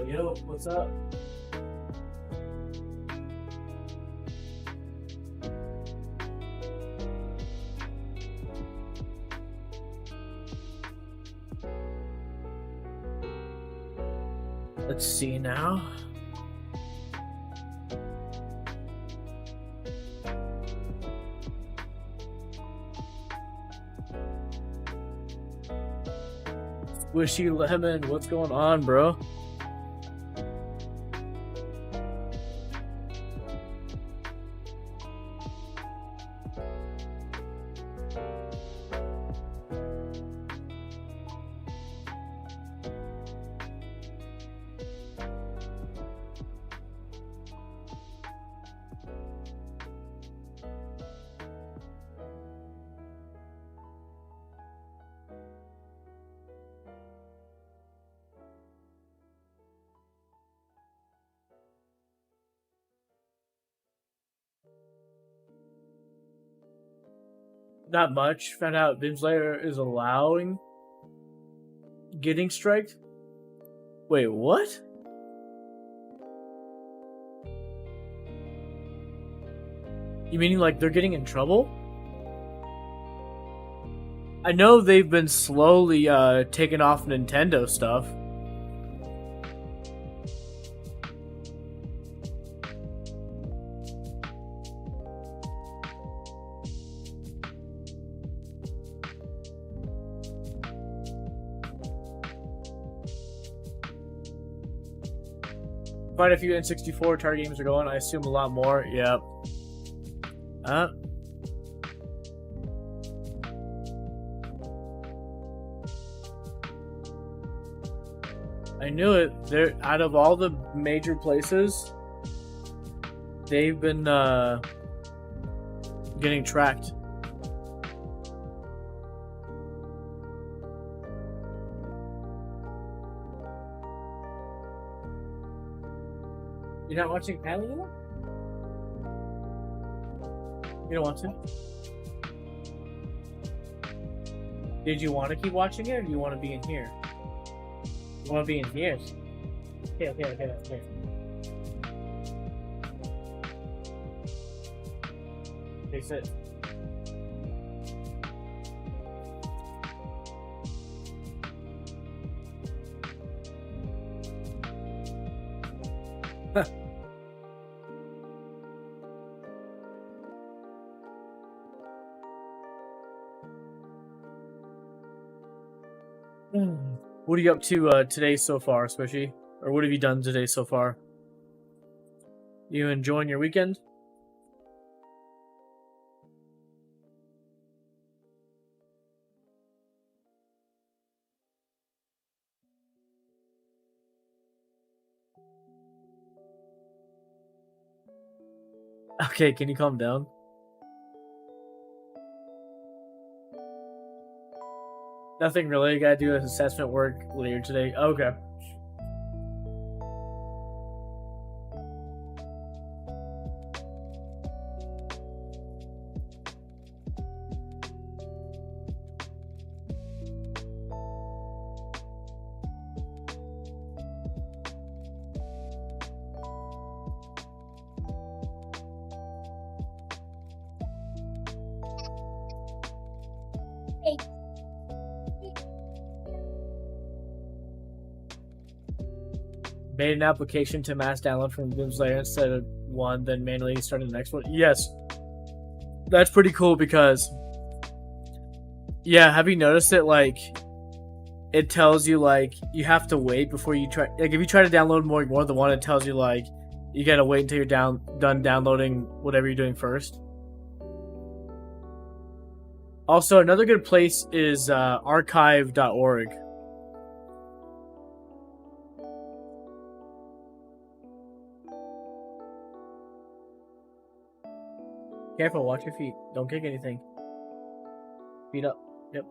Yo, what's up? Let's see now. Squishy Lemon, what's going on, bro? Not much. Found out Vimslayer is allowing getting striked. Wait, what? You meaning like they're getting in trouble? I know they've been slowly taking off Nintendo stuff. Quite a few N64 Atari games are going. I assume a lot more. Yep. I knew it. They're out of all the major places, they've been getting tracked. You're not watching Pat anymore? You don't want to? Did you want to keep watching it, or do you want to be in here? You want to be in here? Okay. Okay, sit. What are you up to today so far, Squishy? Or what have you done today so far? You enjoying your weekend? Okay, can you calm down? Nothing really. You gotta do assessment work later today. Okay. Made an application to mass download from Vimslayer instead of one, then manually started the next one. Yes. That's pretty cool because, yeah, have you noticed it? Like, it tells you, like, you have to wait before you try. Like, if you try to download more than one, it tells you, like, you gotta wait until you're done downloading whatever you're doing first. Also, another good place is archive.org. Careful, watch your feet. Don't kick anything. Feet up. Yep.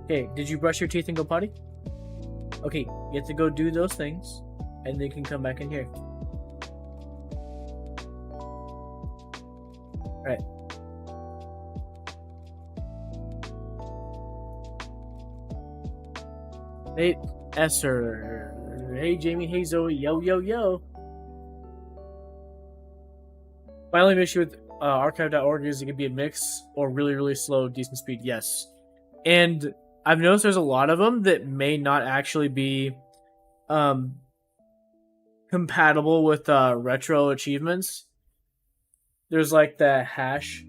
Okay, did you brush your teeth and go potty? Okay, you have to go do those things, and then you can come back in here. Alright. Nate Esser. Hey Jamie, hey Zoe, yo yo yo. My only issue with archive.org is it can be a mix or really, really slow, decent speed, yes. And I've noticed there's a lot of them that may not actually be compatible with retro achievements. There's like the hash.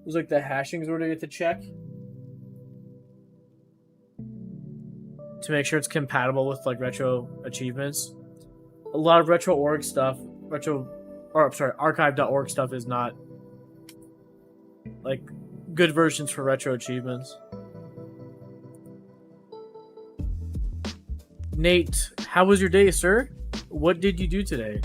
There's like the hashings where you have to check to make sure it's compatible with like retro achievements. A lot of archive.org stuff is not like good versions for retro achievements. Nate, how was your day, sir? What did you do today?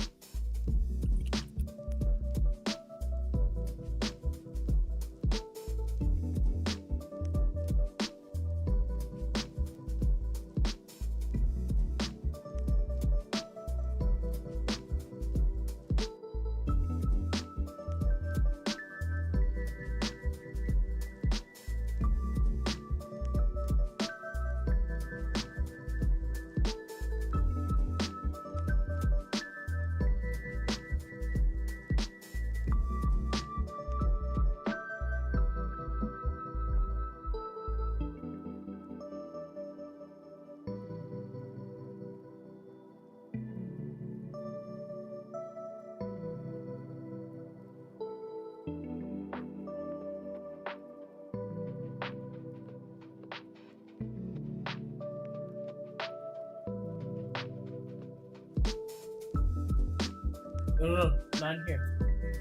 No, not in here.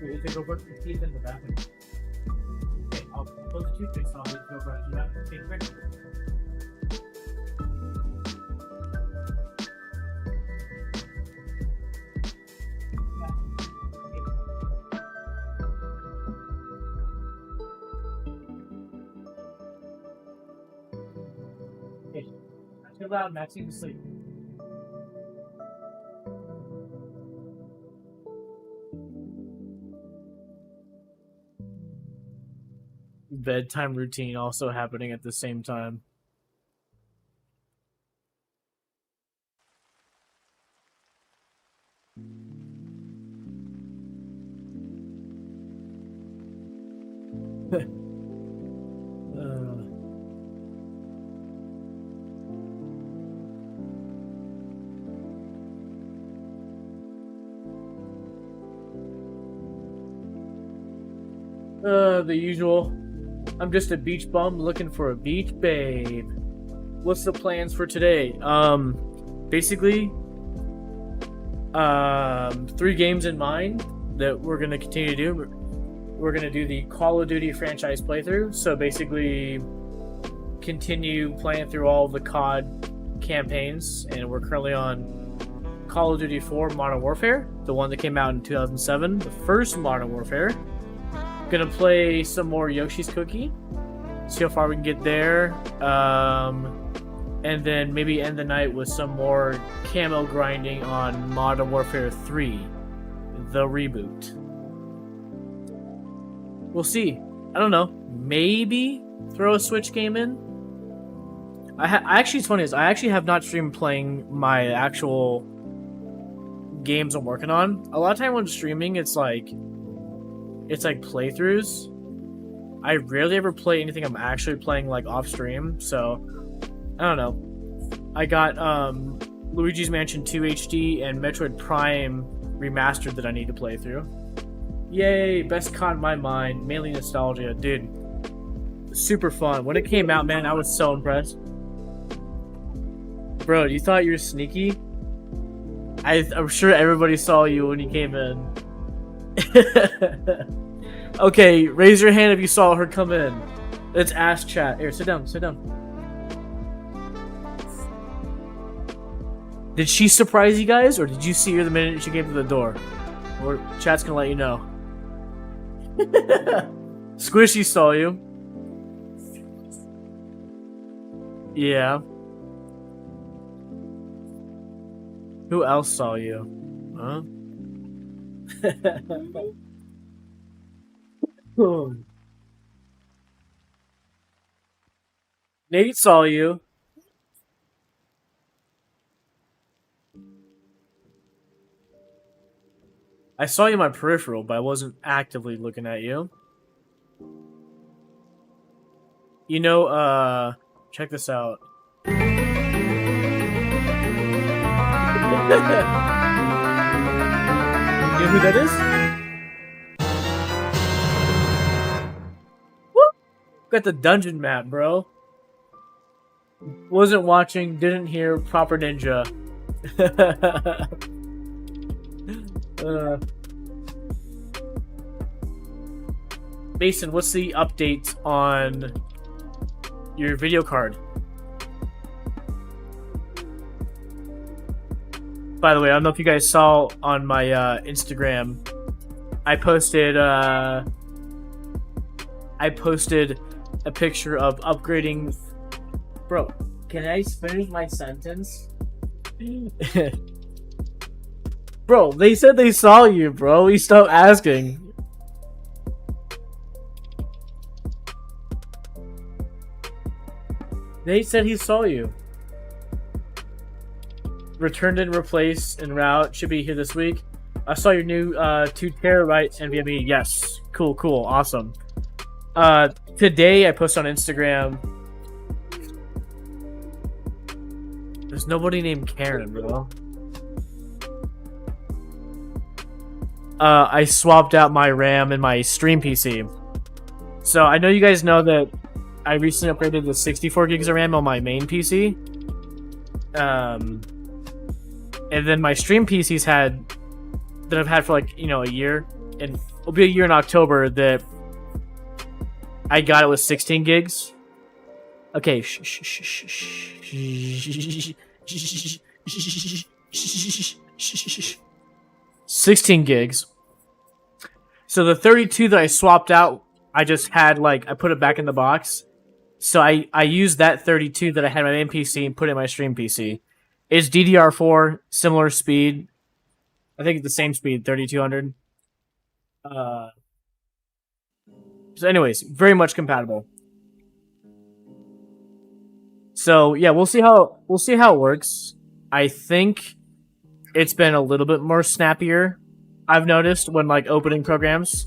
We have to go brush your teeth in the bathroom. Okay, I'll close the toothpaste. I'll need to go brush your bathroom. Okay, quick. Okay, not too loud. Maxine's asleep. Bedtime routine also happening at the same time. The usual. I'm just a beach bum looking for a beach babe. What's the plans for today? Basically, 3 games in mind that we're gonna continue to do. We're gonna do the Call of Duty franchise playthrough. So basically, continue playing through all of the COD campaigns, and we're currently on Call of Duty 4 Modern Warfare, the one that came out in 2007, the first Modern Warfare. Gonna play some more Yoshi's Cookie, see how far we can get there, and then maybe end the night with some more camo grinding on Modern Warfare 3, the reboot. We'll see. I don't know. Maybe throw a Switch game in. Actually, it's funny is I actually have not streamed playing my actual games I'm working on. A lot of time when streaming, it's like playthroughs. I rarely ever play anything I'm actually playing like off stream, so I don't know. I got Luigi's Mansion 2 HD and Metroid Prime Remastered that I need to play through. Yay, best COD in my mind, mainly nostalgia, dude. Super fun. When it came out, man, I was so impressed. Bro, you thought you were sneaky? I'm sure everybody saw you when you came in. Okay, raise your hand if you saw her come in. Let's ask chat. Here, sit down, sit down. Did she surprise you guys, or did you see her the minute she came to the door? Or chat's gonna let you know. Squishy saw you. Yeah. Who else saw you? Huh? Nate saw you. I saw you in my peripheral, but I wasn't actively looking at you. You know, check this out. You know who that is? Woo! Got the dungeon map, bro. Wasn't watching, didn't hear, proper ninja. Mason, what's the update on your video card? By the way, I don't know if you guys saw on my Instagram, I posted a picture of upgrading. Bro, can I finish my sentence? Bro, they said they saw you, bro. You stop asking. They said he saw you. Returned and replaced en route. Should be here this week. I saw your new 2 terabyte NVMe. Yes. Cool, cool. Awesome. Today I posted on Instagram. There's nobody named Karen, bro. I swapped out my RAM and my stream PC. So I know you guys know that I recently upgraded to 64 gigs of RAM on my main PC. And then my stream PCs that I've had for like, a year, and it'll be a year in October, that I got it with 16 gigs. Okay, 16 gigs. So the 32 that I swapped out, I just had I put it back in the box. So I used that 32 that I had on my main PC and put it in my stream PC. It's DDR4, similar speed. I think it's the same speed, 3200. So anyways, very much compatible. So yeah, we'll see how it works. I think it's been a little bit more snappier, I've noticed, when opening programs.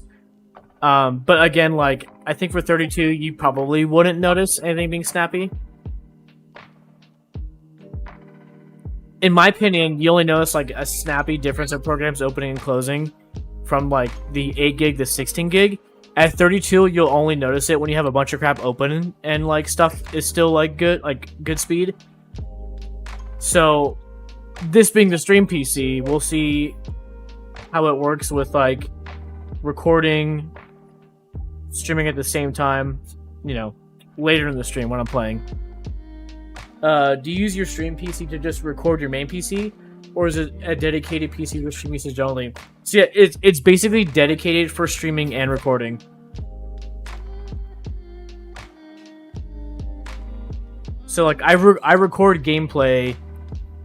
But again, I think for 32, you probably wouldn't notice anything being snappy. In my opinion, you only notice a snappy difference in programs opening and closing from the 8 gig to 16 gig. At 32, you'll only notice it when you have a bunch of crap open and stuff is still good speed. So this being the stream PC, we'll see how it works with recording, streaming at the same time, later in the stream when I'm playing. Do you use your stream PC to just record your main PC, or is it a dedicated PC for stream usage only? So yeah, it's basically dedicated for streaming and recording. So I record gameplay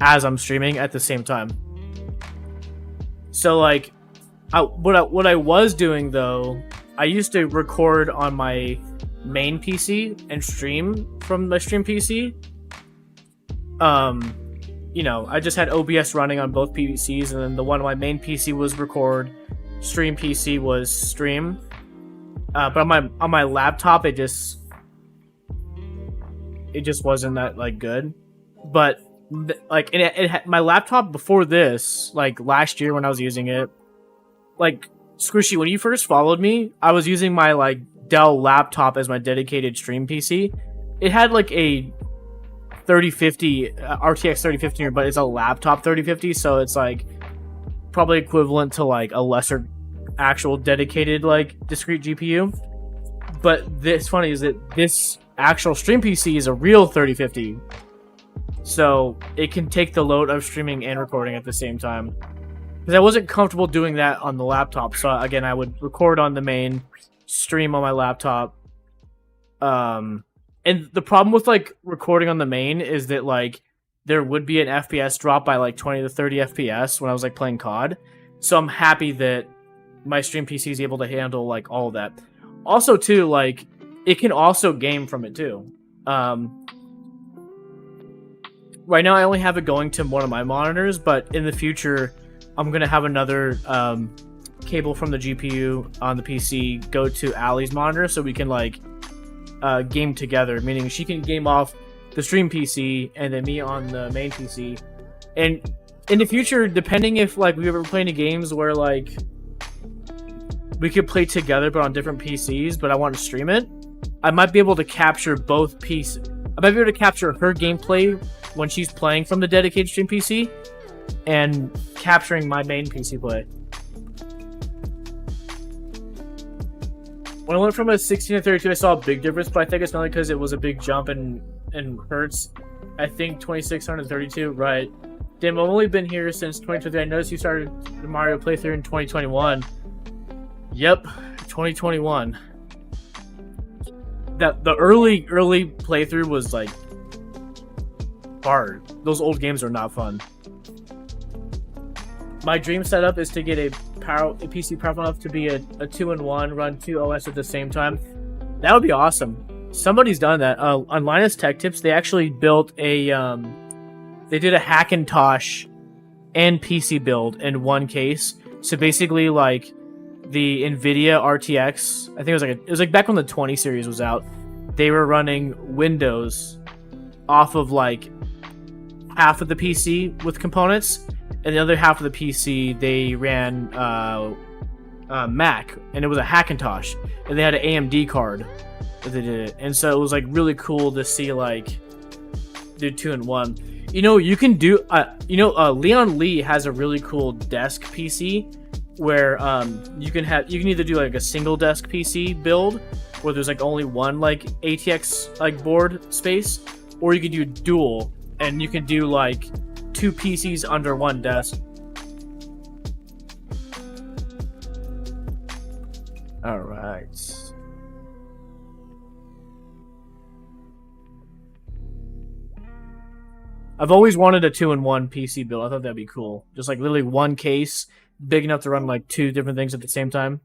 as I'm streaming at the same time. So what I was doing though, I used to record on my main PC and stream from my stream PC. I just had OBS running on both PCs, and then the one on my main PC was record, stream PC was stream. But on my laptop, it just wasn't that good. But my laptop before this, last year when I was using it, Squishy, when you first followed me, I was using my Dell laptop as my dedicated stream PC. It had a 3050 RTX 3050, but it's a laptop 3050, so it's probably equivalent to a lesser actual dedicated discrete GPU. But this funny is that this actual stream PC is a real 3050, so it can take the load of streaming and recording at the same time. Because I wasn't comfortable doing that on the laptop, so again, I would record on the main, stream on my laptop. And the problem with recording on the main is that there would be an FPS drop by 20 to 30 FPS when I was playing COD. So I'm happy that my stream PC is able to handle all of that. Also too, it can also game from it too. Right now I only have it going to one of my monitors, but in the future I'm gonna have another cable from the GPU on the PC go to Allie's monitor so we can like game together, meaning she can game off the stream PC and then me on the main PC. And in the future, depending if like we ever play any games where like we could play together but on different PCs, but I want to stream it, I might be able to capture both PCs. I might be able to capture her gameplay when she's playing from the dedicated stream PC and capturing my main PC play. When I went from a 16 to 32, I saw a big difference, but I think it's mainly because it was a big jump in hertz. I think 2600 to 32, right. Damn, I've only been here since 2023. I noticed you started the Mario playthrough in 2021. Yep, 2021. The early playthrough was like hard. Those old games are not fun. My dream setup is to get a PC powerful enough to be a 2-in-1, run 2 OS at the same time. That would be awesome. Somebody's done that. On Linus Tech Tips, they actually built a they did a Hackintosh and PC build in one case. So basically, like the NVIDIA RTX, I think it was like back when the 20 series was out. They were running Windows off of like half of the PC with components, and the other half of the PC they ran Mac, and it was a Hackintosh, and they had an AMD card that they did it, and so it was like really cool to see like do 2-in-1. You know, you can do Leon Lee has a really cool desk PC where you can either do like a single desk PC build where there's like only one like ATX like board space, or you can do dual and you can do like 2 PCs under one desk. All right. I've always wanted a 2-in-1 PC build. I thought that'd be cool. Just like literally one case, big enough to run like 2 different things at the same time.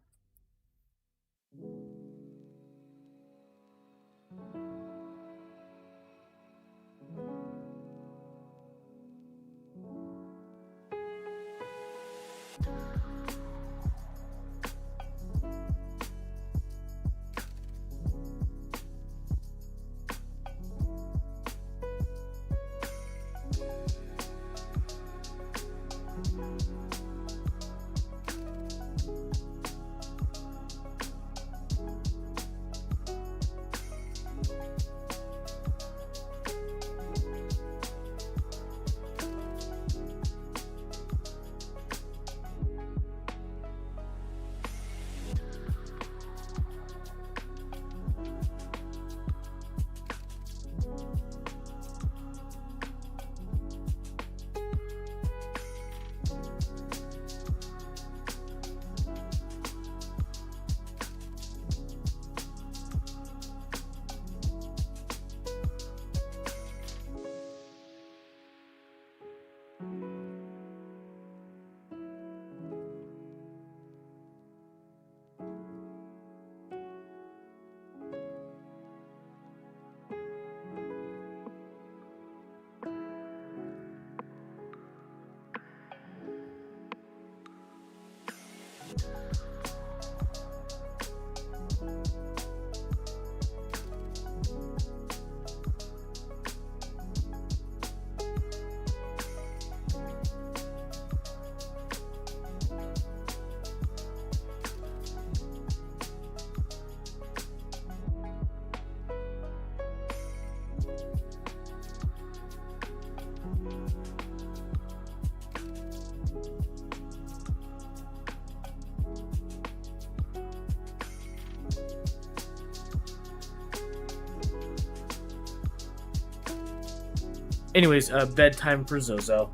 Anyways, bedtime for Zozo.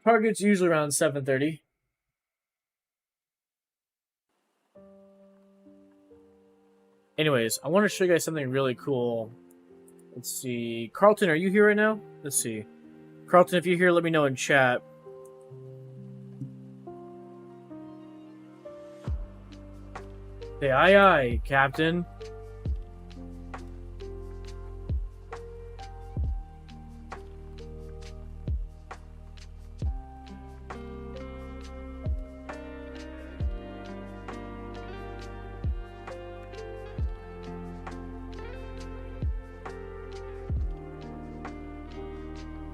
Target's usually around 7:30. Anyways, I want to show you guys something really cool. Let's see. Carlton, are you here right now? Let's see. Carlton, if you're here, let me know in chat. Say aye aye, Captain.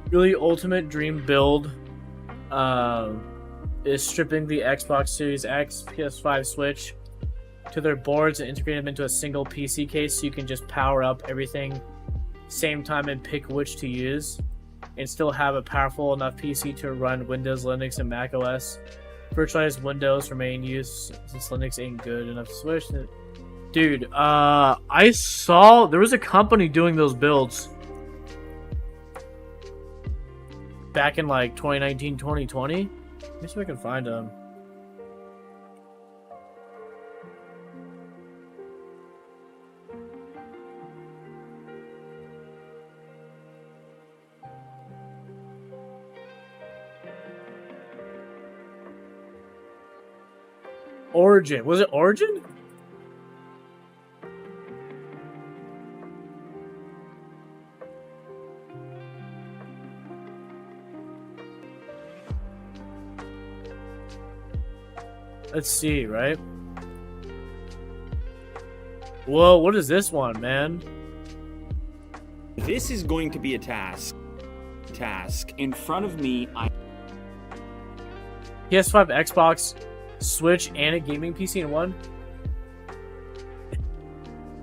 really ultimate dream build is stripping the Xbox Series X, PS5, Switch to their boards and integrate them into a single PC case so you can just power up everything same time and pick which to use and still have a powerful enough PC to run Windows, Linux, and Mac OS. Virtualized Windows for main use since Linux ain't good enough to switch. Dude, I saw there was a company doing those builds back in like 2019, 2020. Let me see if I can find them. Origin. Was it Origin? Let's see, right? Whoa, what is this one, man? This is going to be a task. In front of me, PS5, Xbox, Switch, and a gaming PC in one?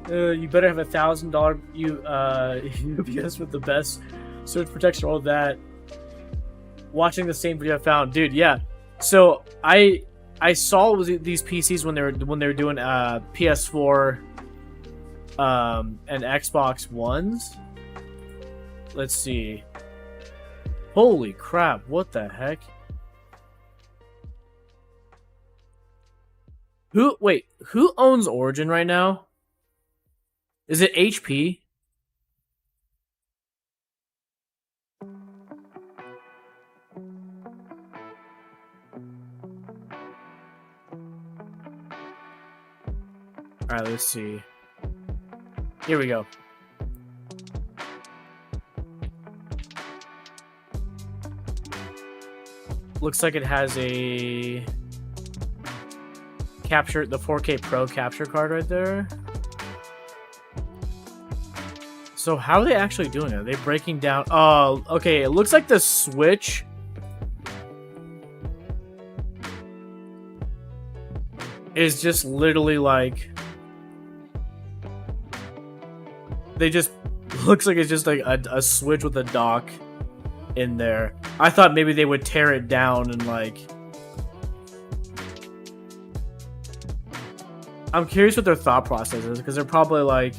You better have $1,000 UPS with the best surge protection, all that. Watching the same video I found. Dude, yeah. So, I saw these PCs when they were doing PS4 and Xbox Ones. Let's see. Holy crap, what the heck? Who owns Origin right now? Is it HP? Alright, let's see. Here we go. Looks like it has a the 4K Pro capture card right there. So how are they actually doing it? Are they breaking down? Oh, okay. It looks like the Switch is just literally like they just looks like it's just like a Switch with a dock in there. I thought maybe they would tear it down and like. I'm curious what their thought process is, because they're probably like,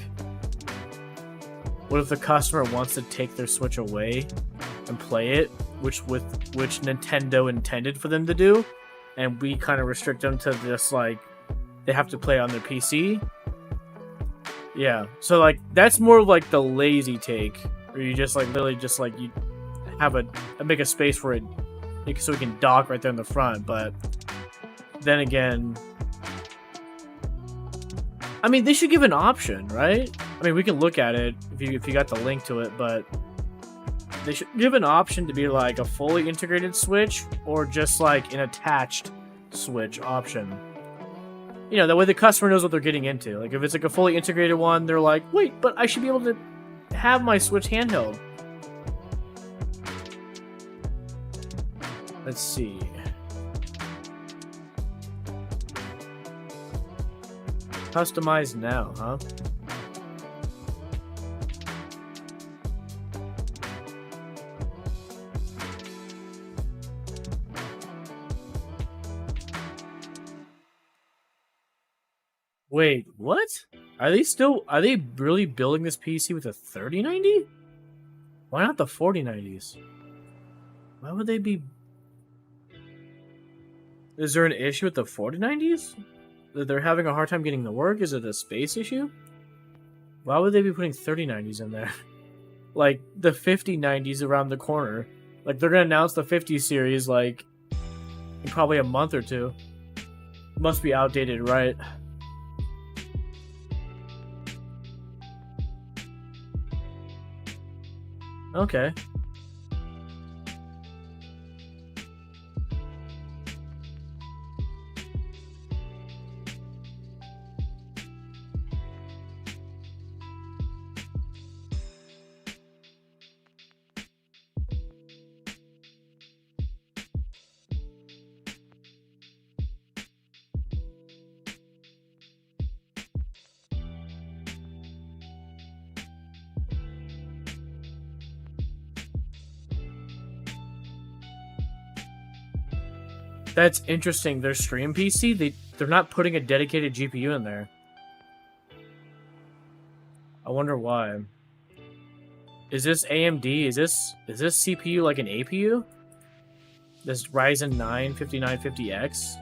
what if the customer wants to take their Switch away and play it, which Nintendo intended for them to do, and we kind of restrict them to just like they have to play on their PC. Yeah, so like that's more of like the lazy take, where you just like literally just like you have make a space for it so we can dock right there in the front. But then again, I mean, they should give an option, right? I mean, we can look at it if you got the link to it, but they should give an option to be like a fully integrated Switch or just like an attached Switch option. You know, that way the customer knows what they're getting into. Like, if it's like a fully integrated one, they're like, wait, but I should be able to have my Switch handheld. Let's see. Customize now, huh? Wait, what? Are they really building this PC with a 3090? Why not the 4090s? Why would they be? Is there an issue with the 4090s? That they're having a hard time getting to work? Is it a space issue? Why would they be putting 3090s in there? Like, the 5090s around the corner. Like, they're gonna announce the 50 series, like, in probably a month or two. Must be outdated, right? Okay. That's interesting. Their stream PC, they're not putting a dedicated GPU in there. I wonder why. Is this AMD? Is this CPU like an APU? This Ryzen 9 5950X?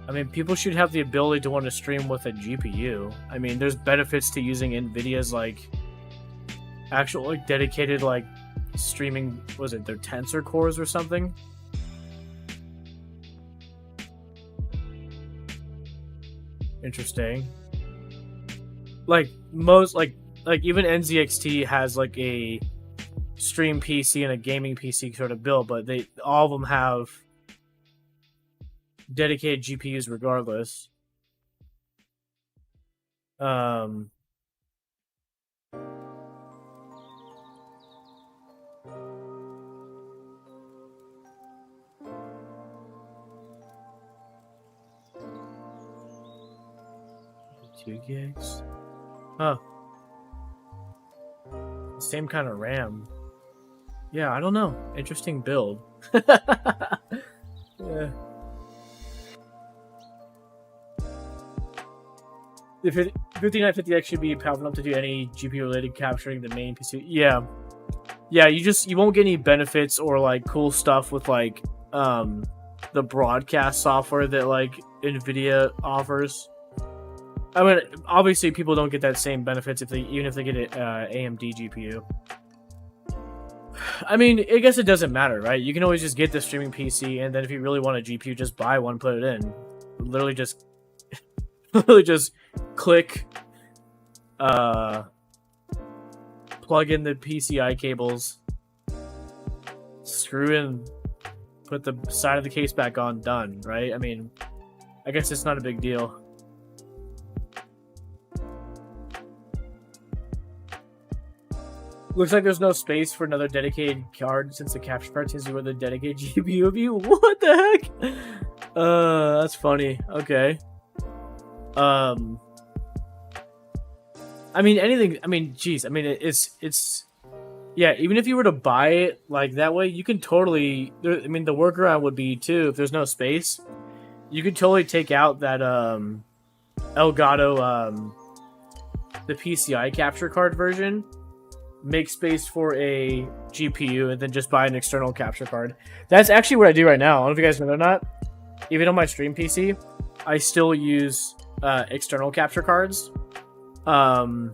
I mean, people should have the ability to want to stream with a GPU. I mean, there's benefits to using NVIDIA's like actual like dedicated like streaming. Was it their Tensor cores or something? Interesting. Like most like even NZXT has like a stream PC and a gaming PC sort of build, but all of them have dedicated GPUs regardless. 2 gigs. Huh. Same kind of RAM. Yeah, I don't know. Interesting build. Yeah. The 5950X should be powerful enough to do any GPU-related capturing the main PC. Yeah. Yeah, you won't get any benefits or like cool stuff with like the broadcast software that like NVIDIA offers. I mean, obviously people don't get that same benefits even if they get an AMD GPU. I mean, I guess it doesn't matter, right? You can always just get the streaming PC, and then if you really want a GPU, just buy one, put it in. Literally just click, plug in the PCI cables, screw in, put the side of the case back on, done, right? I mean, I guess it's not a big deal. Looks like there's no space for another dedicated card since the capture card seems to be where the dedicated GPU would be. What the heck? That's funny. Okay. I mean, anything. I mean, geez. I mean, it's. Yeah, even if you were to buy it like that way, you can totally. I mean, the workaround would be too if there's no space, you could totally take out that Elgato the PCI capture card version. Make space for a GPU and then just buy an external capture card. That's actually what I do right now. I don't know if you guys know or not. Even on my stream PC, I still use external capture cards. Only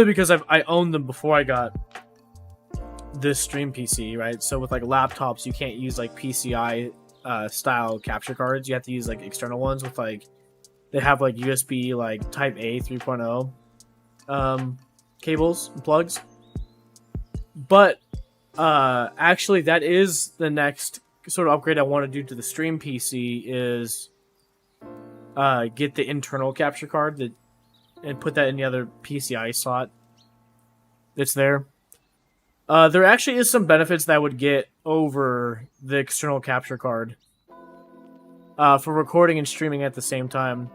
because I owned them before I got this stream PC, right? So with like laptops, you can't use like PCI style capture cards. You have to use like external ones with like they have like USB like Type A 3.0 cables and plugs. But actually that is the next sort of upgrade I want to do to the stream PC is get the internal capture card and put that in the other PCI slot that's there. There actually is some benefits that I would get over the external capture card for recording and streaming at the same time,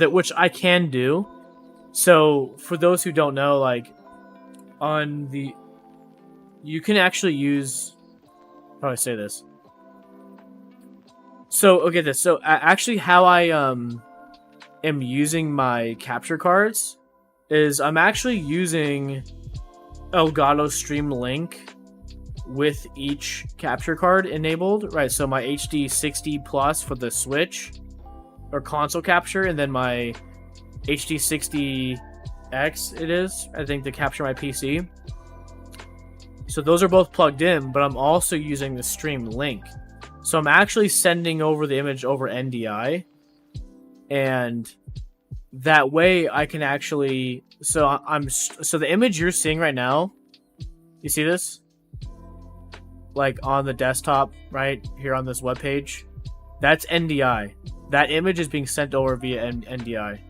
which I can do. So, for those who don't know, like, you can actually use, how do I say this? So, okay, so actually how I am using my capture cards is I'm actually using Elgato Stream Link with each capture card enabled, right? So my HD 60 Plus for the Switch, or console capture, and then my HD 60X it is, I think, to capture my PC. So those are both plugged in, but I'm also using the Stream Link. So I'm actually sending over the image over NDI, and that way I can actually, so the image you're seeing right now, you see this? Like on the desktop right here on this webpage, that's NDI. That image is being sent over via NDI.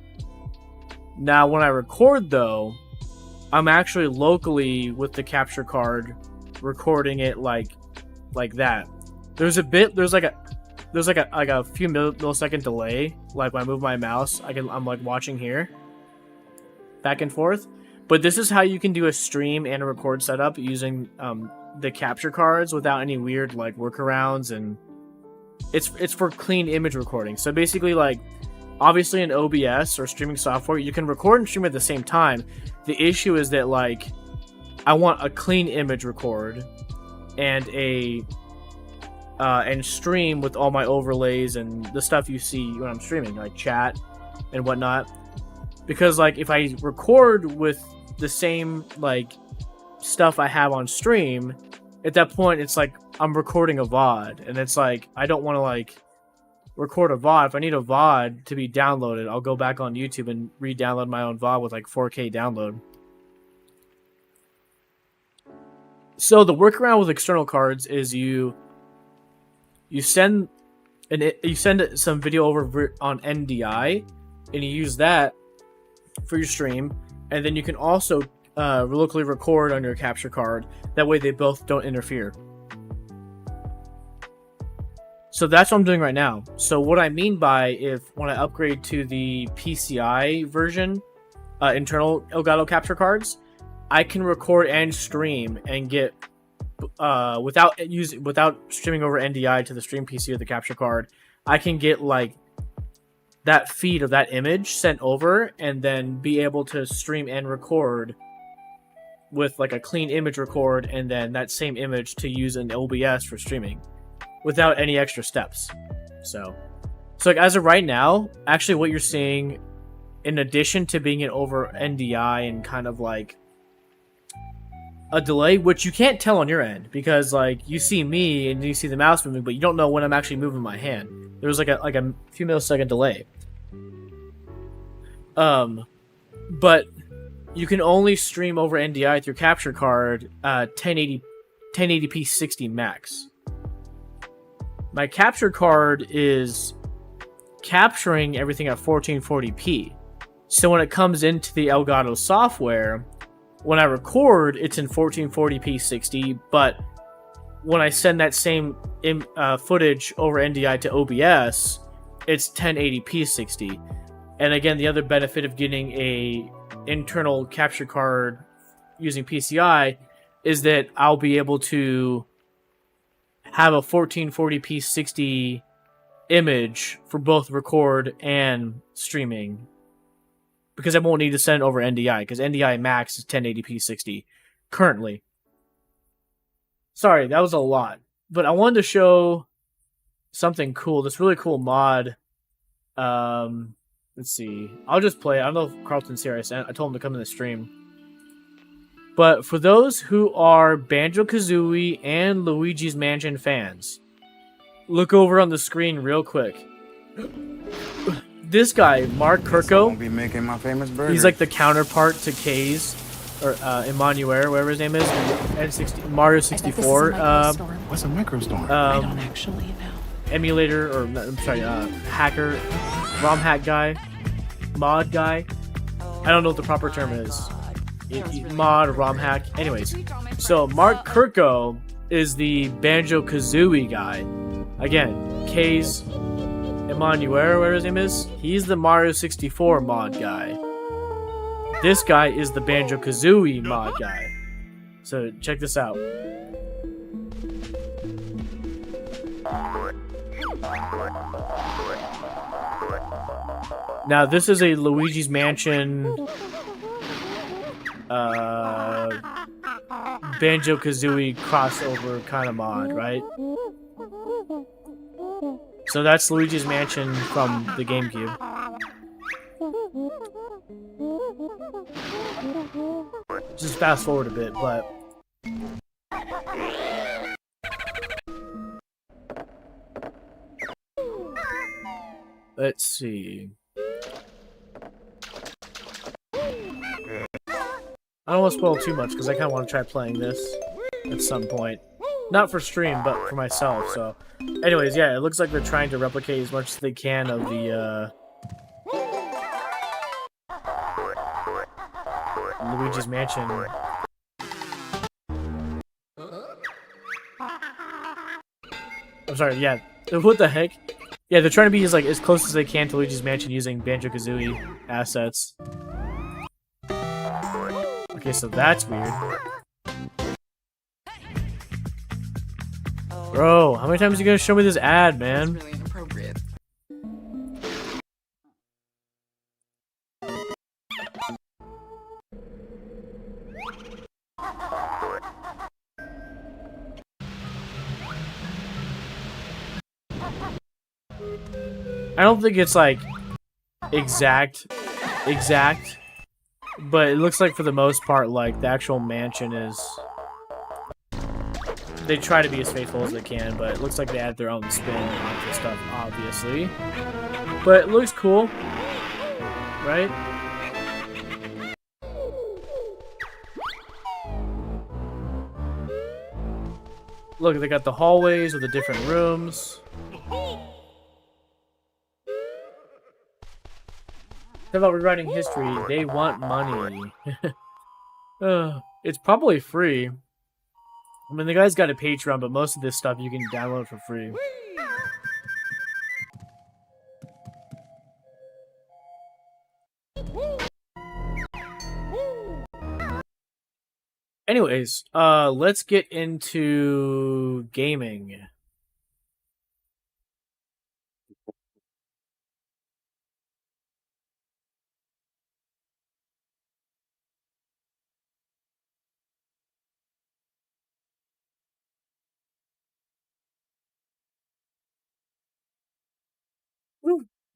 Now, when I record, though, I'm actually locally with the capture card recording it like that. There's like there's like a few millisecond delay. Like when I move my mouse, I'm like watching here, back and forth. But this is how you can do a stream and a record setup using the capture cards without any weird like workarounds, and it's for clean image recording. So basically, like, obviously in OBS or streaming software, you can record and stream at the same time. The issue is that, like, I want a clean image record and and stream with all my overlays and the stuff you see when I'm streaming, like chat and whatnot. Because, like, if I record with the same, like, stuff I have on stream, at that point, it's like I'm recording a VOD. And it's like, I don't want to, like, record a VOD. If I need a VOD to be downloaded, I'll go back on YouTube and re-download my own VOD with, like, 4K download. So the workaround with external cards is you send some video over on NDI, and you use that for your stream, and then you can also locally record on your capture card. That way they both don't interfere. So that's what I'm doing right now. So what I mean by when I upgrade to the PCI version, internal Elgato capture cards, I can record and stream and get without streaming over NDI to the stream PC or the capture card. I can get like that feed of that image sent over, and then be able to stream and record with like a clean image record, and then that same image to use in OBS for streaming without any extra steps. So like as of right now, actually what you're seeing, in addition to being it over NDI and kind of like a delay, which you can't tell on your end because like you see me and you see the mouse moving, but you don't know when I'm actually moving my hand. There's like a few millisecond delay. But you can only stream over NDI with your capture card 1080p 60 max. My capture card is capturing everything at 1440p. So when it comes into the Elgato software, when I record, it's in 1440p 60, but when I send that same footage over NDI to OBS, it's 1080p 60. And again, the other benefit of getting a internal capture card using PCI is that I'll be able to have a 1440p 60 image for both record and streaming, because I won't need to send it over NDI, because NDI max is 1080p 60 currently. Sorry, that was a lot, but I wanted to show something cool. This really cool mod. Let's see. I'll just play it. I don't know if Carlton's here. I told him to come in the stream. But for those who are Banjo-Kazooie and Luigi's Mansion fans, look over on the screen real quick. This guy, Mark Kirko, Be making my famous burger. he's like the counterpart to K's, or Emmanuel, whatever his name is, Mario 64 What's a microstorm? I don't actually know. emulator, or I'm sorry, hacker, ROM hack guy, mod guy. I don't know what the proper term is. Mod, ROM hack. Anyways, so Mark Kirko is the Banjo-Kazooie guy. Again, K's Emmanuel, whatever his name is, he's the Mario 64 mod guy. This guy is the Banjo-Kazooie mod guy. So check this out. Now this is a Luigi's Mansion Banjo-Kazooie crossover kind of mod, right? So that's Luigi's Mansion from the GameCube. Just fast forward a bit, but let's see. I don't want to spoil too much because I kind of want to try playing this at some point. Not for stream, but for myself, so. Anyways, yeah, it looks like they're trying to replicate as much as they can of the, Luigi's Mansion. I'm sorry, yeah. What the heck? Yeah, they're trying to be as close as they can to Luigi's Mansion using Banjo-Kazooie assets. Okay, so that's weird. Bro, how many times are you gonna show me this ad, man? Really inappropriate. I don't think it's like exact, but it looks like for the most part, like the actual mansion is. They try to be as faithful as they can, but it looks like they add their own spin onto stuff, obviously. But it looks cool, right? Look, they got the hallways with the different rooms. How about rewriting history? They want money. It's probably free. I mean, the guy's got a Patreon, but most of this stuff you can download for free. Anyways, let's get into gaming.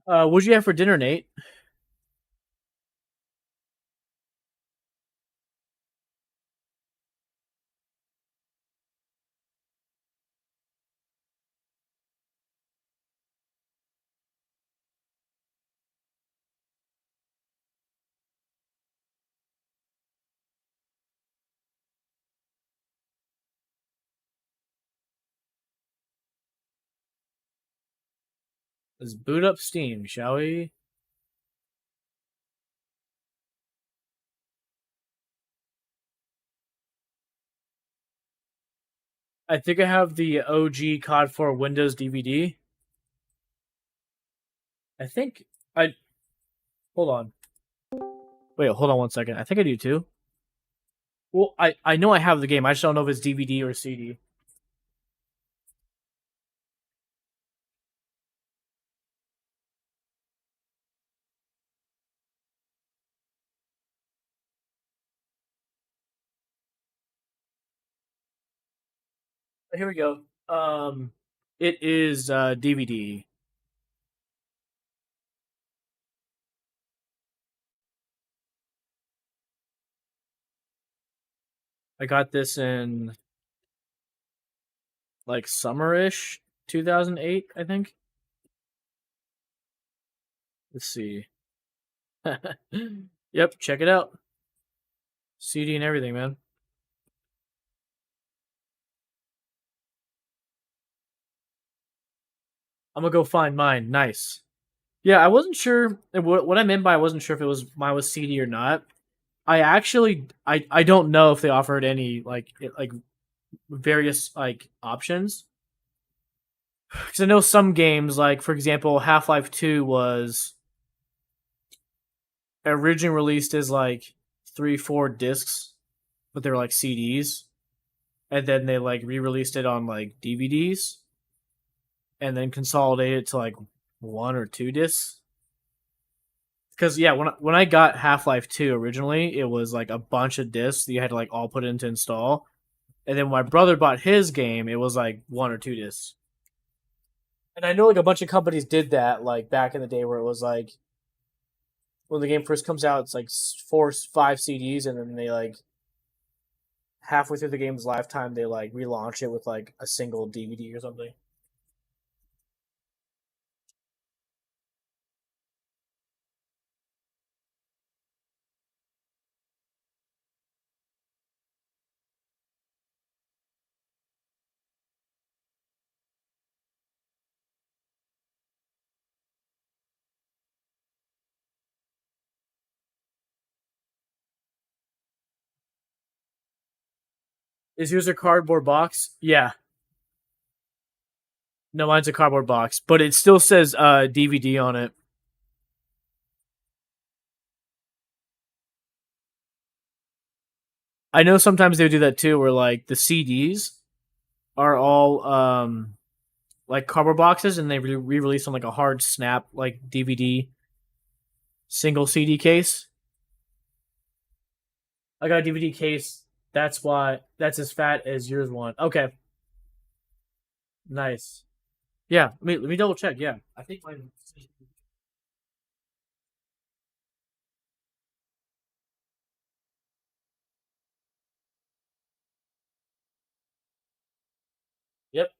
What'd you have for dinner, Nate? Let's boot up Steam, shall we? I think I have the OG COD 4 Windows DVD. I think I... Hold on. Wait, hold on one second. I think I do too. Well, I know I have the game. I just don't know if it's DVD or CD. Here we go. It is DVD. I got this in like summerish 2008, I think. Let's see. Yep, check it out. CD and everything, man. I'm gonna go find mine. Nice. Yeah, I wasn't sure what I meant by I wasn't sure if it was mine was CD or not. I actually I don't know if they offered any like various like options. Because I know some games, like for example, Half-Life 2 was originally released as like 3-4 discs, but they were like CDs, and then they like re-released it on like DVDs, and then consolidated it to like 1 or 2 discs. Because yeah, when I got Half-Life 2 originally, it was like a bunch of discs that you had to like all put in to install, and then when my brother bought his game, it was like 1 or 2 discs. And I know like a bunch of companies did that like back in the day, where it was like when the game first comes out, it's like 4, 5 CDs, and then they like halfway through the game's lifetime, they like relaunch it with like a single DVD or something. Is yours a cardboard box? Yeah. No, mine's a cardboard box, but it still says DVD on it. I know sometimes they do that too, where like the CDs are all like cardboard boxes, and they re-release on like a hard snap like DVD single CD case. I got a DVD case. That's why that's as fat as yours one. Okay, nice. Yeah, let me double check. Yeah, I think mine. Yep.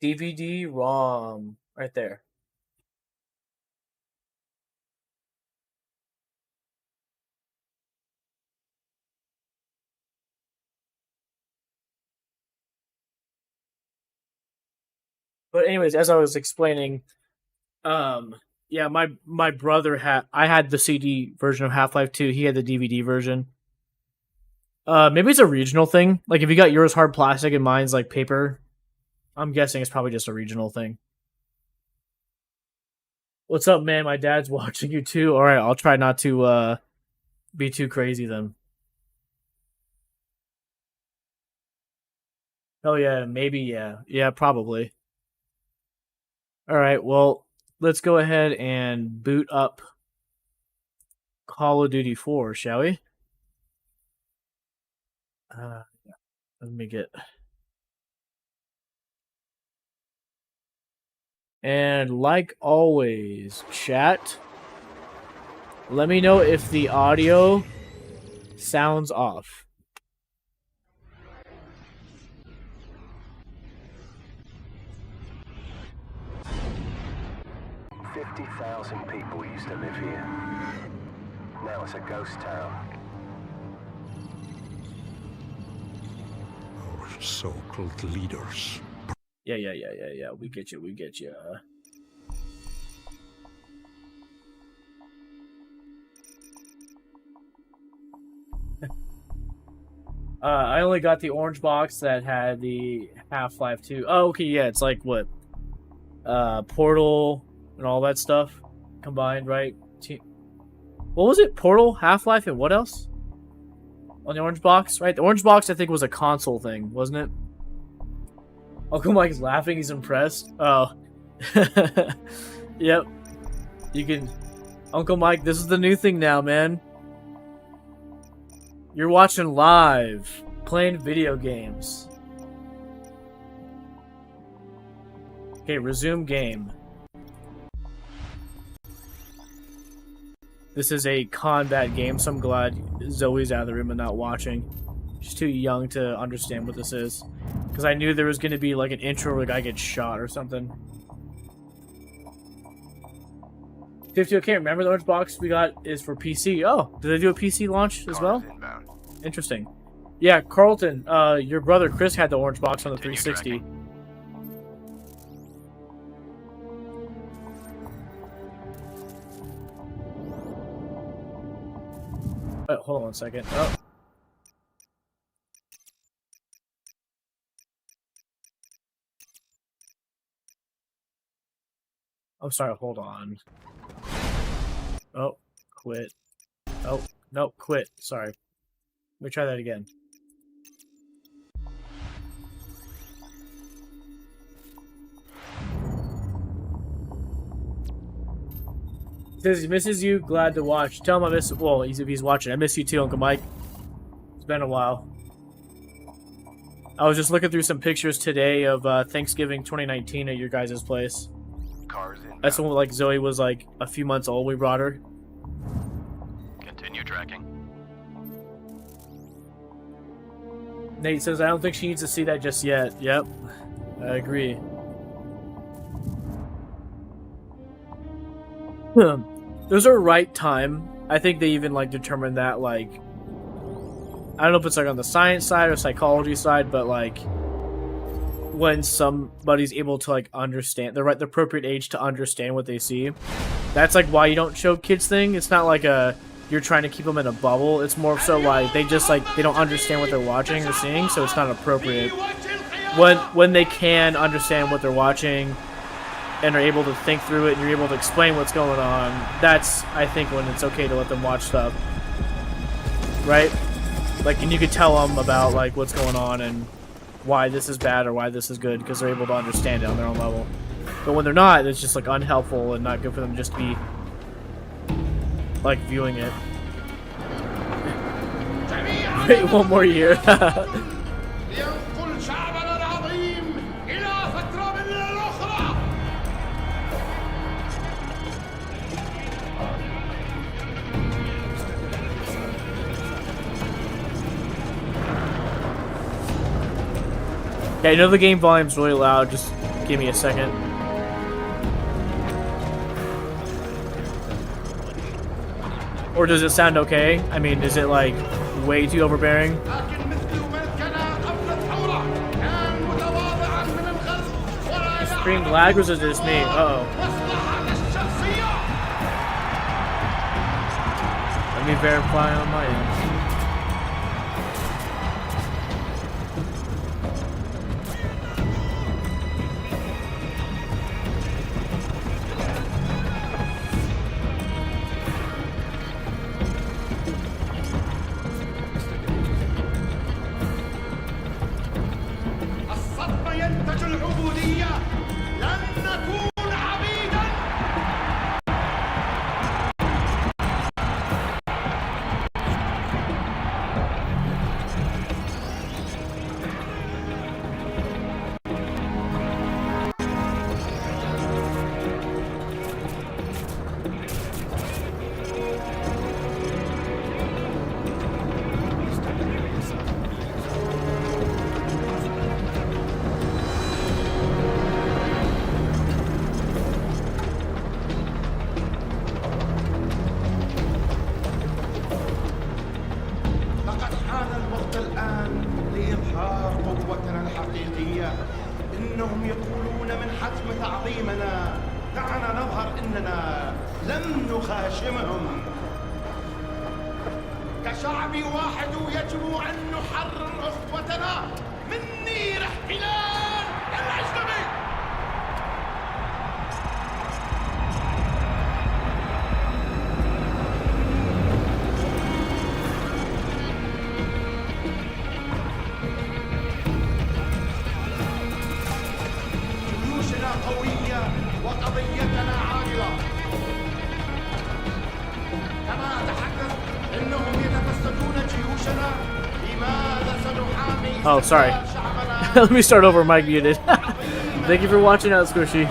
DVD ROM right there. But anyways, as I was explaining, yeah, my brother I had the CD version of Half-Life 2. He had the DVD version. Maybe it's a regional thing. Like if you got yours hard plastic and mine's like paper, I'm guessing it's probably just a regional thing. What's up, man? My dad's watching you too. All right, I'll try not to be too crazy then. Oh yeah, maybe yeah, probably. All right, well, let's go ahead and boot up Call of Duty 4, shall we? Let me get. And like always, chat, let me know if the audio sounds off. $50,000 people used to live here. Now it's a ghost town. Our so-called leaders. Yeah. We get you. I only got the orange box that had the Half-Life 2. Oh, okay, yeah, it's like what? Portal and all that stuff combined, right? What was it? Portal, Half-Life, and what else? On the orange box, right? The orange box, I think, was a console thing, wasn't it? Uncle Mike's laughing. He's impressed. Oh. Yep. You can... Uncle Mike, this is the new thing now, man. You're watching live. Playing video games. Okay, resume game. This is a combat game, so I'm glad Zoe's out of the room and not watching. She's too young to understand what this is. Because I knew there was going to be like an intro where a guy gets shot or something. 50, I can't remember. The orange box we got is for PC. Oh, did they do a PC launch as well? Interesting. Yeah, Carlton, your brother Chris had the orange box on the 360. Hold on a second. Oh. I'm sorry, hold on. Oh, quit. Oh, no, quit. Sorry. Let me try that again. Says he misses you, glad to watch. Tell him I miss. Well, if he's watching, I miss you too, Uncle Mike. It's been a while. I was just looking through some pictures today of Thanksgiving 2019 at your guys' place. That's when like Zoe was like a few months old. We brought her. Continue tracking. Nate says I don't think she needs to see that just yet. Yep, I agree. Those are right time. I think they even like determined that like I don't know if it's like on the science side or psychology side, but like when somebody's able to like understand the appropriate age to understand what they see, that's like why you don't show kids thing. It's not like a you're trying to keep them in a bubble. It's more so like they just like they don't understand what they're watching or seeing, so it's not appropriate. When they can understand what they're watching and are able to think through it and you're able to explain what's going on, that's, I think, when it's okay to let them watch stuff. Right? Like, and you could tell them about, like, what's going on and why this is bad or why this is good, because they're able to understand it on their own level. But when they're not, it's just, like, unhelpful and not good for them just to be, like, viewing it. Wait, one more year. Yeah, I know the game volume's really loud, just give me a second. Or does it sound okay? I mean, is it like way too overbearing? Stream lag or is it just me? Uh-oh. Let me verify on my end. إنهم يقولون من حتم تعظيمنا. دعنا نظهر إننا لم نخاشمهم. كشعب واحد يجب أن نحرر أخوتنا من نير احتلال الأجنبي. جيوشنا قوية وقضيتنا عادلة. كما أتحدث إنهم يتفسدون جيوشنا. لماذا سنحامي Oh, sorry. Let me start over. Mic muted. Thank you for watching out, Squishy.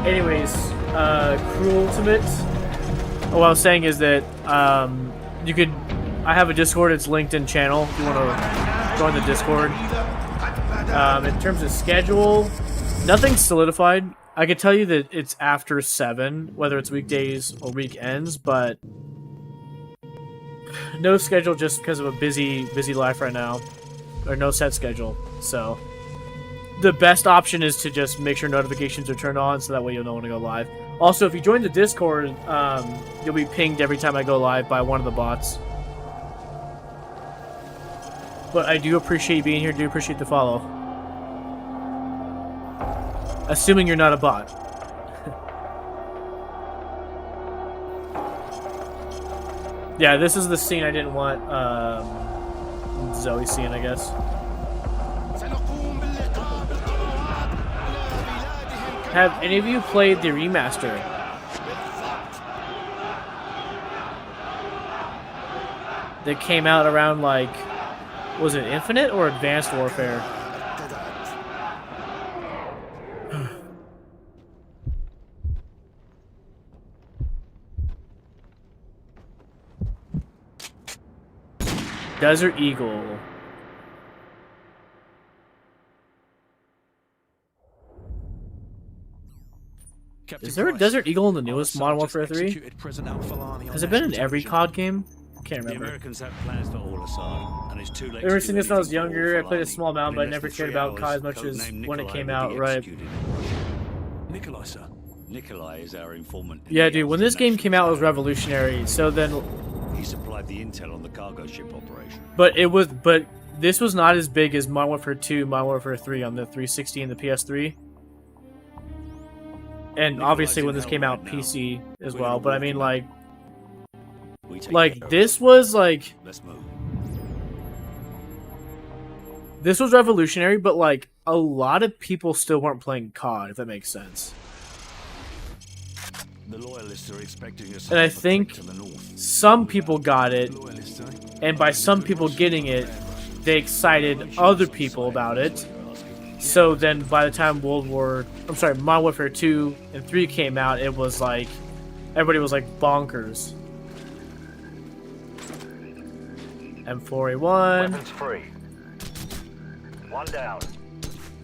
Anyways, Cruel Ultimate. What I was saying is that you could. I have a Discord. It's linked in channel. If you want to join the Discord. In terms of schedule, nothing's solidified. I could tell you that it's after 7, whether it's weekdays or weekends, but no schedule just because of a busy life right now, or no set schedule. So the best option is to just make sure notifications are turned on, so that way you'll know when to go live. Also, if you join the Discord, you'll be pinged every time I go live by one of the bots. But I do appreciate you being here. Do appreciate the follow. Assuming you're not a bot. Yeah, this is the scene I didn't want Zoe seeing, I guess. Have any of you played the remaster? That came out around, like, was it Infinite or Advanced Warfare? Desert Eagle. Is there a Desert Eagle in the newest Modern Warfare 3? Has it been in every COD game? Can't remember. Ever since this when I was younger, I played a small amount, but I never cared about COD as much as when it came out, right? Nikolai, sir. Nikolai is our informant. Yeah, dude, when this game came out, it was revolutionary. So then, He supplied the intel on the cargo ship operation. but this was not as big as Modern Warfare 2, Modern Warfare 3 on the 360 and the PS3. And obviously when this came out, PC as well. But I mean, like this was like, Let's move. this was revolutionary, but like a lot of people still weren't playing COD, if that makes sense. The loyalists are expecting us. And I think some people got it, and by some people getting it, they excited other people about it. So then by the time Modern Warfare 2 and 3 came out, it was like, everybody was like bonkers. M4A1. Weapons free. One down.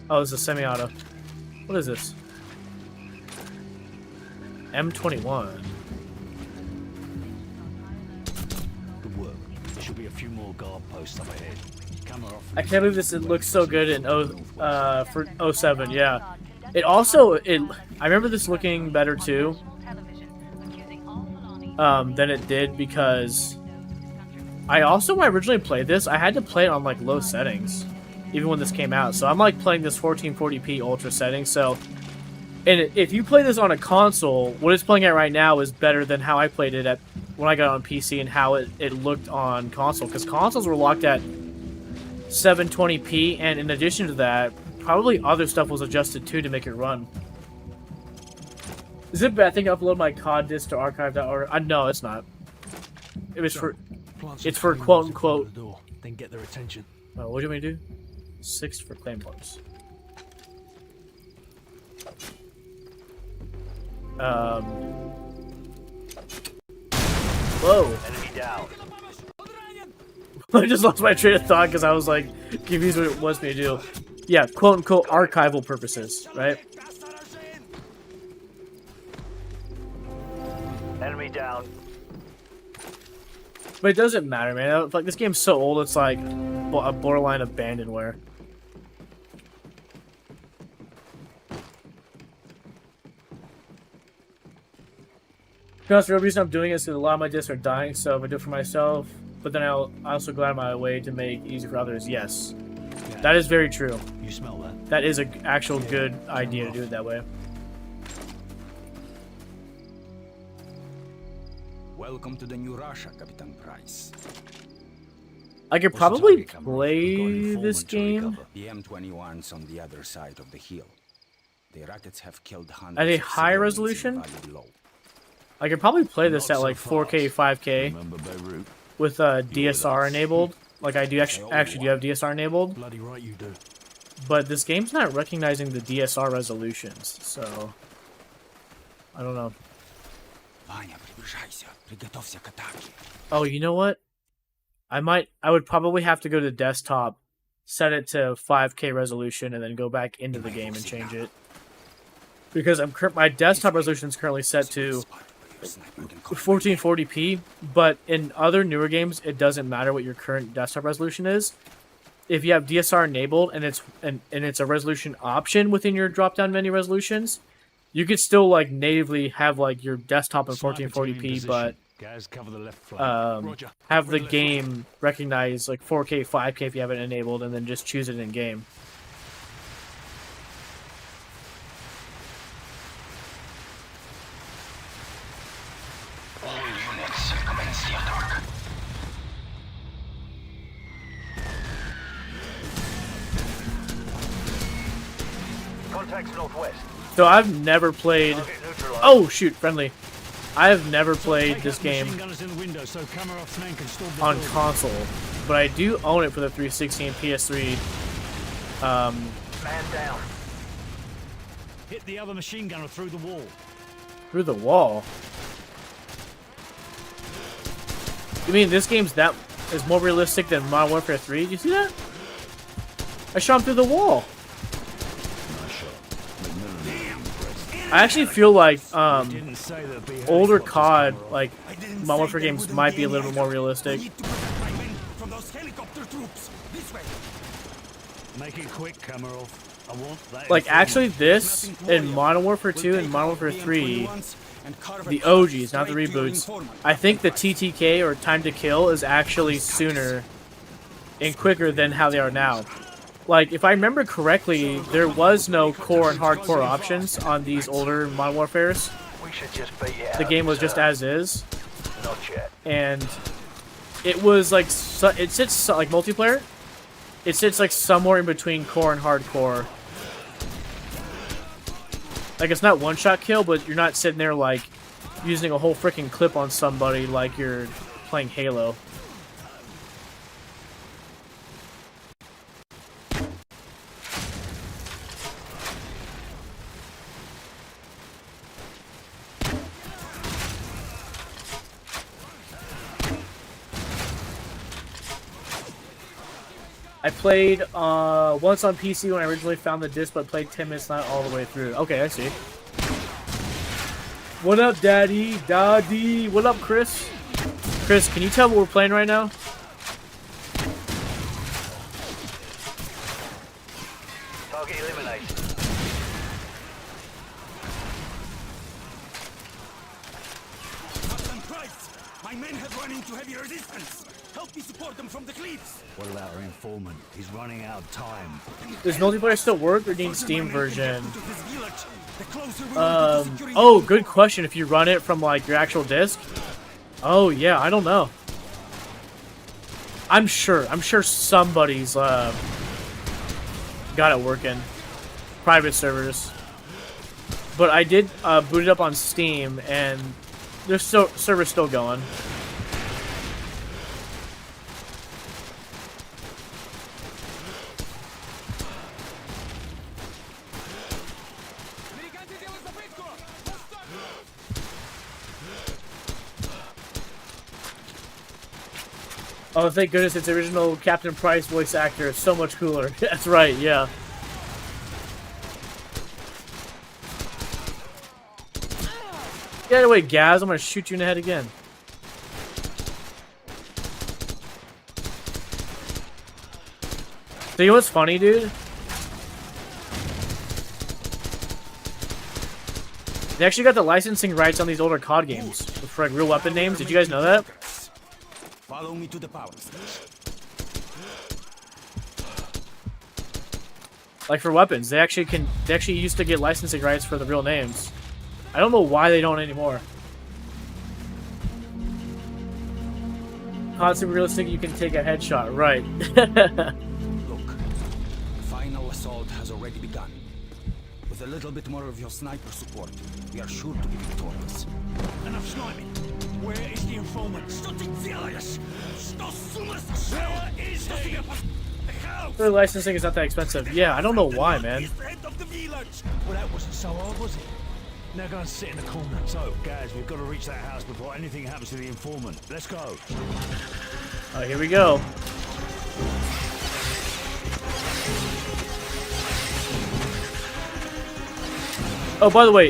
Oh, it's a semi-auto. What is this? M21. Good work. There should be a few more guard posts up ahead. Camera off. I can't believe this looks so good in for 07, yeah. It also I remember this looking better too than it did, because I also, when I originally played this, I had to play it on like low settings even when this came out. So I'm like playing this 1440p ultra setting. So, and if you play this on a console, what it's playing at right now is better than how I played it at when I got on PC and how it looked on console, because consoles were locked at 720p, and in addition to that, probably other stuff was adjusted too to make it run. Is it bad thing to upload my COD disc to archive.org? No, it's not. It was it's for quote unquote. Then get their attention. What do you want me to do? 6 for claymores. Whoa. Enemy down. I just lost my train of thought because I was like confused what it wants me to do. Yeah, quote unquote archival purposes, right? Enemy down. But it doesn't matter, man. Like, this game's so old, it's like a borderline abandonware. The real reason I'm doing it is because a lot of my discs are dying, so if I do it for myself, but then I also go out of my way to make it easy for others. Yes, that is very true. You smell that? That is an actual good idea to do it that way. Welcome to the new Russia, Captain Price. I could probably play this game The M21's on the other side of the hill. The rockets have killed hundreds at a of high civilians resolution. in Valley Low. I could probably play this at like 4K, 5K with DSR enabled. Like I do actually do have DSR enabled. Bloody right you do. But this game's not recognizing the DSR resolutions, so I don't know. Oh, you know what? I would probably have to go to desktop, set it to 5K resolution, and then go back into the game and change it. Because my desktop resolution is currently set to 1440p, but in other newer games, it doesn't matter what your current desktop resolution is. If you have DSR enabled and it's a resolution option within your drop-down menu resolutions, you could still like natively have like your desktop in 1440p, but have the game recognize like 4K, 5K if you have it enabled, and then just choose it in game. All units, commence the attack. Contacts northwest. So I've never played. Oh shoot, friendly. I have never played this game on console, but I do own it for the 360 and PS3. Man down. Hit the other machine gunner through the wall. Through the wall? You mean this game's that is more realistic than Modern Warfare 3? Did you see that? I shot him through the wall. I actually feel like older COD, like Modern Warfare games, might be a little bit more realistic. Make it quick, Kamarov. I want that Like, informant. actually, this in Modern Warfare 2 and Modern Warfare 3, the OGs, not the reboots, I think the TTK, or time to kill, is actually sooner and quicker than how they are now. Like, if I remember correctly, there was no core and hardcore options on these older Modern Warfares. We should just beat it out The game of was just themselves. as is, Not yet. and it was like, it sits, like, multiplayer, it sits like somewhere in between core and hardcore. Like, it's not one-shot kill, but you're not sitting there, like, using a whole freaking clip on somebody like you're playing Halo. I played once on PC when I originally found the disc, but played 10 minutes, not all the way through. Okay, I see. What up, Daddy? Daddy! What up, Chris? Chris, can you tell what we're playing right now? Target eliminated. Captain Price, my men have run into heavy resistance. Help me support them from the cliffs. What about our informant? He's running out of time. Does multiplayer still work or need Steam version? To this village, the closer we will be to securing Oh, the good question. If you run it from, like, your actual disc? Oh, yeah, I don't know. I'm sure somebody's, got it working. Private servers. But I did, boot it up on Steam, and there's still, server's still going. Oh, thank goodness it's original Captain Price voice actor. It's so much cooler. That's right, yeah. Get away, Gaz. I'm gonna shoot you in the head again. So you know what's funny, dude? They actually got the licensing rights on these older COD games for, like, real weapon names. Did you guys know that? Follow me to the power station. Like, for weapons, they actually used to get licensing rights for the real names. I don't know why they don't anymore. Constantly realistic, you can take a headshot, right? Look, the final assault has already begun. With a little bit more of your sniper support, we are sure to be victorious. Enough sniping. Where is the informant? Where is he? The licensing is not that expensive. Yeah, I don't know why, man. Well, that wasn't so hard, was it? Now go and sit in the corner. So, guys, we've got to reach that house before anything happens to the informant. Let's go. Oh, here we go. Oh, by the way,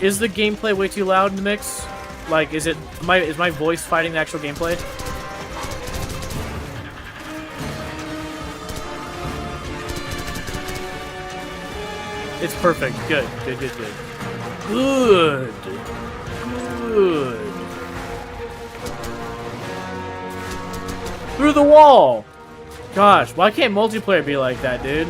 is the gameplay way too loud in the mix? Like, is my voice fighting the actual gameplay? It's perfect. Good. Good. Good. Through the wall! Gosh, why can't multiplayer be like that, dude?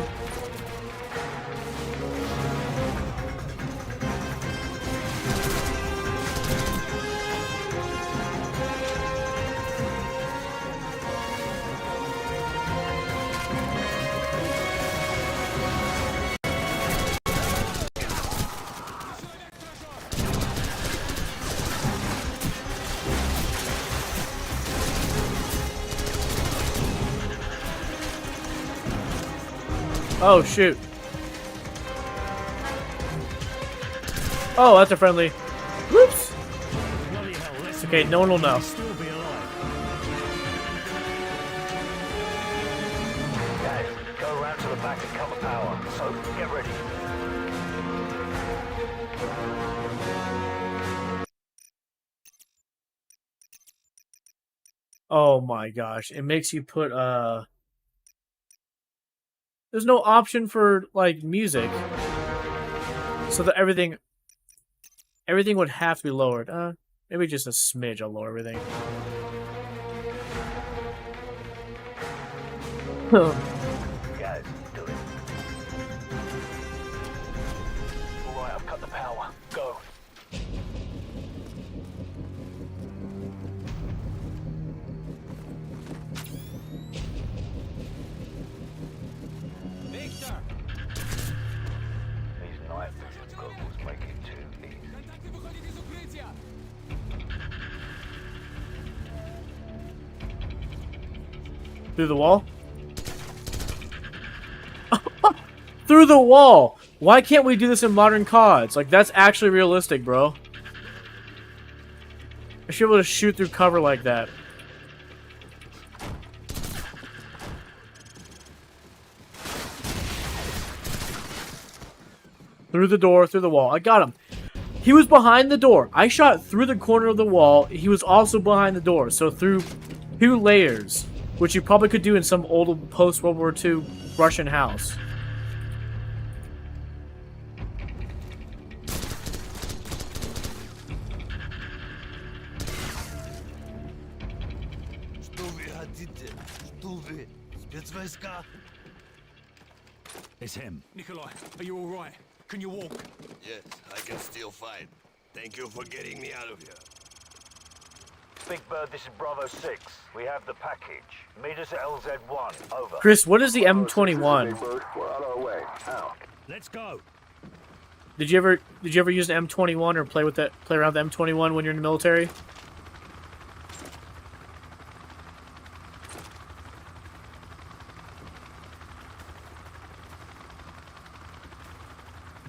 Oh, shoot. Oh, that's a friendly. Whoops. Bloody hell, let's Okay, no one will know. still be alive. Guys, go around to the back and cut the power. So, get ready. Oh my gosh. It makes you put, There's no option for like music, so that everything would have to be lowered. Maybe just a smidge. I'll lower everything. Guys, do it. Alright, I've cut the power. Go. Victor! These night vision goggles make it too easy. Through the wall? Through the wall! Why can't we do this in modern CODs? Like, that's actually realistic, bro. I should be able to shoot through cover like that. Through the door, through the wall. I got him. He was behind the door. I shot through the corner of the wall. He was also behind the door. So through 2 layers. Which you probably could do in some old post-World War II Russian house. It's him. Nikolai, are you alright? Can you walk? Yes, I can still fight. Thank you for getting me out of here. Big Bird, this is Bravo 6. We have the package. Meet us at LZ1. Over. Chris, what is the M21? Big Bird, we're on our way. Out. Let's go. Did you ever use an M21 or play around with the M21 when you're in the military?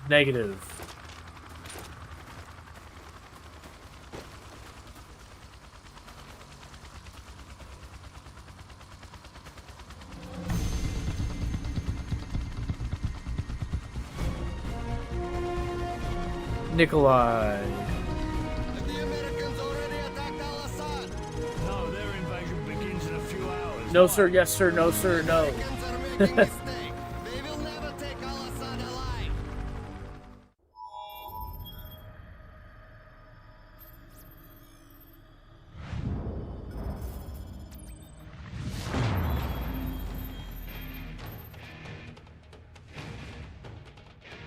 Negative. Nikolai. The Americans already attacked Al-Assad. No, their invasion begins in a few hours. No sir, yes sir, no sir, no. Americans are making a mistake. They will never take Al-Assad alive.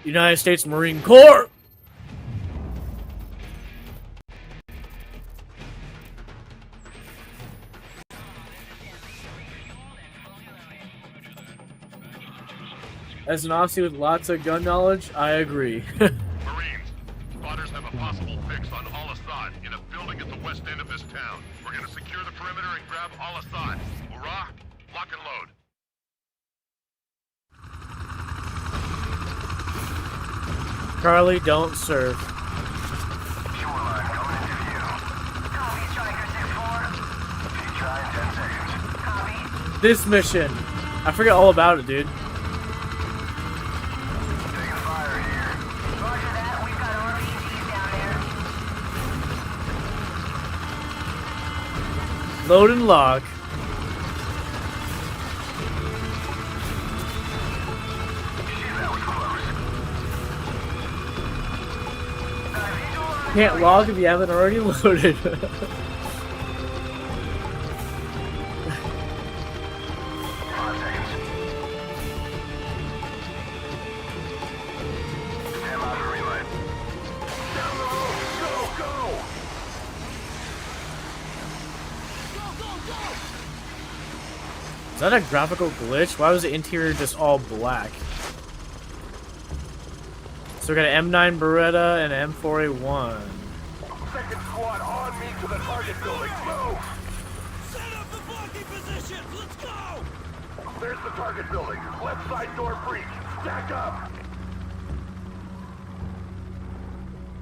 United States Marine Corps! As an Aussie with lots of gun knowledge, I agree. Marines, spotters have a possible fix on Al-Assad in a building at the west end of this town. We're gonna secure the perimeter and grab Al-Assad. Hurrah! Lock and load. Charlie, don't serve. Shoreline coming into view. Copy, Striker 6-4. Keep trying 10 seconds. Copy. This mission. I forget all about it, dude. Taking fire here. Roger that. We've got RPGs down there. Load and lock. Can't log if you haven't already loaded. 5 seconds. 10 out of relay. Down the road. Go, go! Is that a graphical glitch? Why was the interior just all black? So we got an M9 Beretta and an M4A1. Second squad on me to the target building. Move! Set up the blocking position. Let's go. There's the target building. Left side door breach. Stack up!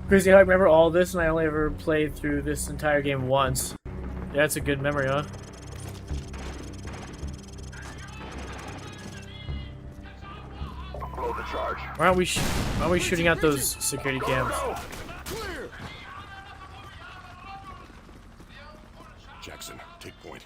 Crazy how I remember all this and I only ever played through this entire game once. Yeah, that's a good memory, huh? Blow the charge. Why aren't we shooting out those security cams? Clear. Jackson, take point.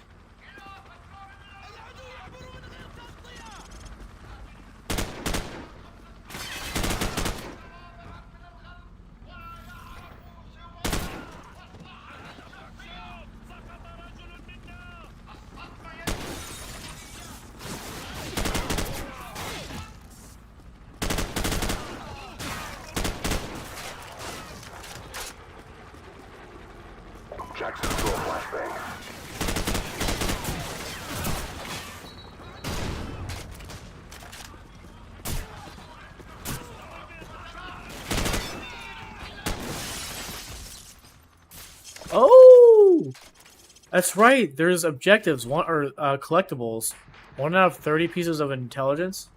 That's right. There's objectives, collectibles. 1 out of 30 pieces of intelligence.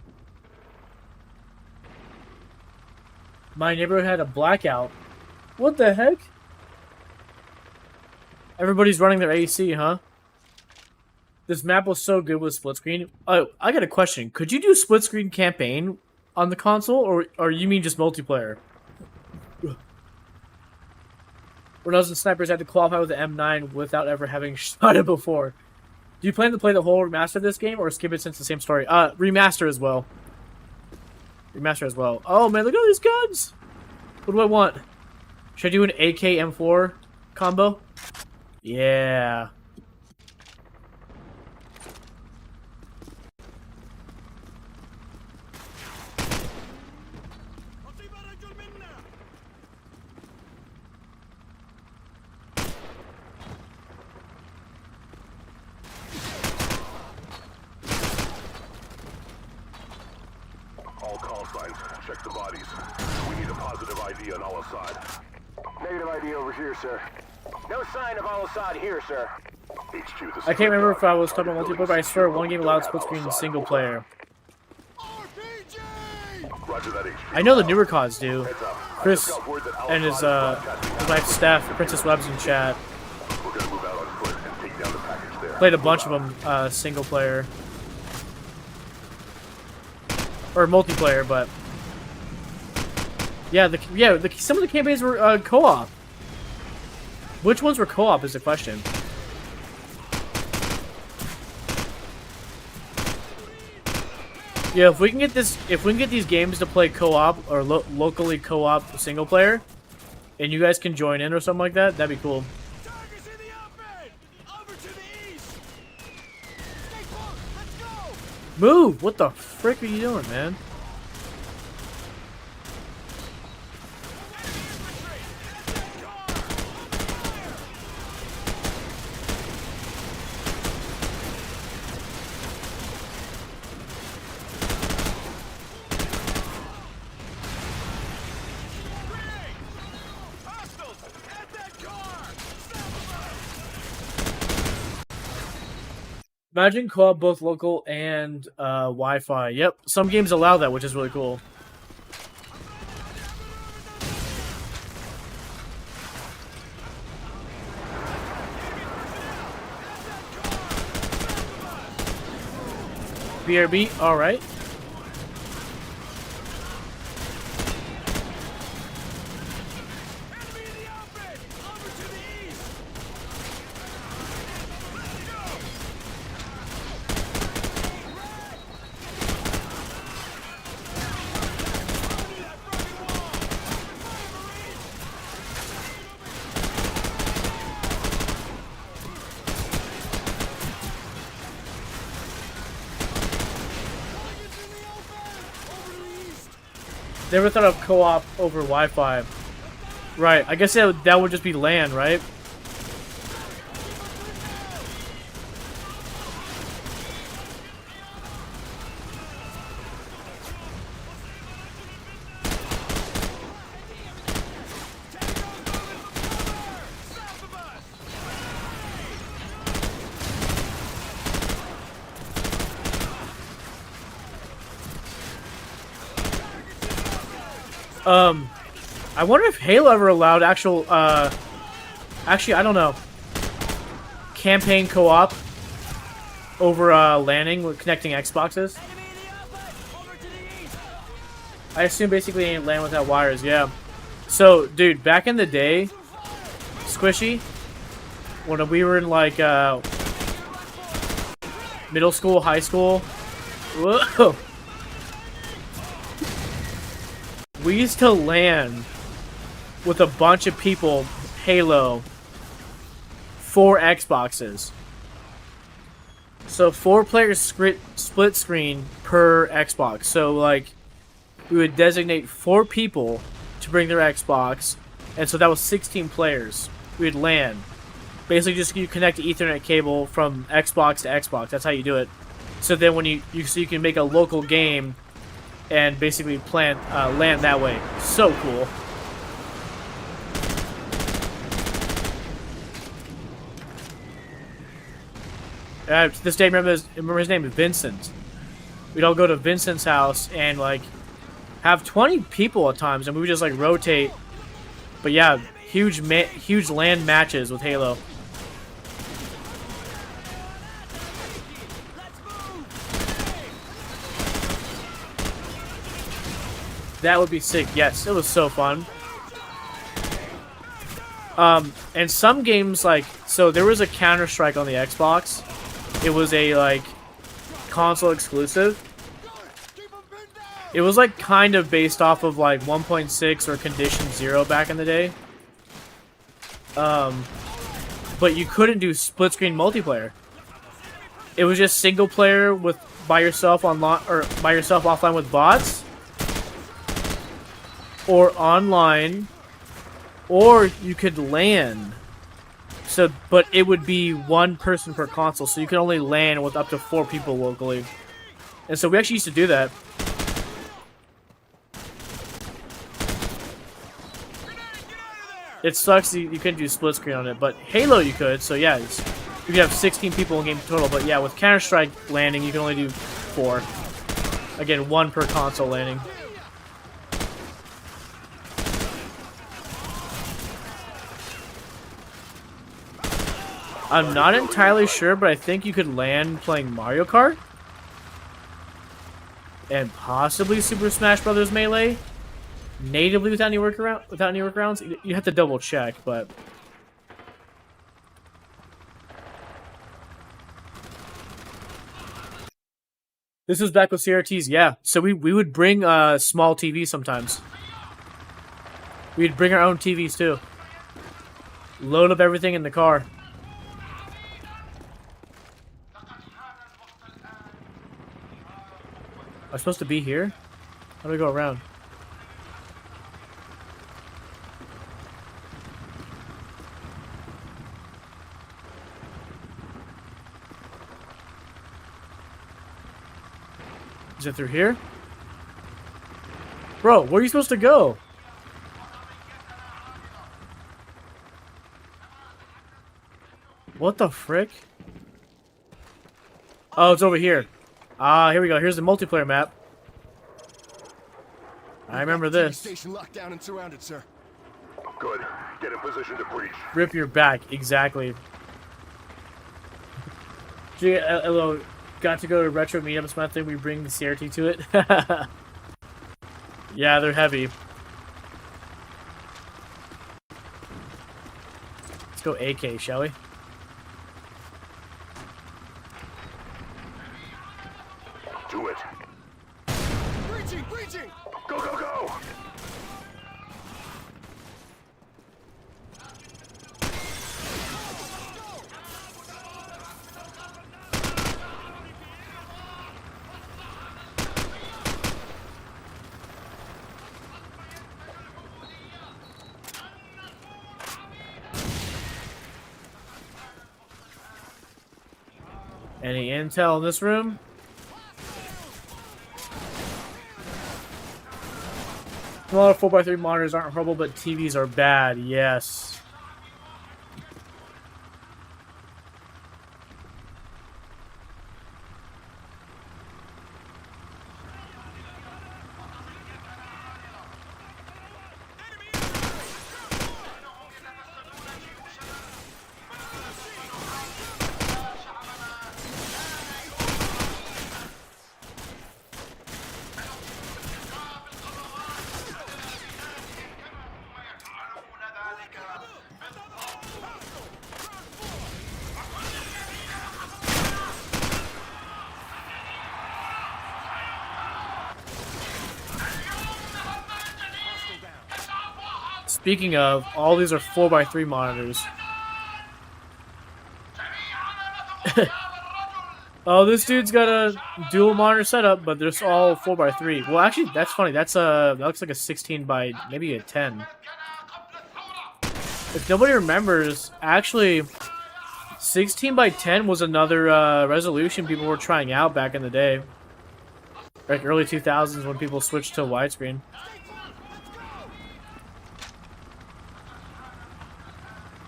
My neighborhood had a blackout. What the heck? Everybody's running their AC, huh? This map was so good with split screen. Oh, I got a question. Could you do split screen campaign on the console, or you mean just multiplayer? When I was in Snipers, I had to qualify with the M9 without ever having shot it before. Do you plan to play the whole remaster of this game, or skip it since it's the same story? Remaster as well. Remaster as well. Oh man, look at all these guns! What do I want? Should I do an AK M4 combo? Yeah. All call signs. Check the bodies. We need a positive ID on Al-Assad. Negative ID over here, sir. No sign of Al-Assad here, sir. HQ, this I can't remember if I was talking about multiplayer, but I swear one game allowed split screen and single player. Roger that, HQ. I know the newer CODs do. Chris and his wife Steph, Princess Webb's in chat. We're gonna move out on foot and take down the package there. Played a bunch of them single player. Or multiplayer, but yeah, some of the campaigns were co-op. Which ones were co-op is the question. Yeah, if we can get these games to play co-op or locally co-op single player, and you guys can join in or something like that, that'd be cool. Move! What the frick are you doing, man? Imagine co-op both local and Wi-Fi. Yep, some games allow that, which is really cool. BRB, alright. Never thought of co-op over Wi-Fi. Right, I guess that would just be LAN, right? I wonder if Halo ever allowed actual, actually, I don't know, campaign co-op over, LANing with connecting Xboxes. I assume basically ain't LAN without wires, yeah. So, dude, back in the day, Squishy, when we were in, like, middle school, high school, whoa, we used to LAN with a bunch of people Halo 4 Xboxes. So 4 players split screen per Xbox. So like we would designate 4 people to bring their Xbox, and so that was 16 players. We would LAN. Basically just you connect an Ethernet cable from Xbox to Xbox. That's how you do it. So then when you can make a local game and basically LAN that way. So cool. To this day, remember his name is Vincent. We'd all go to Vincent's house and like have 20 people at times, and we would just like rotate. But yeah, huge LAN matches with Halo. That would be sick. Yes, it was so fun. And some games like, so there was a Counter-Strike on the Xbox. It was a like console exclusive. It was like kind of based off of like 1.6 or Condition 0 back in the day. But you couldn't do split screen multiplayer. It was just single player with by yourself online or by yourself offline with bots, or online, or you could LAN. So, but it would be one person per console, so you could only LAN with up to 4 people locally. And so we actually used to do that. It sucks you couldn't do split screen on it, but Halo you could, so yeah, you could have 16 people in game total, but yeah, with Counter-Strike landing, you can only do 4. Again, 1 per console landing. I'm not entirely sure, but I think you could land playing Mario Kart. And possibly Super Smash Bros. Melee. Natively without any workarounds. You have to double check, but this was back with CRTs, yeah. So we would bring small TVs sometimes. We'd bring our own TVs too. Load up everything in the car. Am I supposed to be here? How do we go around? Is it through here? Bro, where are you supposed to go? What the frick? Oh, it's over here. Ah, here we go. Here's the multiplayer map. I remember this. Station locked down and surrounded, sir. Good. Get in position to breach. Rip your back, exactly. Hello, got to go to retro meetups month and we bring the CRT to it. Yeah, they're heavy. Let's go AK, shall we? Do it. Breaching! Breaching! Go, go, go! Any intel in this room? Smaller 4x3 monitors aren't horrible, but TVs are bad. Yes. Speaking of, all these are 4x3 monitors. Oh, this dude's got a dual monitor setup, but they're all 4x3. Well, actually, that's funny. That's that looks like a 16 by maybe a 10. If nobody remembers, actually, 16 by 10 was another resolution people were trying out back in the day, like early 2000s when people switched to widescreen.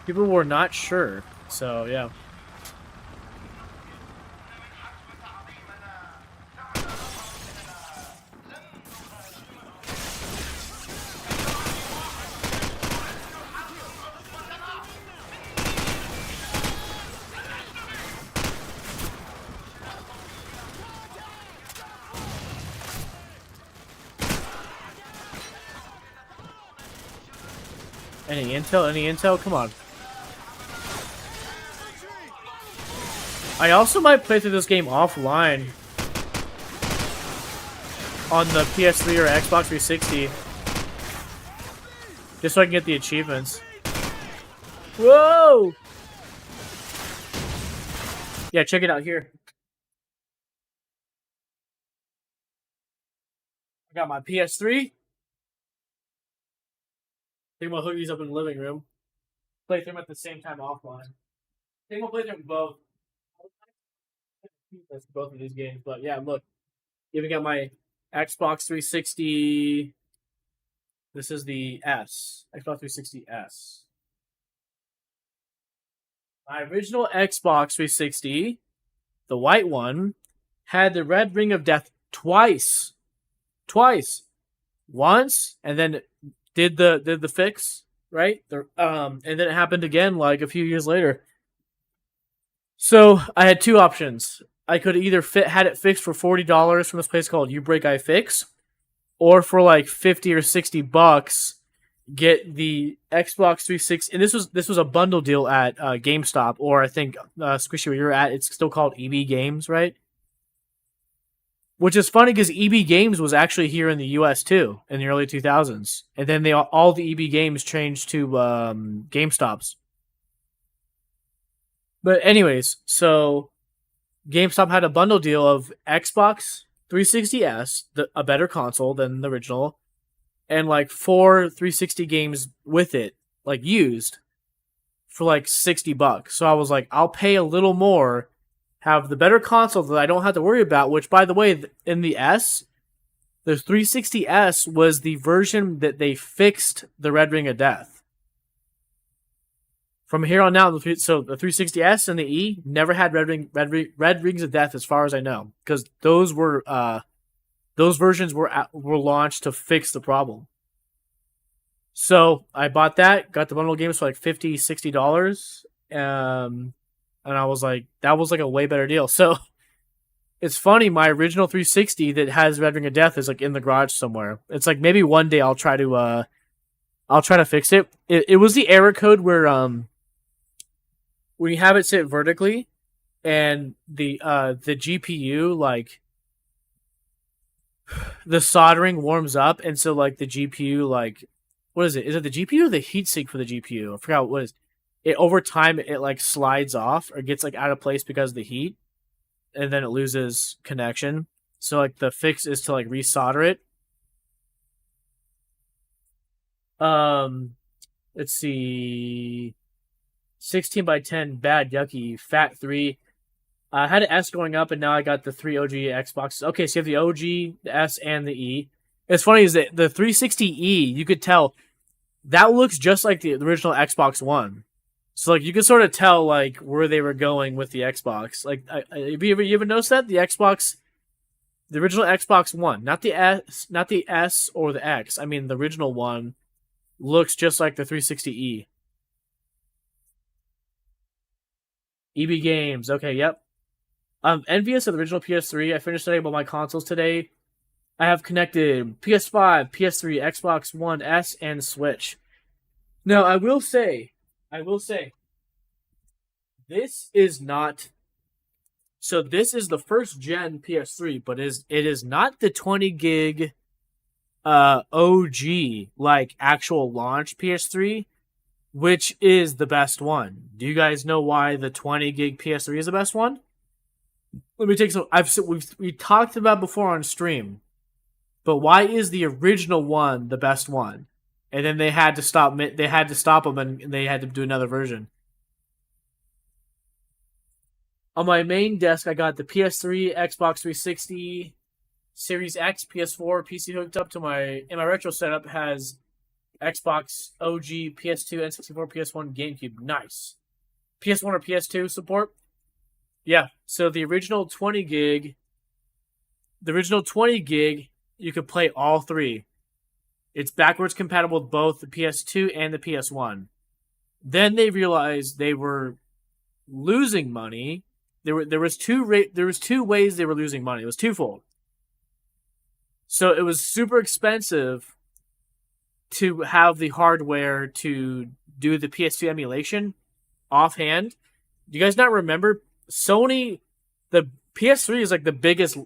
People were not sure, so yeah. Any intel? Any intel? Come on. I also might play through this game offline on the PS3 or Xbox 360. Just so I can get the achievements. Whoa! Yeah, check it out here. I got my PS3. I think I'm gonna hook these up in the living room. Play them at the same time offline. I think I'll play them both. That's both of these games, but yeah, look. Even got my Xbox 360. This is the S. Xbox 360 S. My original Xbox 360, the white one, had the red ring of death twice. Once, and then did the fix, right? And then it happened again like a few years later. So I had two options. I could either had it fixed for $40 from this place called You Break I Fix, or for like $50 or $60 get the Xbox 360. And this was a bundle deal at GameStop, or I think Squishy where you're at, it's still called EB Games, right? Which is funny because EB Games was actually here in the US too in the early 2000s, and then all the EB Games changed to GameStops. But anyways, so GameStop had a bundle deal of Xbox 360S, a better console than the original, and like 4 360 games with it, like used, for like $60. So I was like, I'll pay a little more, have the better console that I don't have to worry about, which, by the way, in the S, the 360S was the version that they fixed the Red Ring of Death. From here on out, so the 360S and the E never had Red Rings of Death, as far as I know, because those versions were launched to fix the problem. So I bought that, got the bundle games for like $50, $60, and I was like, that was like a way better deal. So it's funny, my original 360 that has Red Ring of Death is like in the garage somewhere. It's like maybe one day I'll try to fix it. It was the error code where when you have it sit vertically and the GPU, like the soldering warms up, and so like the GPU, like, what is it? Is it the GPU or the heatsink for the GPU? I forgot what it is. It over time it like slides off or gets like out of place because of the heat, and then it loses connection. So like the fix is to like resolder it. Let's see. 16x10 bad yucky fat 3. I had an S going up, and now I got the 3 OG Xboxes. Okay, so you have the OG, the S, and the E. It's funny is that the 360E, you could tell that looks just like the original Xbox One. So like you can sort of tell like where they were going with the Xbox. Like, you ever noticed that the original Xbox One, not the S or the X. I mean the original one looks just like the 360E. EB Games, okay, yep. I'm envious of the original PS3. I finished studying about my consoles today. I have connected PS5, PS3, Xbox One S, and Switch. Now, I will say, this is not. So this is the first gen PS3, but it is not the 20 gig OG, like actual launch PS3, which is the best one. Do you guys know why the 20 gig PS3 is the best one? Let me take some. We talked about before on stream, but why is the original one the best one? And then they had to stop. They had to stop them, and they had to do another version. On my main desk, I got the PS3, Xbox 360, Series X, PS4, PC hooked up to my. In my retro setup has Xbox OG, PS2, N64, PS1, GameCube. Nice. PS1 or PS2 support? Yeah. So the original 20 gig, you could play all three. It's backwards compatible with both the PS2 and the PS1. Then they realized they were losing money. There was two ways they were losing money. It was twofold. So it was super expensive to have the hardware to do the PS2 emulation offhand. Do you guys not remember Sony? The PS3 is like the biggest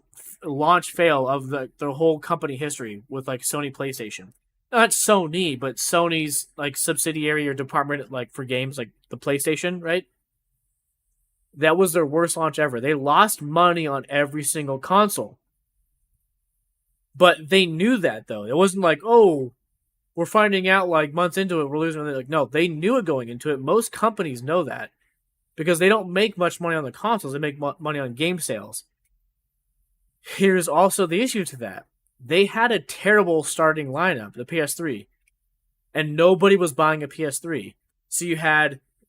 launch fail of the whole company history with like Sony PlayStation. Not Sony, but Sony's like subsidiary or department like for games like the PlayStation, right? That was their worst launch ever. They lost money on every single console. But they knew that though. It wasn't like, oh, we're finding out like months into it, we're losing money. Like, no, they knew it going into it. Most companies know that because they don't make much money on the consoles. They make money on game sales. Here's also the issue to that. They had a terrible starting lineup, the PS3, and nobody was buying a PS3. So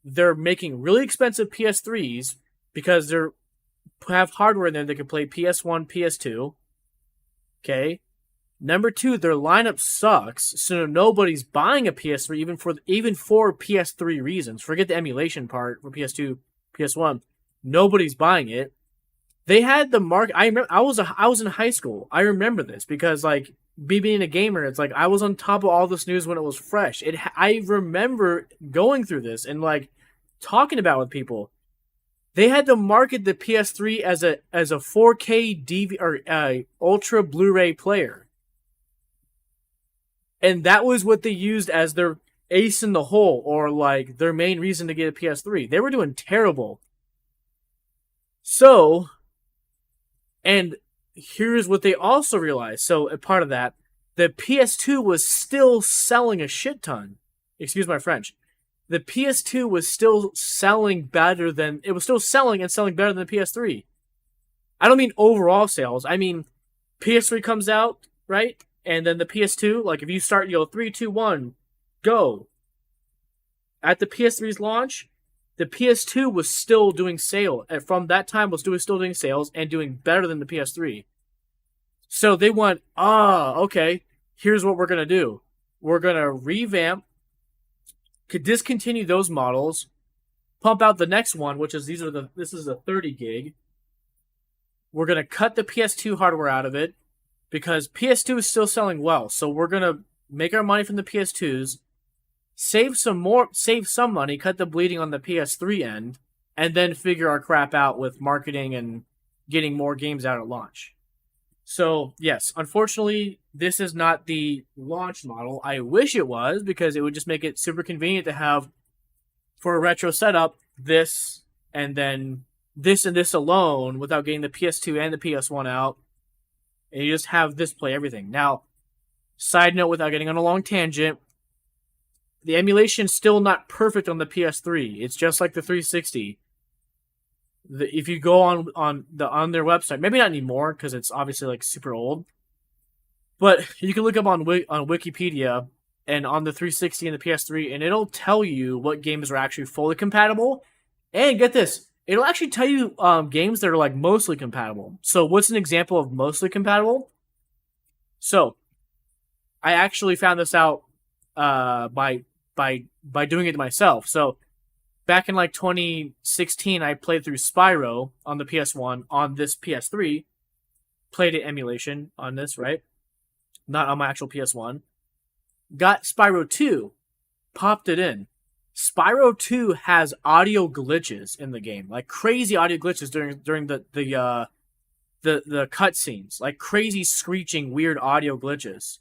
they're making really expensive PS3s because they have hardware in there that can play PS1, PS2. Okay. Number 2, their lineup sucks, so nobody's buying a PS3 even for PS3 reasons. Forget the emulation part for PS2, PS1. Nobody's buying it. They had the market. I remember I was in high school. I remember this because like me being a gamer, it's like I was on top of all this news when it was fresh. I remember going through this and like talking about it with people. They had to market the PS3 as a 4K DV or Ultra Blu-ray player, and that was what they used as their ace in the hole or like their main reason to get a PS3. They were doing terrible. So. And here's what they also realized. So, a part of that, the PS2 was still selling a shit ton. Excuse my French. The PS2 was still selling better than... It was still selling and selling better than the PS3. I don't mean overall sales. I mean, PS3 comes out, right? And then the PS2, like if you start, 3, 2, 1, go. At the PS3's launch... The PS2 was still doing sales, and from that time was still doing sales and doing better than the PS3. So they went, okay, here's what we're going to do. We're going to revamp, discontinue those models, pump out the next one, which is this is a 30 gig. We're going to cut the PS2 hardware out of it because PS2 is still selling well. So we're going to make our money from the PS2s, save some money, cut the bleeding on the PS3 end, and then figure our crap out with marketing and getting more games out at launch. So, yes, unfortunately, this is not the launch model. I wish it was, because it would just make it super convenient to have, for a retro setup, this, and then this and this alone, without getting the PS2 and the PS1 out, and you just have this play everything. Now, side note, without getting on a long tangent, the emulation's still not perfect on the PS3. It's just like the 360. If you go on their website, maybe not anymore because it's obviously like super old, but you can look up on Wikipedia and on the 360 and the PS3, and it'll tell you what games are actually fully compatible. And get this, it'll actually tell you games that are like mostly compatible. So what's an example of mostly compatible? So I actually found this out by doing it myself. So back in like 2016, I played through Spyro on the PS1 on this PS3. Played it emulation on this, right? Not on my actual PS1. Got Spyro 2, popped it in. Spyro 2 has audio glitches in the game, like crazy audio glitches during the cutscenes, like crazy screeching, weird audio glitches.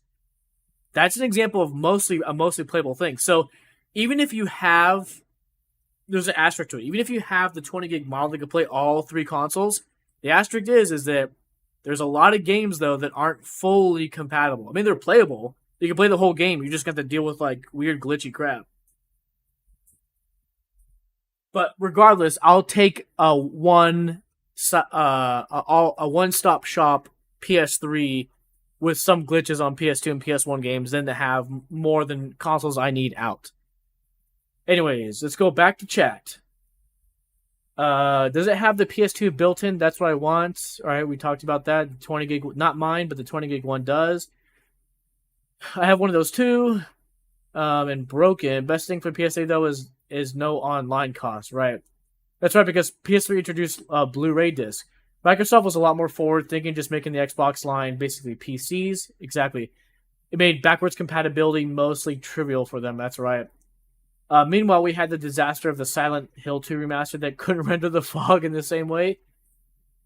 That's an example of a mostly playable thing. So even if you have, there's an asterisk to it. Even if you have the 20 gig model that can play all 3 consoles, the asterisk is that there's a lot of games though that aren't fully compatible. I mean, they're playable. You can play the whole game. You just got to deal with like weird glitchy crap. But regardless, I'll take a one-stop shop PS3 with some glitches on PS2 and PS1 games than to have more than consoles I need out. Anyways, let's go back to chat. Does it have the PS2 built in? That's what I want. All right, we talked about that. The 20 gig, not mine, but the 20 gig one does. I have one of those too, and broken. Best thing for PS3 though is no online cost, right? That's right, because PS3 introduced Blu-ray disc. Microsoft was a lot more forward thinking, just making the Xbox line basically PCs. Exactly. It made backwards compatibility mostly trivial for them. That's right. Meanwhile, we had the disaster of the Silent Hill 2 remaster that couldn't render the fog in the same way,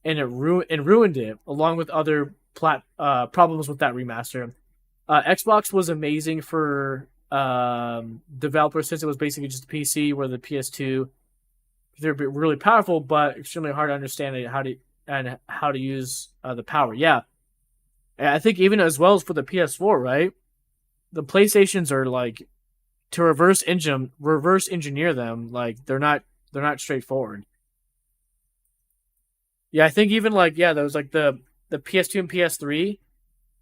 and it ruined it, along with other problems with that remaster. Xbox was amazing for developers since it was basically just a PC, where the PS2 they're really powerful but extremely hard to understand how to use the power. Yeah, and I think even as well as for the PS4, right? The PlayStations are like, to reverse engineer them, like they're not straightforward. Yeah, I think even like there was like the PS2 and PS3.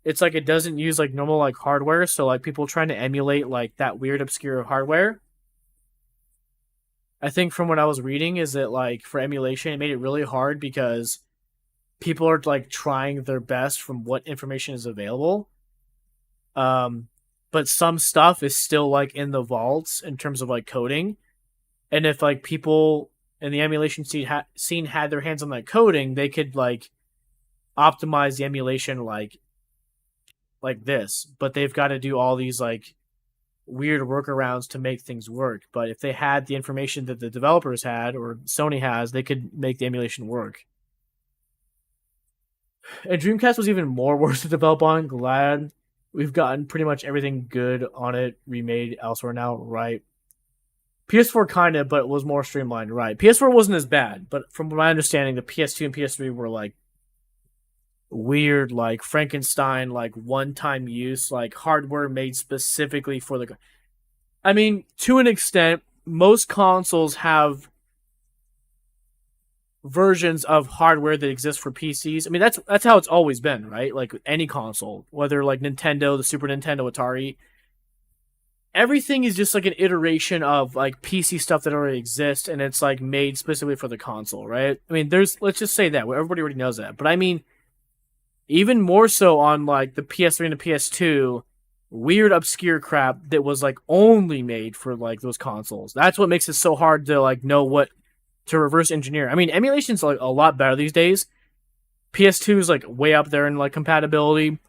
It's like it doesn't use like normal like hardware, so like people trying to emulate like that weird obscure hardware. I think from what I was reading is that like for emulation it made it really hard because people are like trying their best from what information is available. But some stuff is still like in the vaults in terms of like coding, and if like people in the emulation scene had their hands on that coding, they could like optimize the emulation like this. But they've got to do all these like weird workarounds to make things work. But if they had the information that the developers had or Sony has, they could make the emulation work. And Dreamcast was even more worse to develop on. Glad we've gotten pretty much everything good on it remade elsewhere now, right? PS4 kind of, but it was more streamlined, right? PS4 wasn't as bad, but from my understanding, the PS2 and PS3 were like weird, like Frankenstein, like one-time use, like hardware made specifically for the... I mean, to an extent, most consoles have versions of hardware that exist for PCs. I mean, that's how it's always been, right? Like any console, whether like Nintendo, the Super Nintendo, Atari, everything is just like an iteration of like PC stuff that already exists, and it's like made specifically for the console, right? I mean, let's just say that everybody already knows that, but I mean, even more so on like the PS3 and the PS2, weird obscure crap that was like only made for like those consoles. That's what makes it so hard to like know what to reverse engineer. I mean, emulation's like a lot better these days. PS2 is like way up there in like compatibility.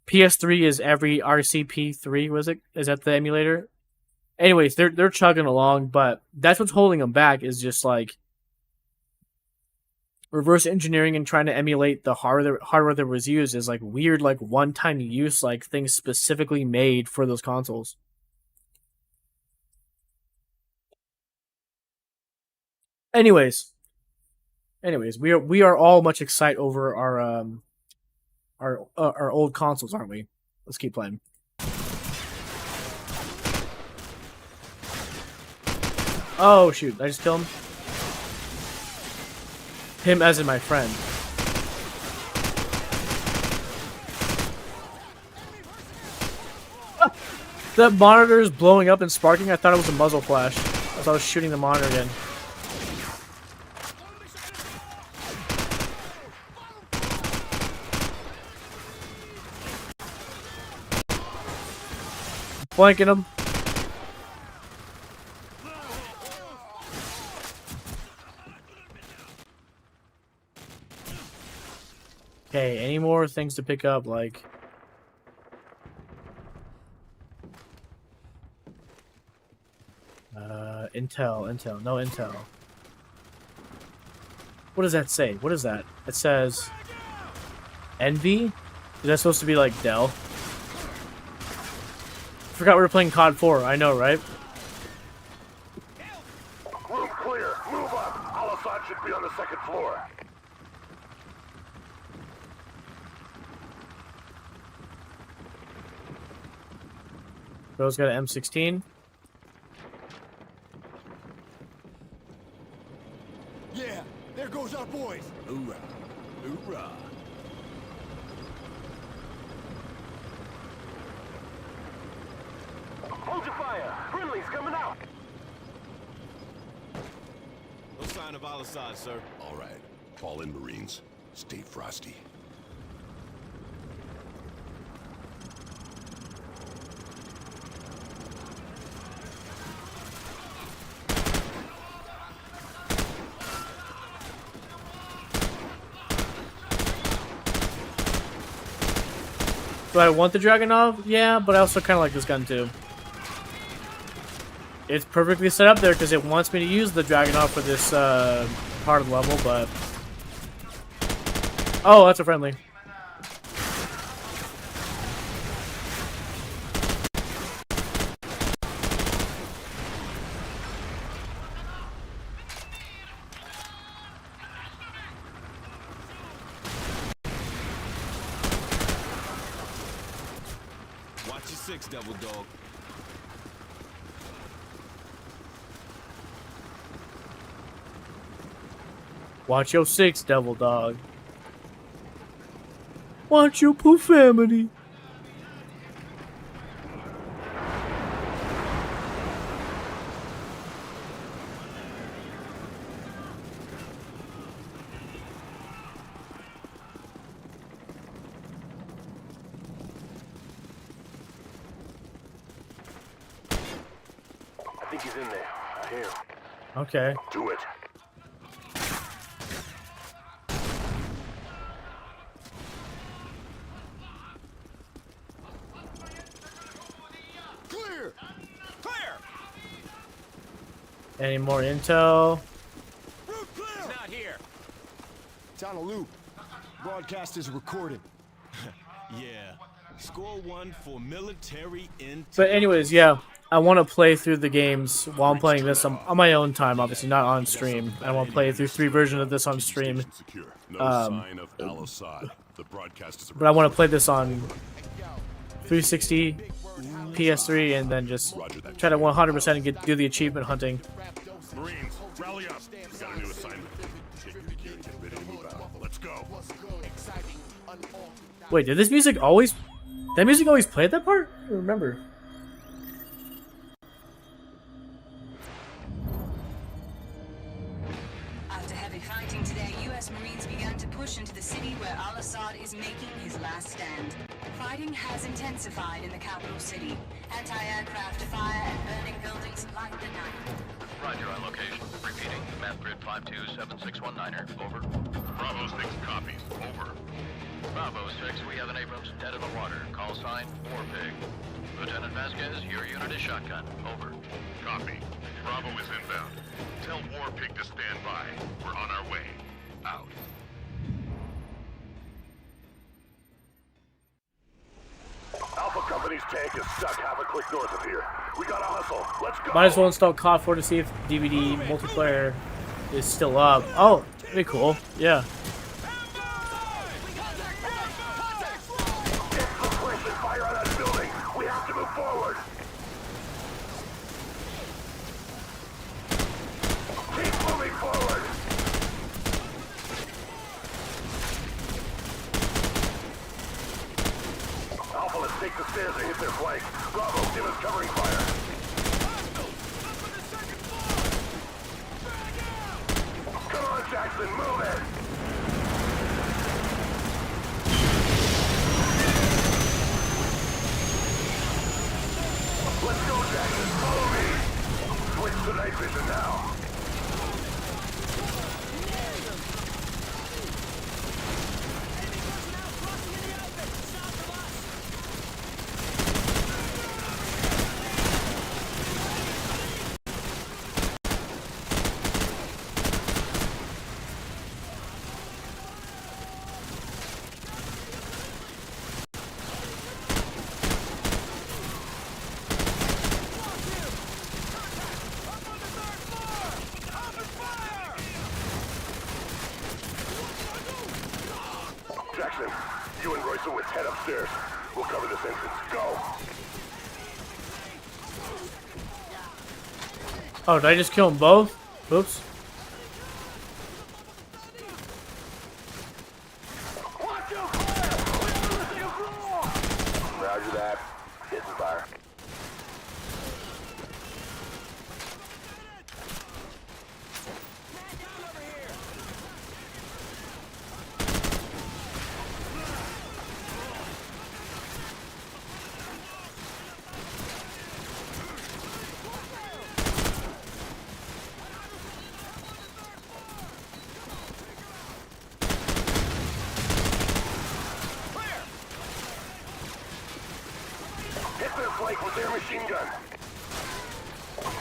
PS3 is every RCP3, was it? Is that the emulator? Anyways, they're chugging along, but that's what's holding them back is just like reverse engineering and trying to emulate the hardware that was used is like weird, like one-time use, like things specifically made for those consoles. Anyways, we are all much excited over our old consoles, aren't we? Let's keep playing. Oh shoot! Did I just kill him? Him as in my friend. That monitor is blowing up and sparking. I thought it was a muzzle flash as I was shooting the monitor again. Blanking him. Okay, any more things to pick up, like... Intel, no intel. What does that say? What is that? It says... Envy? Is that supposed to be like Dell? Forgot we were playing COD 4. I know, right? Room clear. Move up. Al-Assad should be on the second floor. Bro's got an M16. Yeah, there goes our boys. Hoorah. Hoorah. Hold your fire! Friendly's coming out! No sign of Al-Assad, sir. All right. Fall in, Marines. Stay frosty. Do I want the Dragunov? Yeah, but I also kind of like this gun too. It's perfectly set up there because it wants me to use the Dragunov for this part of the level, but... Oh, that's a friendly. Watch your six, Devil Dog. Watch your six, Devil Dog. Watch your profanity. I think he's in there. I hear him. Okay. Do it. Clear! Clear! Any more intel? He's not here. It's on a loop. Broadcast is recorded. Yeah. Score one for military intel. But anyways, yeah. I want to play through the games while I'm playing this on my own time, obviously, not on stream. I want to play through 3 versions of this on stream. No sign of Al-Assad. The broadcast is But I want to play this on 360, PS3, and then just try to 100% and do the achievement hunting. Marines, rally up. We got a new assignment. Take your gear and get ready to move out. Let's go. Wait, did this music always... That music always played that part? I don't remember. After heavy fighting today, U.S. Marines began to push into the city where al-Assad is making his last stand. Fighting has intensified in the capital city. Anti-aircraft fire and burning buildings light the night. Roger on location. Repeating. Map grid 527619er. Over. Bravo 6 copies. Over. Bravo 6, we have an Abrams dead in the water. Call sign, War Pig. Lieutenant Vasquez, your unit is shotgun. Over. Copy. Bravo is inbound. Tell War Pig to stand by. We're on our way. Out. Alpha Company's tank is stuck half a click north of here. We gotta hustle. Let's go. Might as well install COD 4 to see if DVD multiplayer is still up. Oh, that'd be cool. Yeah. Fire on that building. We have to move forward. Keep moving forward. Alpha, let's take the stairs and hit their flank. Bravo, give us covering fire. Come on, Jackson, move it. Let's go, Jackson. Follow me. Switch to night vision now. Jackson, you and Roysowitz head upstairs. We'll cover this entrance. Go! Oh, did I just kill them both? Oops. Roger that. Hitting fire. Use their flank with their machine gun.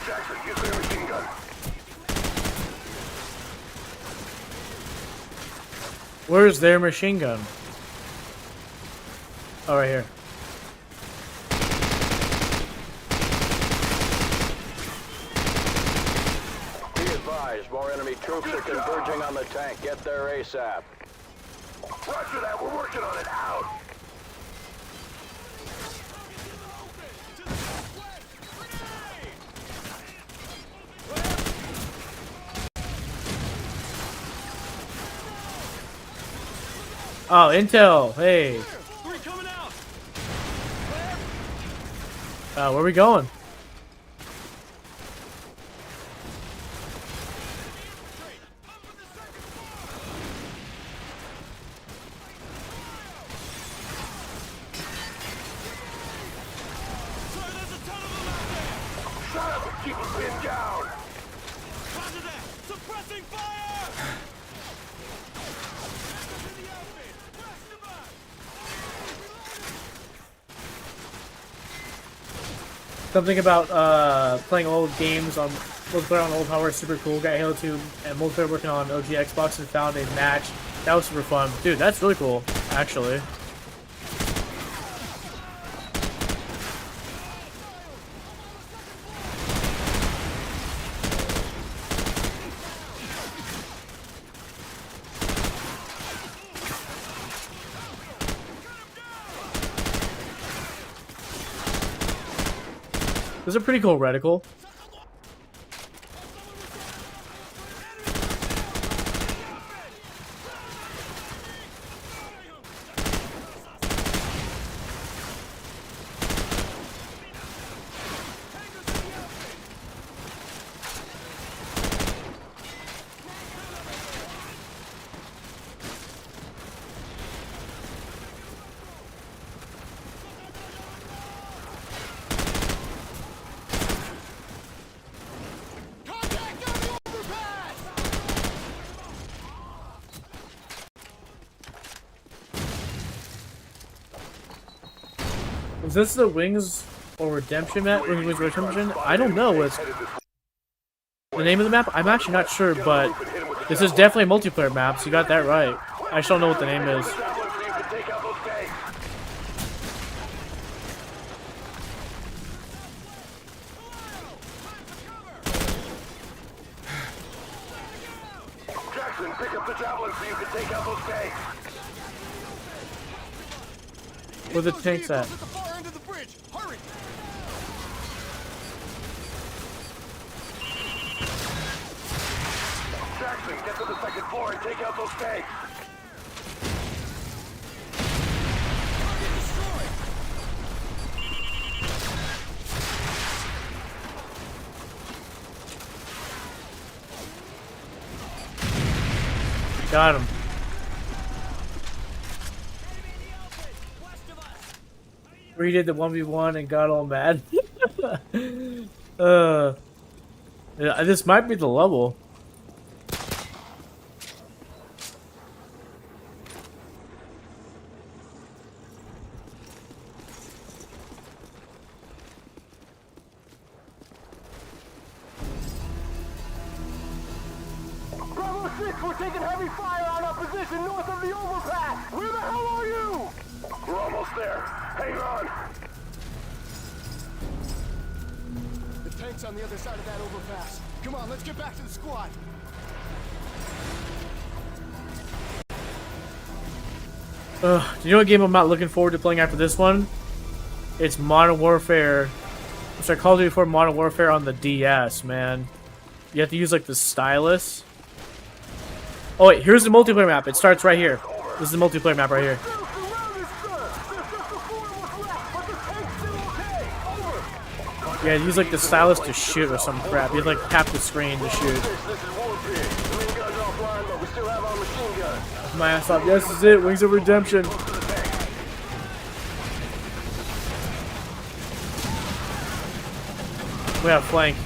Jackson, use their machine gun. Where's their machine gun? Oh, right here. Be advised, more enemy troops are converging on the tank. Get there ASAP. Roger that, we're working on it. Out. Oh, intel. Hey. Where are we going? Shut up and keep them pinned down. Suppressing fire! Something about playing old games on multiplayer on old hardware is super cool. Got Halo 2 and multiplayer working on OG Xbox and found a match. That was super fun. Dude, that's really cool, actually. This is a pretty cool reticle. Was this the Wings or Redemption map? Wings Redemption? I don't know what's the name of the map. I'm actually not sure, but this is definitely a multiplayer map, so you got that right. I just don't know what the name is. Jackson, pick up the javelin so you can take out those tanks. Where the tanks at? Jackson, get to the second floor and take out those tanks. Got him. Redid the 1v1 and got all mad. Yeah, this might be the level. Bravo 6, we're taking heavy fire on our position north of the overpass. Where the hell are you? We're almost there. Hang on. The tank's on the other side of that overpass. Come on, let's get back to the squad. Do you know what game I'm not looking forward to playing after this one? It's Modern Warfare. It's like Call of Duty 4 Modern Warfare on the DS, man. You have to use like the stylus. Oh wait, here's the multiplayer map. It starts right here. This is the multiplayer map right here. Yeah, use like the stylus to shoot or some crap. You have to like tap the screen to shoot. My ass off. Yes, this is it. Wings of Redemption. We have flank.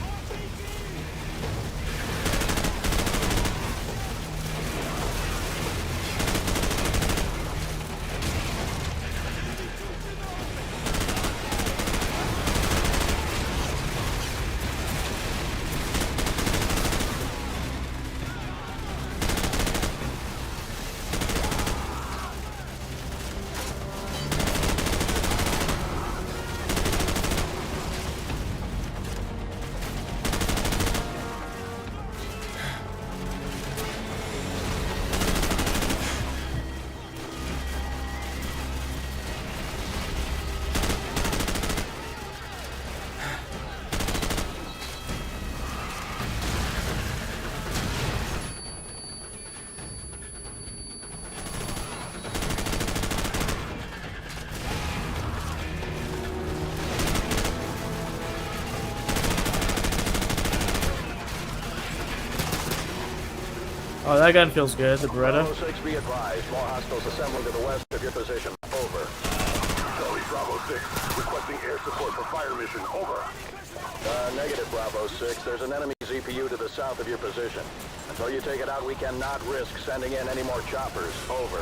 Oh, that gun feels good, the Beretta. Bravo 6, be advised. More hostiles assembling to the west of your position. Over. Charlie Bravo 6, requesting air support for fire mission. Over. Negative, Bravo 6. There's an enemy ZPU to the south of your position. Until you take it out, we cannot risk sending in any more choppers. Over.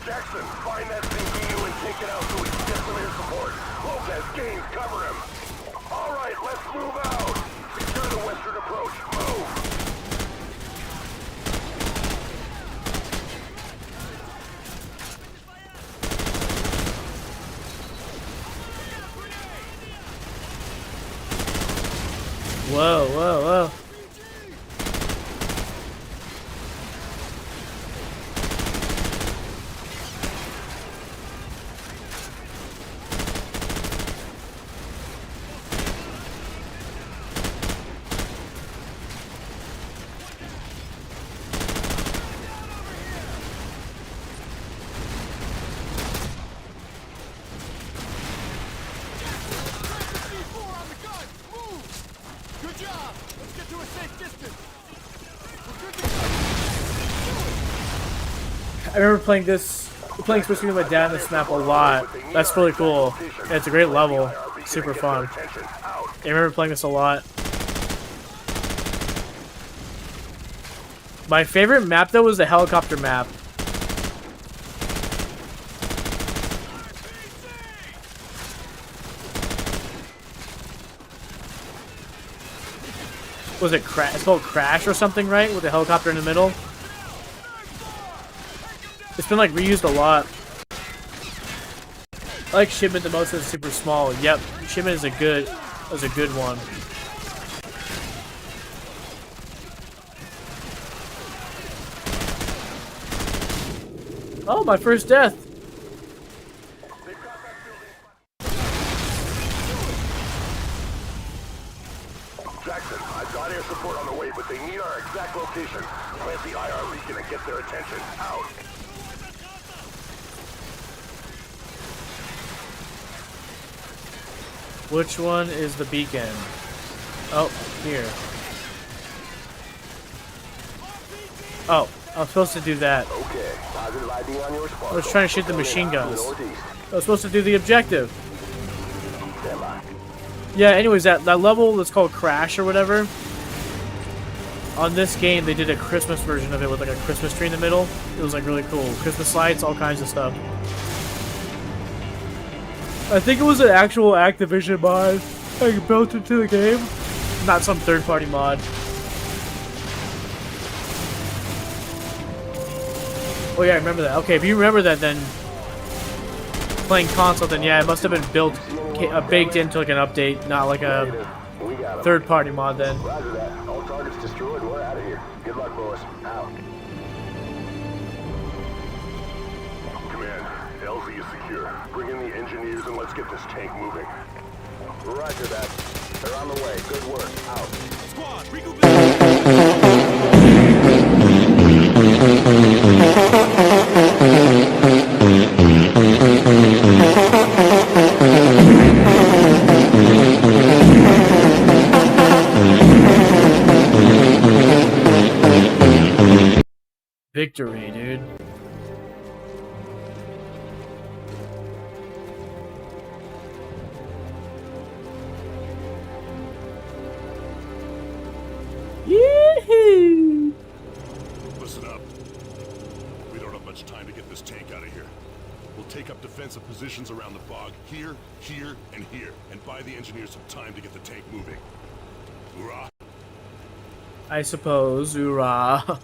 Jackson, find that ZPU and take it out so we can get some air support. Lopez, Gaines, cover him. All right, let's move out. Secure the western approach. Move. Whoa, whoa, whoa. Good job! Let's get to a safe distance! I remember playing Split Screen with my dad on this map a lot. That's really cool. Yeah, it's a great level. Super fun. I remember playing this a lot. My favorite map though was the helicopter map. Was it Crash? It's called Crash or something, right? With the helicopter in the middle. It's been like reused a lot. I like Shipment the most. It's super small. Yep, Shipment is a good one. Oh, my first death. Jackson, I've got air support on the way, but they need our exact location. Plant the IR beacon and get their attention. Out. Which one is the beacon? Oh, here. Oh, I was supposed to do that. Okay. Positive ID on your I was trying to shoot the machine guns. I was supposed to do the objective. Stand by. Yeah, anyways, that level that's called Crash or whatever. On this game, they did a Christmas version of it with like a Christmas tree in the middle. It was like really cool. Christmas lights, all kinds of stuff. I think it was an actual Activision mod, like built into the game, not some third-party mod. Oh yeah, I remember that. Okay, if you remember that, then playing console, then yeah, it must have been built, baked into like an update, not like a third-party mod. Then. Roger that. All targets destroyed. We're out of here. Good luck, boys. Out. Command, LZ is secure. Bring in the engineers and let's get this tank moving. Roger that. They're on the way. Good work. Out. Squad, regroup. Victory, dude. Yee-hoo! Listen up. We don't have much time to get this tank out of here. We'll take up defensive positions around the fog. Here, here, and here. And buy the engineers some time to get the tank moving. Hoorah! I suppose, hoorah.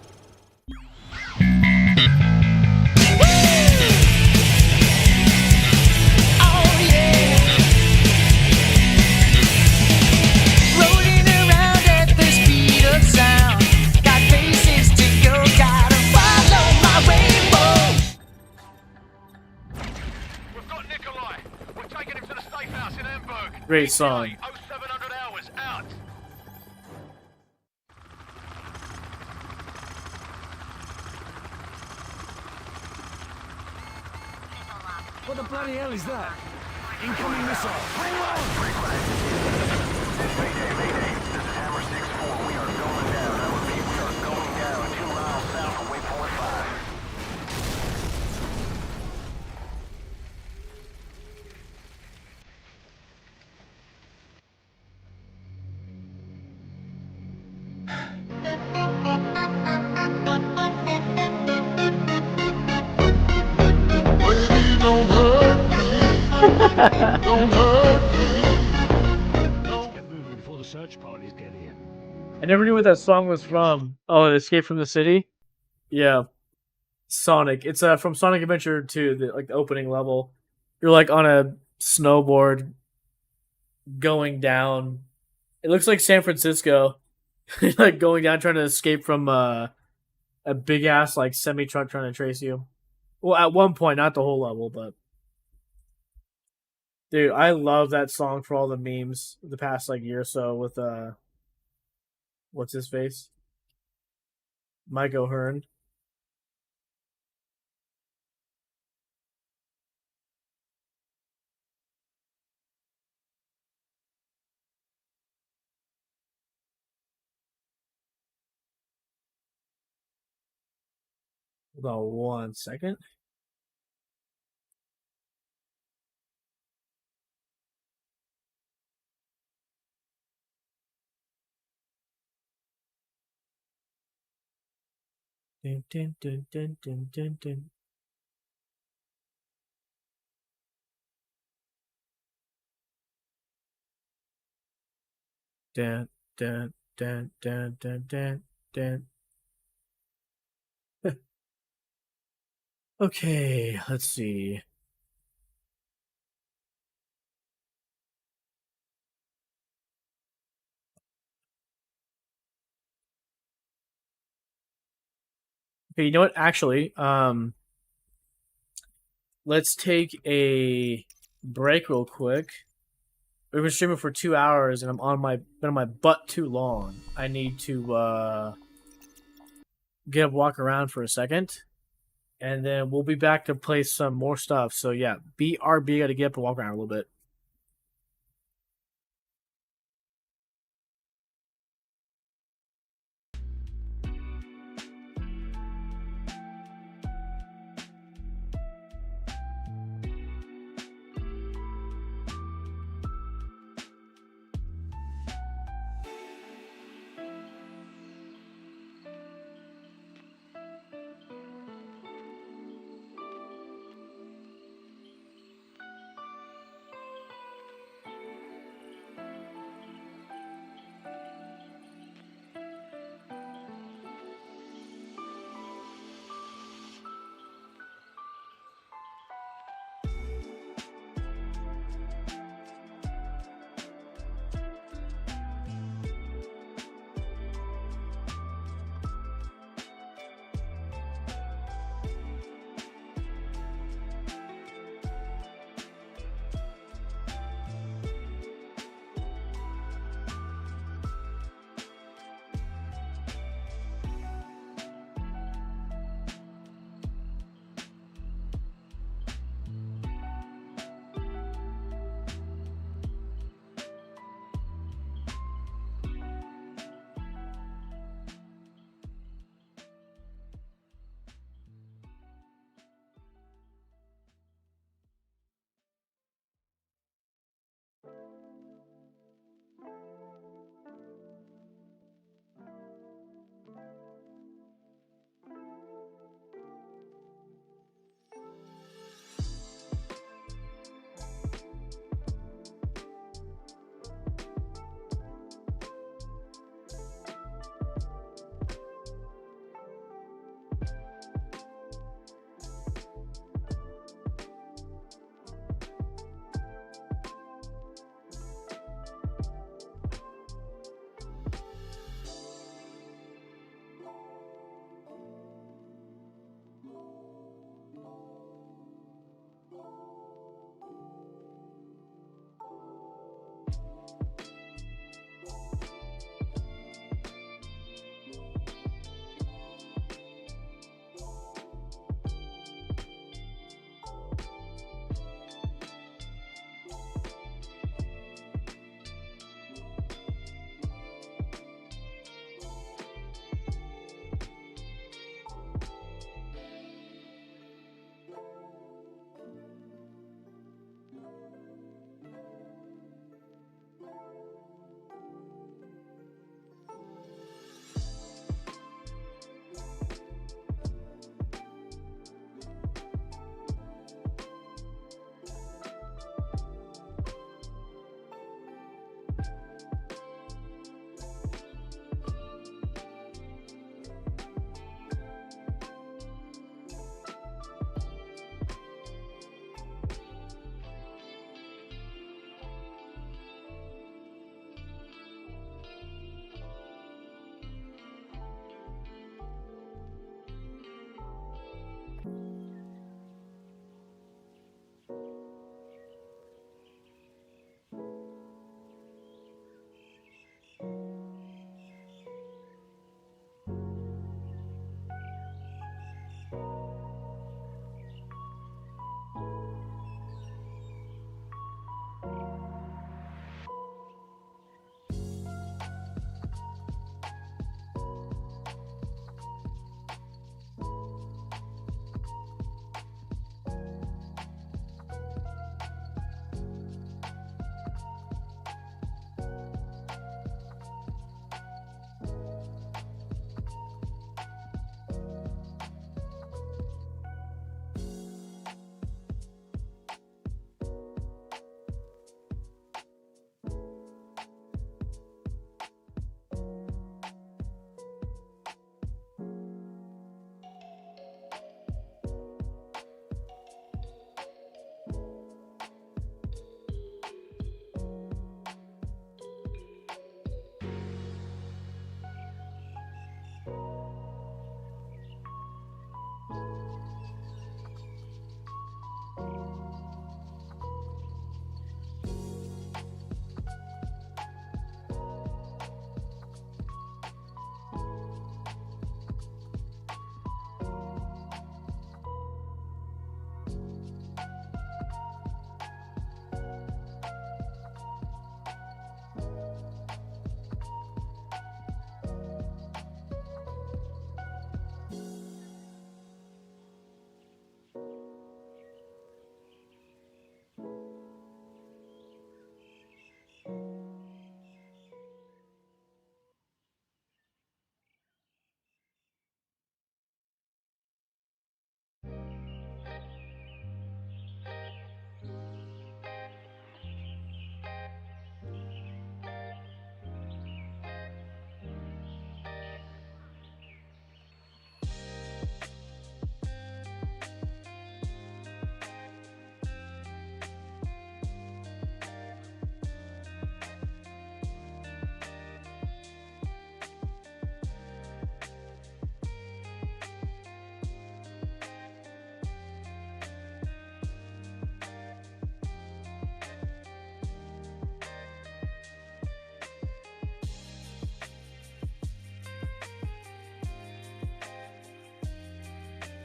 Great song. 0700 hours out. What the bloody hell is that? Incoming missile. Hang on! Mayday, mayday. This is Hammer 6-4. We are going down. I repeat, we are going down 2 miles south. Get moving before the search parties get here. I never knew what that song was from. Oh, Escape from the City? Yeah. Sonic. It's from Sonic Adventure 2, the opening level. You're like on a snowboard going down. It looks like San Francisco. Like going down trying to escape from a big ass like semi truck trying to trace you. Well, at one point, not the whole level, but dude, I love that song for all the memes the past like year or so with what's his face? Mike O'Hearn. Hold on 1 second. Dun, dun, dun, dun, dun, dun, dun. Dun, dun, dun, dun, dun, dun, dun. Okay, let's see. Okay, you know what? Actually, let's take a break real quick. We've been streaming for 2 hours, and I'm been on my butt too long. I need to get up, walk around for a second, and then we'll be back to play some more stuff. So yeah, BRB. Got to get up and walk around a little bit.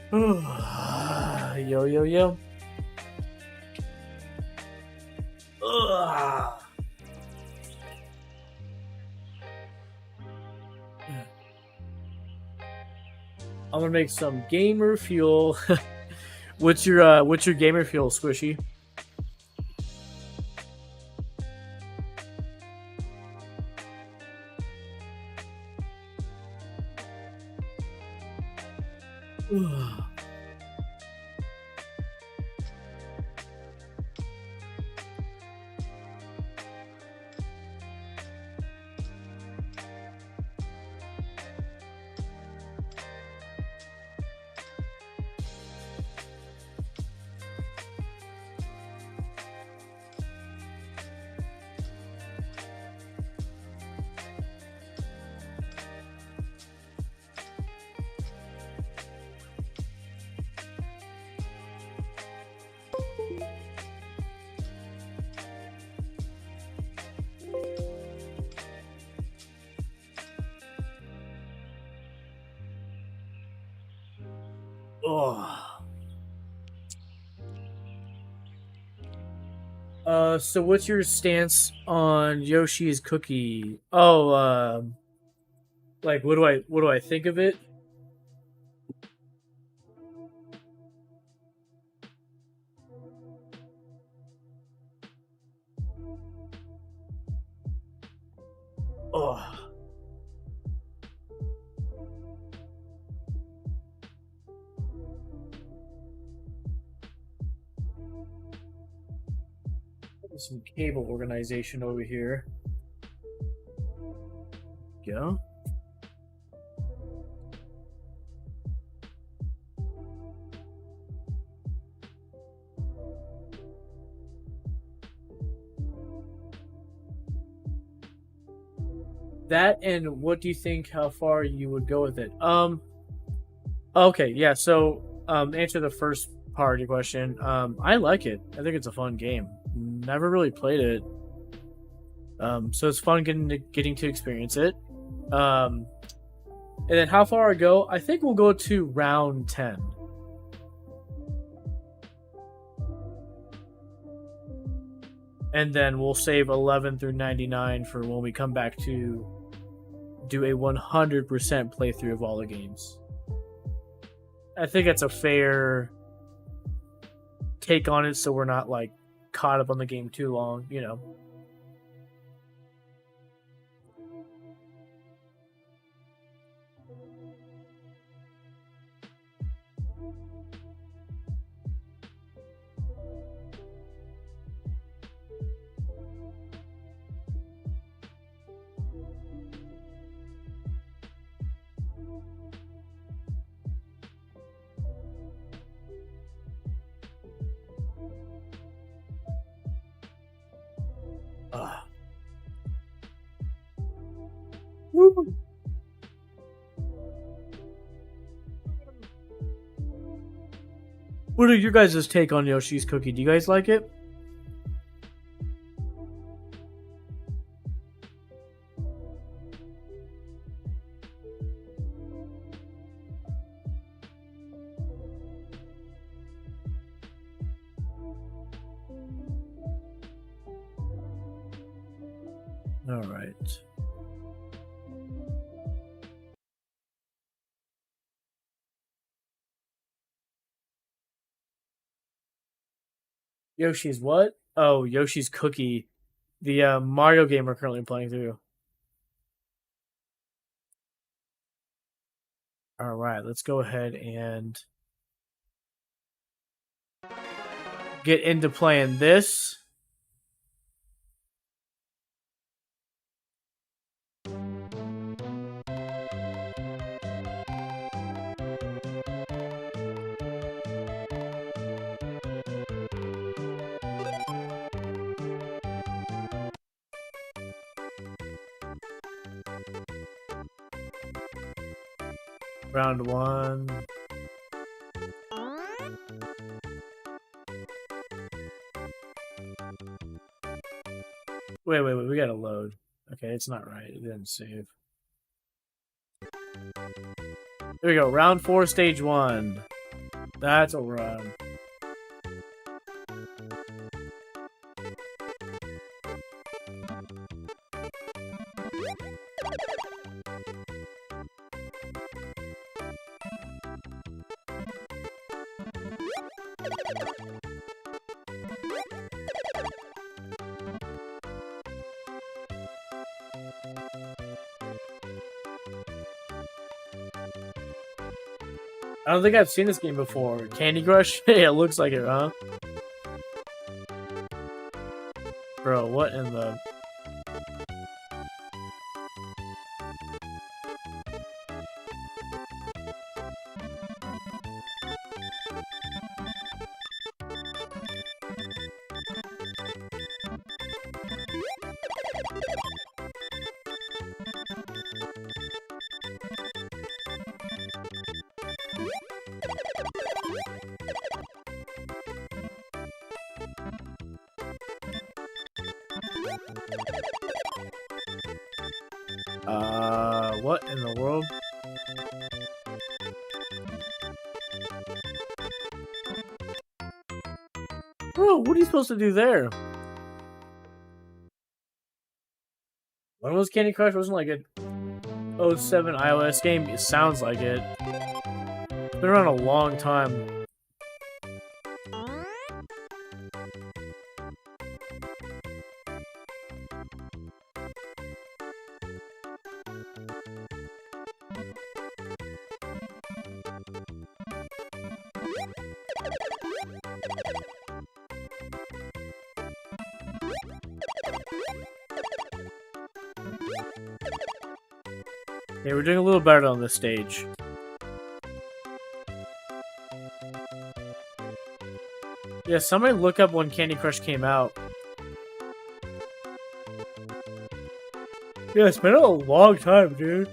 Yo, yo, yo. Ugh. I'm gonna make some gamer fuel. what's your gamer fuel, Squishy? Ugh. So what's your stance on Yoshi's Cookie? Oh, like what do I think of it? Oh. Some cable organization over here. Go. That, and what do you think how far you would go with it? Okay, yeah, so answer the first part of your question. I like it. I think it's a fun game. Never really played it. So it's fun getting to experience it. And then how far I go? I think we'll go to round 10. And then we'll save 11 through 99 for when we come back to do a 100% playthrough of all the games. I think that's a fair take on it, so we're not like caught up on the game too long, you know. Woo. What are your guys' take on Yoshi's Cookie? Do you guys like it? All right. Yoshi's what? Oh, Yoshi's Cookie. The Mario game we're currently playing through. All right, let's go ahead and get into playing this. Round 1. Wait, we gotta load. Okay, it's not right. It didn't save. Here we go. Round 4, stage 1. That's what we're on. I don't think I've seen this game before. Candy Crush? Yeah, it looks like it, huh? Bro, what in the... what in the world? Bro, what are you supposed to do there? When was Candy Crush? Wasn't like a 07 iOS game? It sounds like it. It's been around a long time. Okay, we're doing a little better on this stage. Yeah, somebody look up when Candy Crush came out. Yeah, it's been a long time, dude.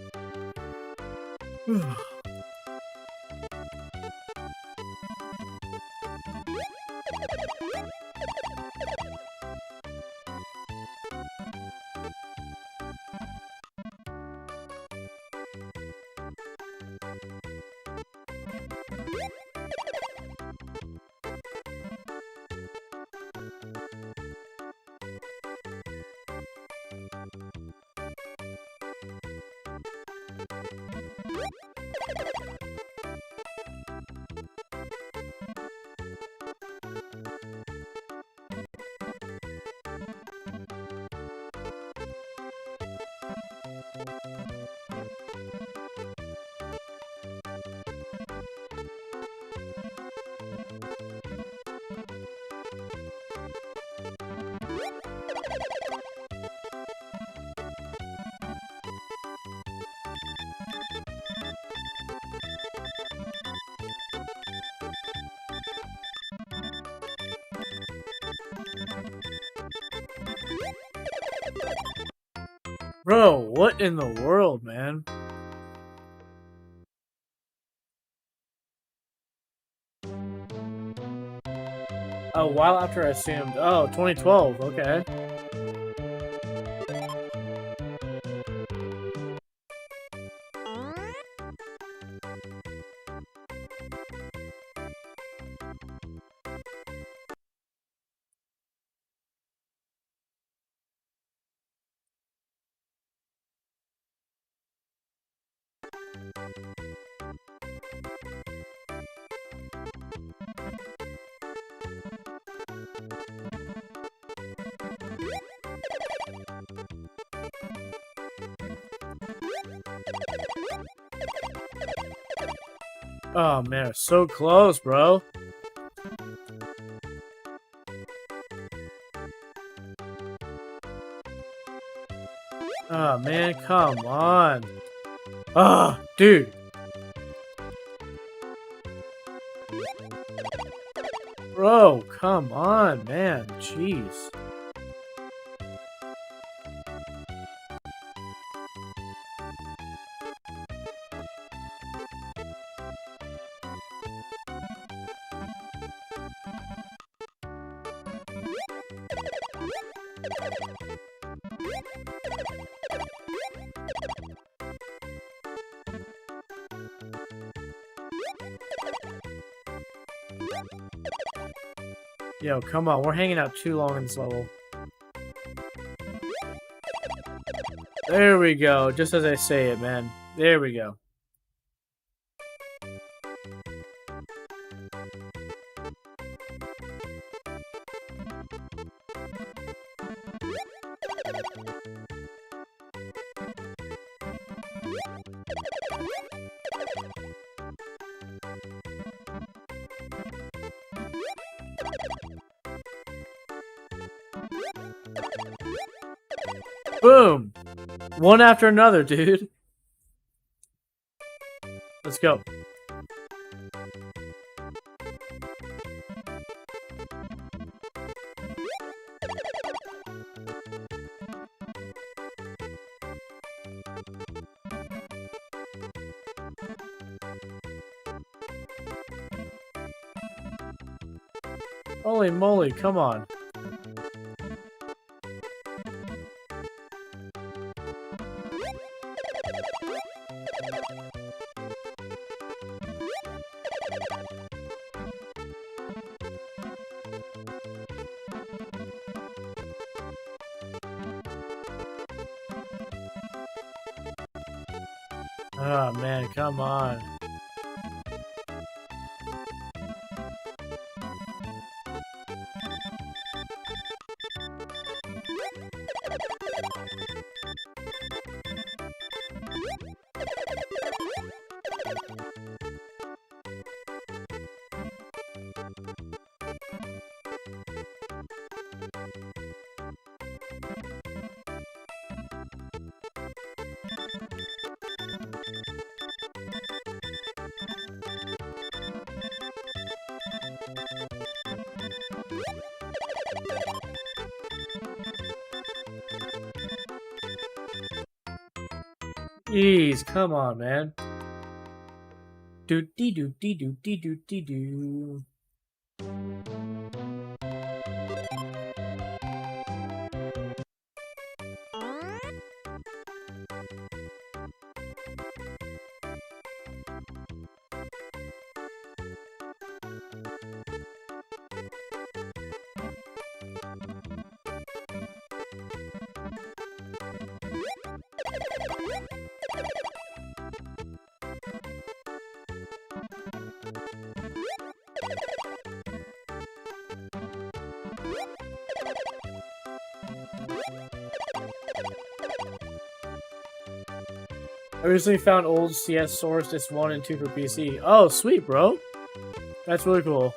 Bro, what in the world, man? A while after I assumed. Oh, 2012, okay. Oh man, it's so close, bro. Oh man, come on. Ah, oh, dude. Bro, come on, man. Jeez. Yo, come on. We're hanging out too long in this level. There we go. Just as I say it, man. There we go. Boom! One after another, dude. Let's go. Holy moly, come on. Oh man, come on. Jeez, come on, man. Do-dee-do-dee-do-dee-do-dee-do. I recently found old CS Source Disc 1 and 2 for PC. Oh, sweet, bro. That's really cool.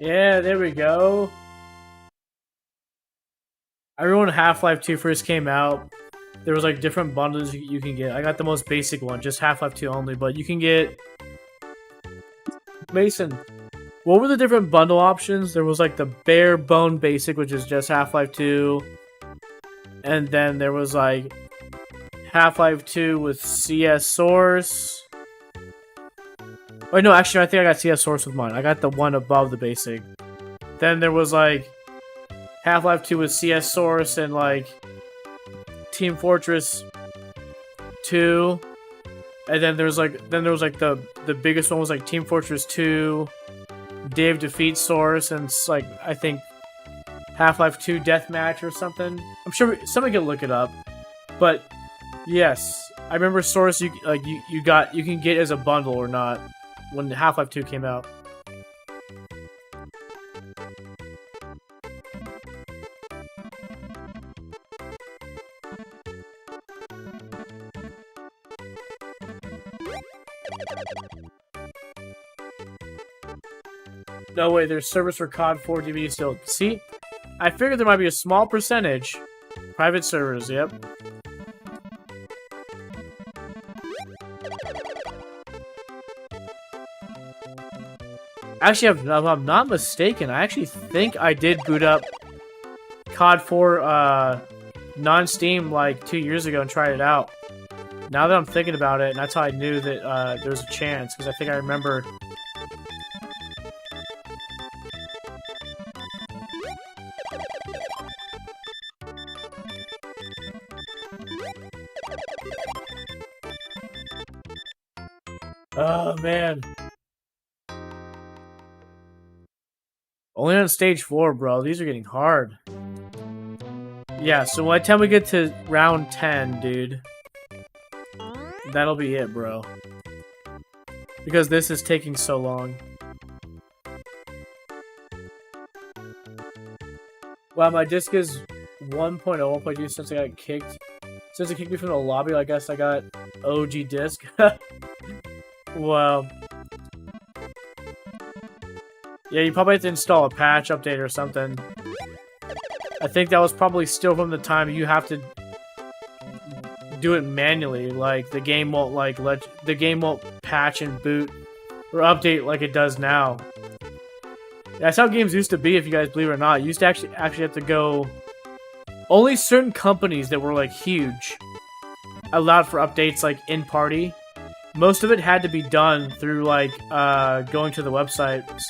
Yeah, there we go. I remember when Half-Life 2 first came out, there was like different bundles you can get. I got the most basic one, just Half-Life 2 only, but you can get... Mason, what were the different bundle options? There was like the bare bone basic, which is just Half-Life 2. And then there was like Half-Life 2 with CS Source. Wait, no, actually, I think I got CS Source with mine. I got the one above the basic. Then there was like Half-Life 2 with CS Source and like Team Fortress 2. And then there was like the biggest one was like Team Fortress 2, Day of Defeat Source, and it's like I think Half-Life 2 Deathmatch or something. I'm sure somebody can look it up. But yes, I remember Source you can get as a bundle or not when Half-Life 2 came out. No way, there's service for COD 4 DVD still. See? I figured there might be a small percentage. Private servers, yep. Actually, if I'm not mistaken, I actually think I did boot up COD 4 non-Steam like 2 years ago and tried it out. Now that I'm thinking about it, and that's how I knew that there was a chance, because I think I remember... Oh, man. Only on stage 4, bro. These are getting hard. Yeah, so by the time we get to round 10, dude, that'll be it, bro. Because this is taking so long. Wow, my disc is 1.0, 1.2 since I got kicked. Since it kicked me from the lobby, I guess I got OG disc. Wow. Yeah, you probably have to install a patch update or something. I think that was probably still from the time you have to do it manually. Like the game won't patch and boot or update like it does now. That's how games used to be, if you guys believe it or not. You used to actually have to go. Only certain companies that were like huge allowed for updates like in party. Most of it had to be done through like going to the websites.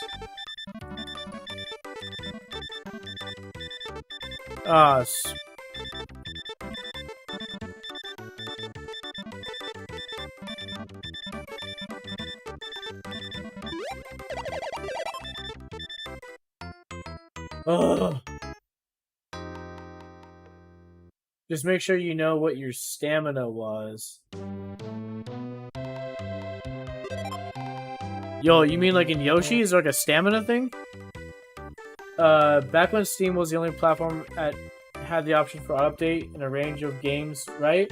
Just make sure you know what your stamina was. Yo, you mean like in Yoshi? Is there like a stamina thing? Back when Steam was the only platform that had the option for update in a range of games, right?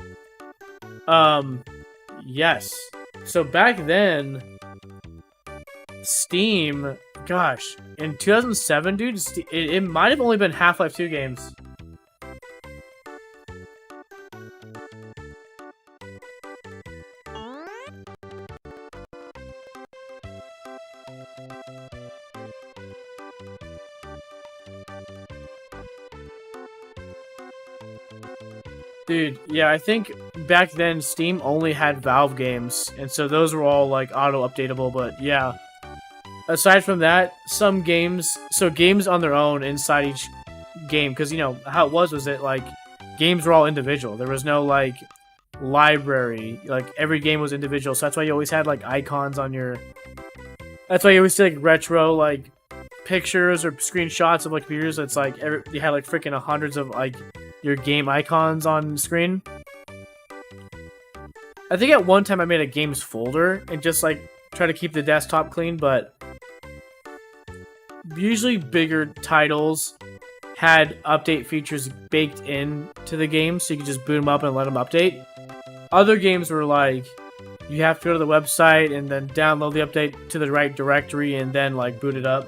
Yes. So back then, Steam, gosh, in 2007, dude, it might have only been Half-Life 2 games. Dude, yeah, I think back then Steam only had Valve games, and so those were all like auto-updatable, but yeah. Aside from that, some games, so games on their own inside each game, because you know, how it was that like, games were all individual. There was no like, library, like every game was individual, so that's why you always had like icons on your, that's why you always see like retro like, pictures or screenshots of like computers. It's like, you had like freaking hundreds of like, your game icons on screen. I think at one time I made a games folder and just like try to keep the desktop clean, but usually bigger titles had update features baked in to the game, so you could just boot them up and let them update. Other games were like, you have to go to the website and then download the update to the right directory and then like boot it up.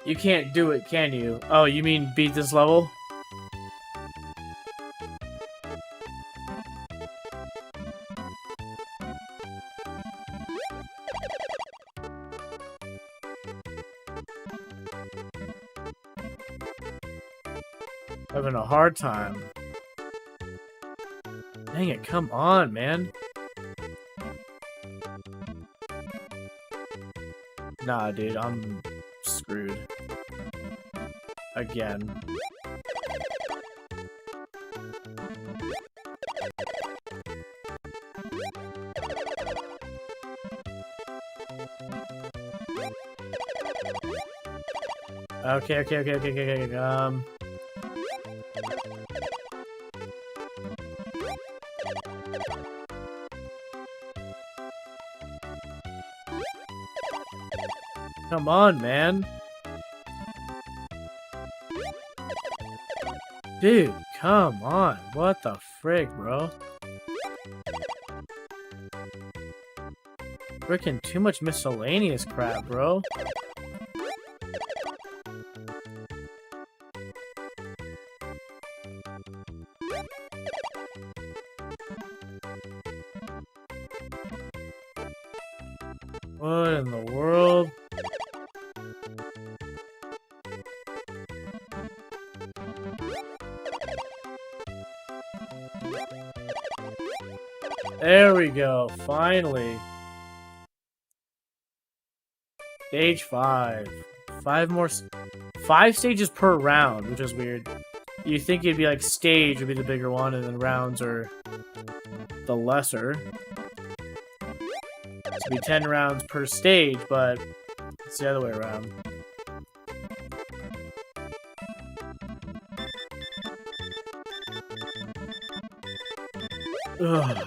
You can't do it, can you? Oh, you mean beat this level? Having a hard time. Dang it, come on, man. Nah, dude, I'm screwed. Again. Okay. Come on, man. Dude, come on. What the frig, bro? Freaking too much miscellaneous crap, bro. What in the world? There we go, finally. Stage 5. 5 stages per round, which is weird. You think it'd be like stage would be the bigger one, and then rounds are the lesser. It'd be 10 rounds per stage, but it's the other way around. Ugh.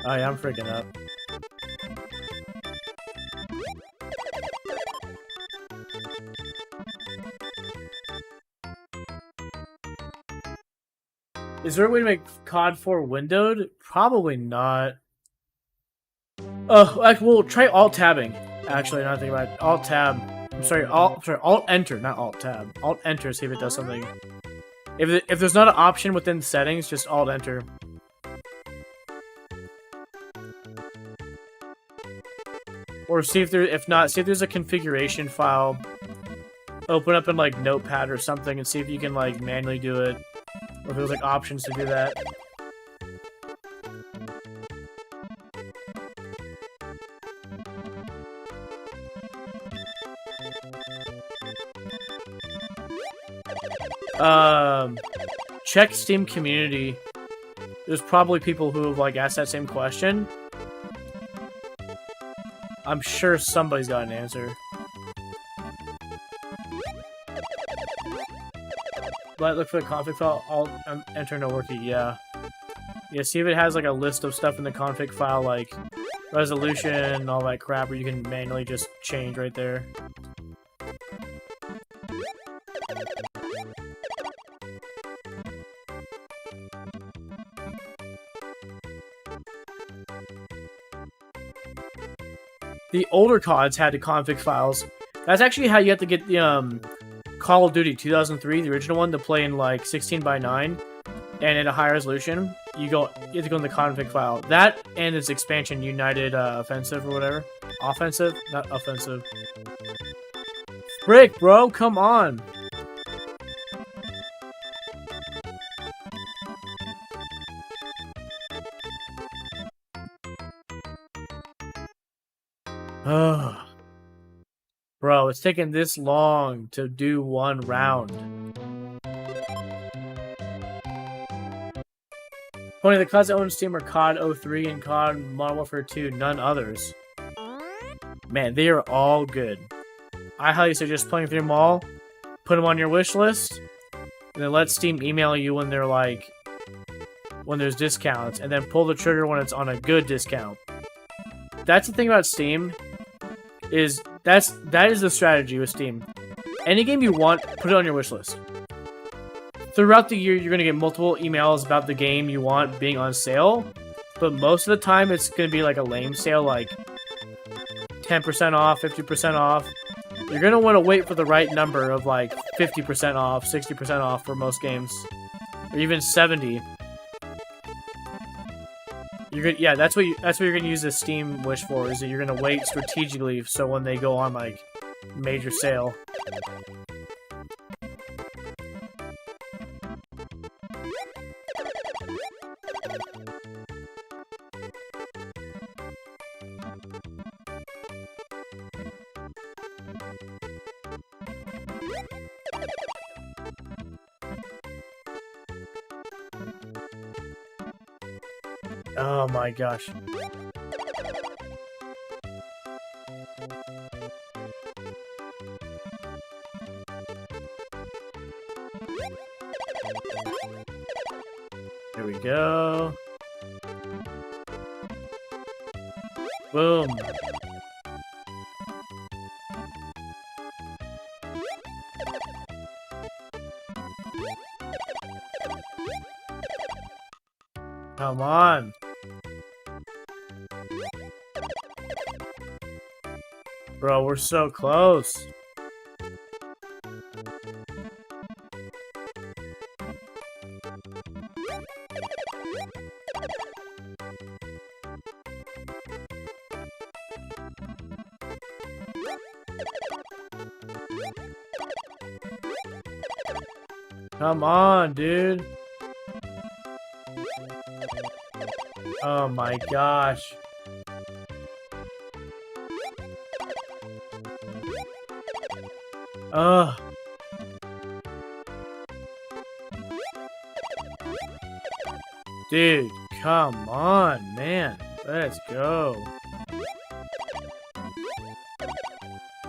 Oh yeah, I'm freaking up. Is there a way to make COD 4 windowed? Probably not. We'll try alt-tabbing. Actually, not thinking about it. Alt-tab. Alt-enter, not alt-tab. Alt-enter, see if it does something. If there's not an option within settings, just alt-enter. Or see if there's a configuration file. Open up in like Notepad or something and see if you can like manually do it. Or if there's like options to do that. Check Steam community. There's probably people who have like asked that same question. I'm sure somebody's got an answer. But look for the config file. I'll enter no working. Yeah. Yeah, see if it has like a list of stuff in the config file, like resolution, all that crap, where you can manually just change right there. The older CODs had the config files. That's actually how you have to get the Call of Duty 2003, the original one, to play in like 16:9 and at a high resolution. You have to go in the config file. That and its expansion, United Offensive or whatever. Offensive, not offensive. Frick, bro, come on. Bro, it's taking this long to do one round. Only the CODs that own Steam are COD 03 and COD Modern Warfare 2, none others. Man, they are all good. I highly suggest playing through them all, put them on your wish list, and then let Steam email you when they're like, when there's discounts, and then pull the trigger when it's on a good discount. that's the thing about Steam. That is the strategy with Steam. Any game you want, put it on your wish list. Throughout the year, you're gonna get multiple emails about the game you want being on sale, but most of the time, it's gonna be like a lame sale, like 10% off, 50% off. You're gonna want to wait for the right number of like 50% off, 60% off for most games, or even 70. Yeah, that's what you're gonna use the Steam wish for. Is that you're gonna wait strategically so when they go on like major sale. Oh my gosh. Here we go. Boom. Come on. Bro, we're so close. Come on, dude. Oh my gosh. Ugh. Dude, come on, man. Let's go.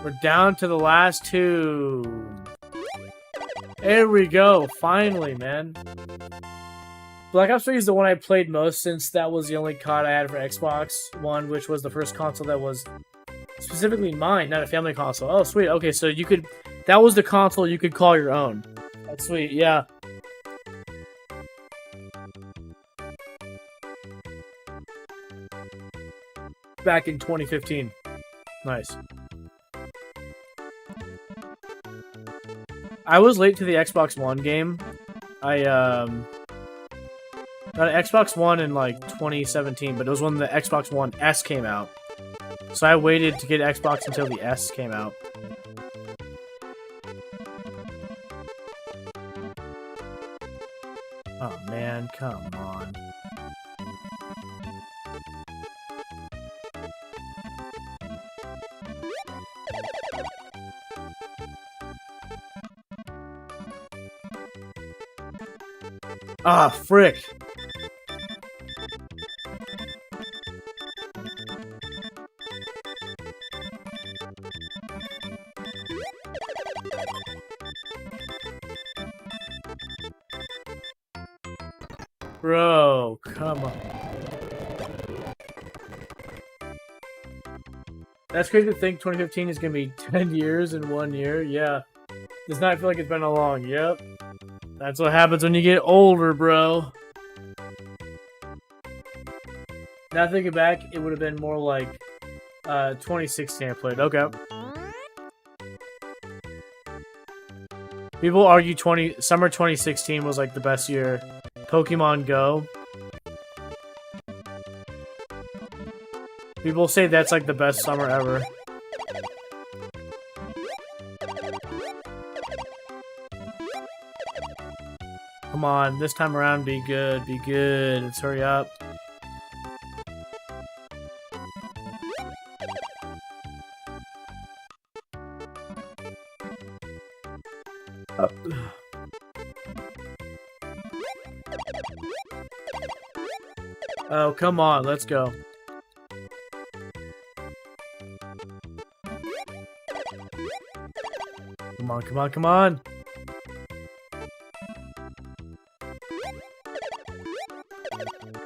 We're down to the last two. There we go. Finally, man. Black Ops 3 is the one I played most since that was the only COD I had for Xbox One, which was the first console that was specifically mine, not a family console. Oh, sweet. Okay, so you could... That was the console you could call your own. That's sweet, yeah. Back in 2015. Nice. I was late to the Xbox One game. I got an Xbox One in like 2017, but it was when the Xbox One S came out. So I waited to get Xbox until the S came out. Oh man, come on. Ah, frick. Bro, come on. That's crazy to think 2015 is going to be 10 years in 1 year. Yeah. Does not feel like it's been a long. Yep. That's what happens when you get older, bro. Now thinking back, it would have been more like 2016 I played. Okay. People argue summer 2016 was like the best year. Pokemon Go. People say that's like the best summer ever. Come on, this time around be good, be good. Let's hurry up. Oh, come on, let's go. Come on, come on, come on.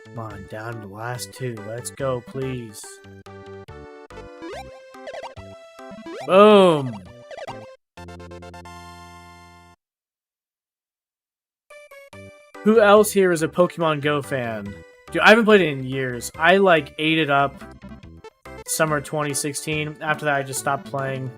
Come on, down to the last two. Let's go, please. Boom. Who else here is a Pokemon Go fan? Dude, I haven't played it in years. I like ate it up summer 2016. After that, I just stopped playing.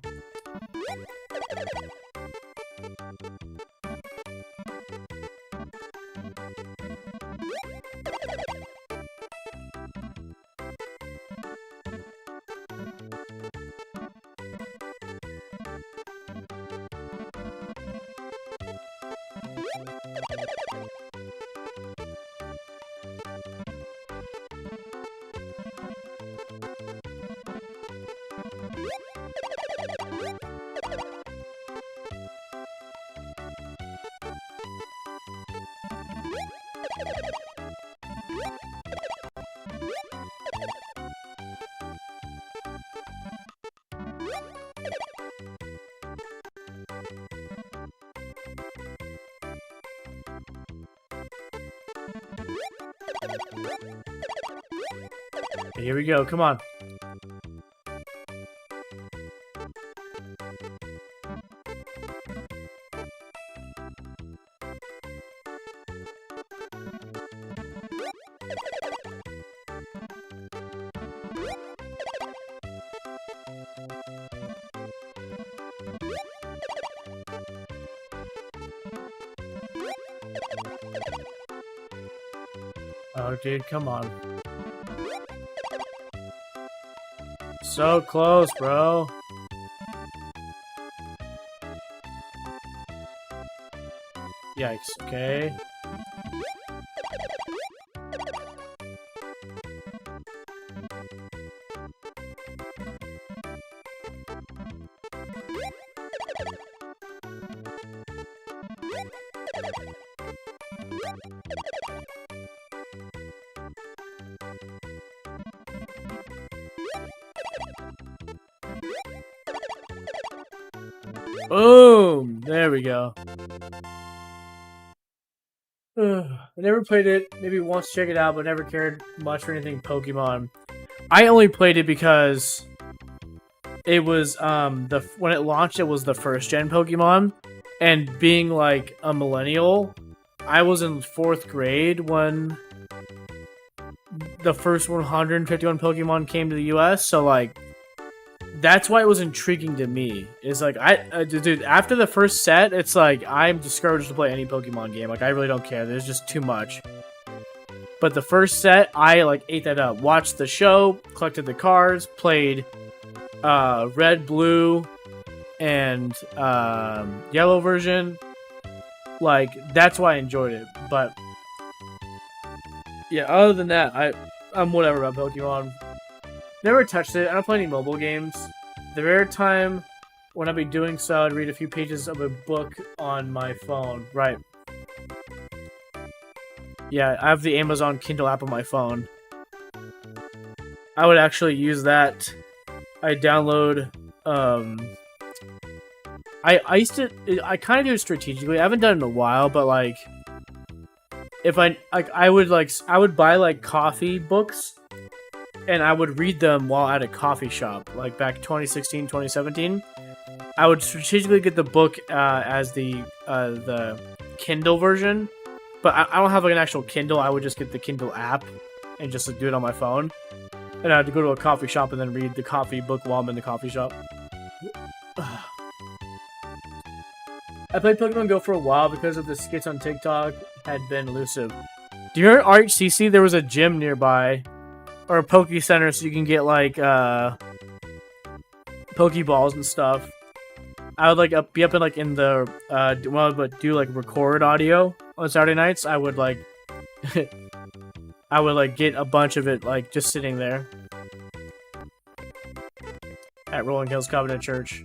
Here we go, come on. Oh, dude, come on. So close, bro. Yikes, okay. Boom! There we go. I never played it. Maybe once check it out, but never cared much for anything Pokemon. I only played it because it was when it launched, it was the first gen Pokemon, and being like a millennial, I was in 4th grade when the first 151 Pokemon came to the US, so like that's why it was intriguing to me. Is like dude, after the first set, it's like I'm discouraged to play any Pokemon game. Like I really don't care. There's just too much. But the first set, I like ate that up. Watched the show, collected the cards, played red, blue, and yellow version. Like that's why I enjoyed it. But yeah, other than that, I'm whatever about Pokemon. Never touched it. I don't play any mobile games. The rare time when I'd be doing so, I'd read a few pages of a book on my phone. Right. Yeah, I have the Amazon Kindle app on my phone. I would actually use that. I download, I kind of do it strategically. I haven't done it in a while, but like, if I would buy like coffee books, and I would read them while at a coffee shop, like back 2016, 2017. I would strategically get the book as the Kindle version, but I don't have like an actual Kindle. I would just get the Kindle app and just like, do it on my phone. And I had to go to a coffee shop and then read the coffee book while I'm in the coffee shop. I played Pokemon Go for a while because of the skits on TikTok had been elusive. Do you remember RHCC? There was a gym nearby. Or a Poke Center, so you can get like Pokeballs and stuff. I would like be up in like in the but do like record audio on Saturday nights. I would like I would like get a bunch of it like just sitting there at Rolling Hills Covenant Church.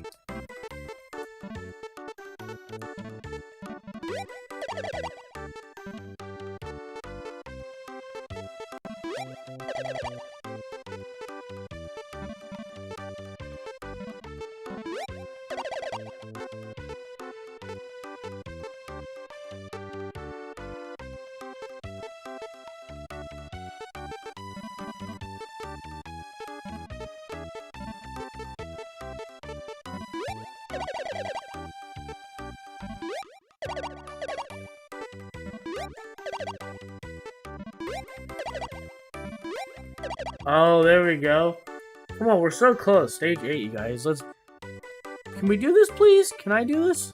Oh, there we go. Come on, we're so close. Stage 8, you guys. Let's... Can we do this, please? Can I do this?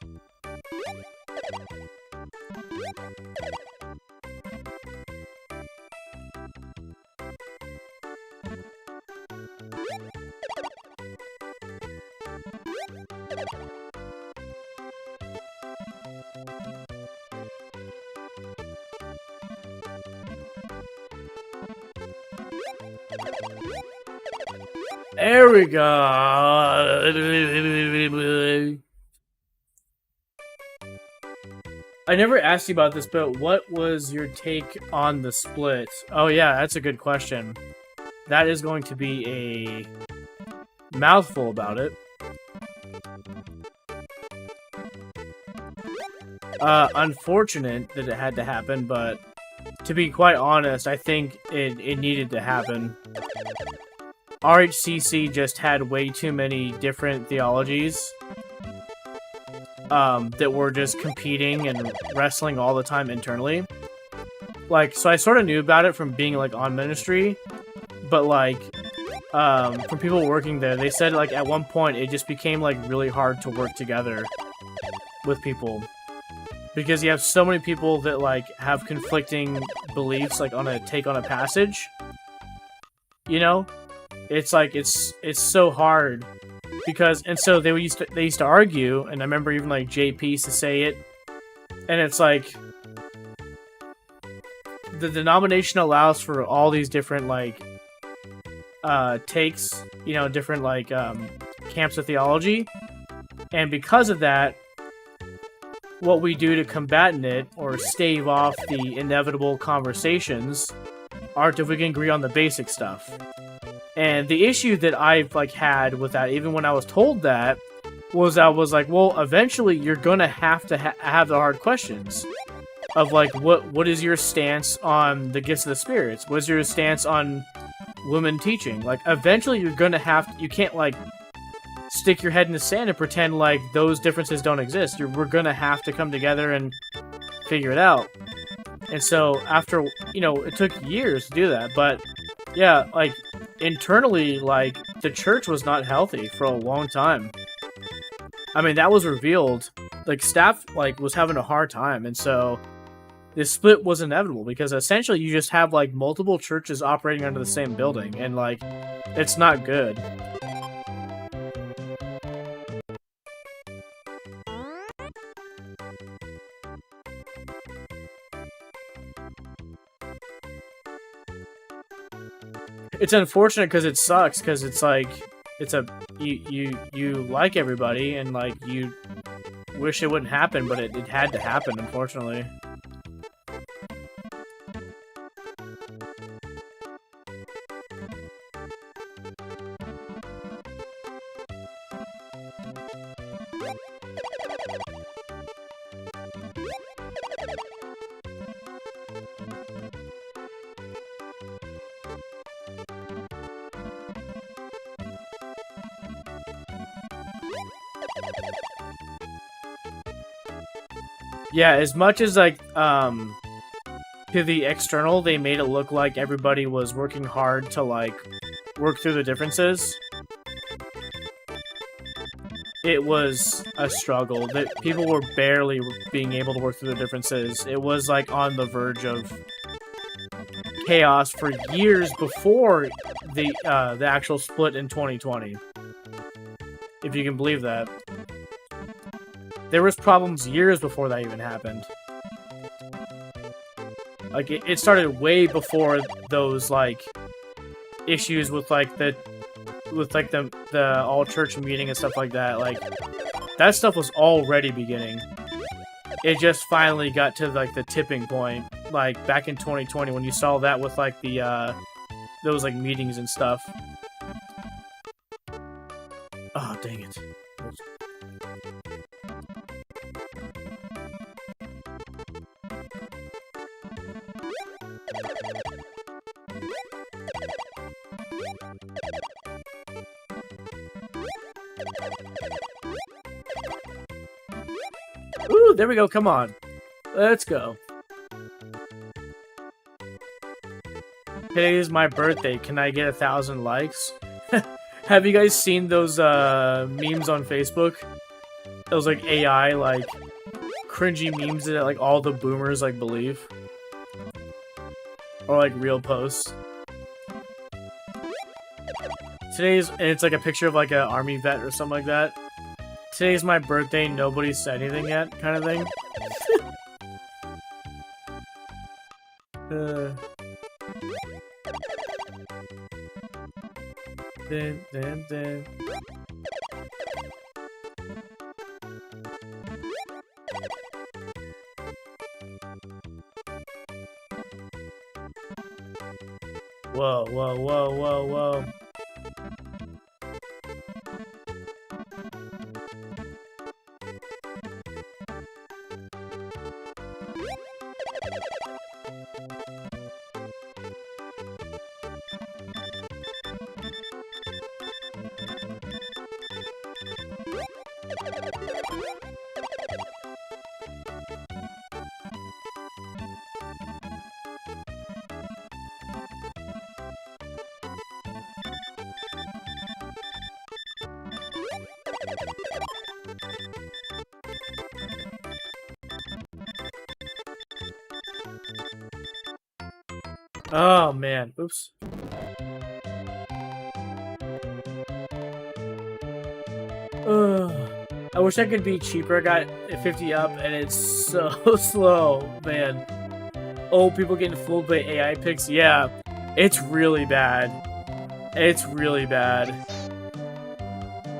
There we go. I never asked you about this, but what was your take on the split? Oh yeah, that's a good question. That is going to be a mouthful about it. Unfortunate that it had to happen, but to be quite honest, I think it needed to happen. RHCC just had way too many different theologies that were just competing and wrestling all the time internally. Like, so I sort of knew about it from being, like, on ministry, but, like, from people working there, they said, like, at one point it just became, like, really hard to work together with people. Because you have so many people that, like, have conflicting beliefs, like, on a take on a passage. You know? It's like, it's so hard. Because, and so they used to argue, and I remember even, like, JP used to say it, and it's like, the denomination allows for all these different, like, takes, you know, different, like, camps of theology, and because of that, what we do to combat it, or stave off the inevitable conversations, are if we can agree on the basic stuff. And the issue that I've, like, had with that, even when I was told that, was I was like, well, eventually you're gonna have to have the hard questions. Of, like, what is your stance on the gifts of the spirits? What is your stance on women teaching? Like, eventually you're gonna have to, you can't, like, stick your head in the sand and pretend like those differences don't exist. We're gonna have to come together and figure it out. And so after, you know, it took years to do that, but yeah, like, internally, like, the church was not healthy for a long time. I mean, that was revealed. Like, staff, like, was having a hard time, and so this split was inevitable, because essentially you just have, like, multiple churches operating under the same building, and, like, it's not good. It's unfortunate because it sucks, because it's like, it's a, you like everybody, and, like, you wish it wouldn't happen, but it had to happen, unfortunately. Yeah, as much as, like, to the external, they made it look like everybody was working hard to, like, work through the differences. It was a struggle. That people were barely being able to work through the differences. It was, like, on the verge of chaos for years before the actual split in 2020. If you can believe that. There was problems years before that even happened. Like, it started way before those, like, issues with, like, the all-church meeting and stuff like that. Like, that stuff was already beginning. It just finally got to, like, the tipping point, like, back in 2020 when you saw that with, like, the, those, like, meetings and stuff. Oh, dang it. Ooh, there we go, come on. Let's go. Today is my birthday. Can I get 1,000 likes? Have you guys seen those memes on Facebook? Those like AI like cringy memes that like all the boomers like believe, or like real posts. And it's like a picture of like an army vet or something like that. Today's my birthday. Nobody said anything yet, kind of thing. Dun, dun, dun. Whoa, whoa, whoa, whoa, whoa. Oh man, oops. I wish I could be cheaper. I got 50 up and it's so slow, man. Oh, people getting fooled by AI picks. Yeah, it's really bad. It's really bad.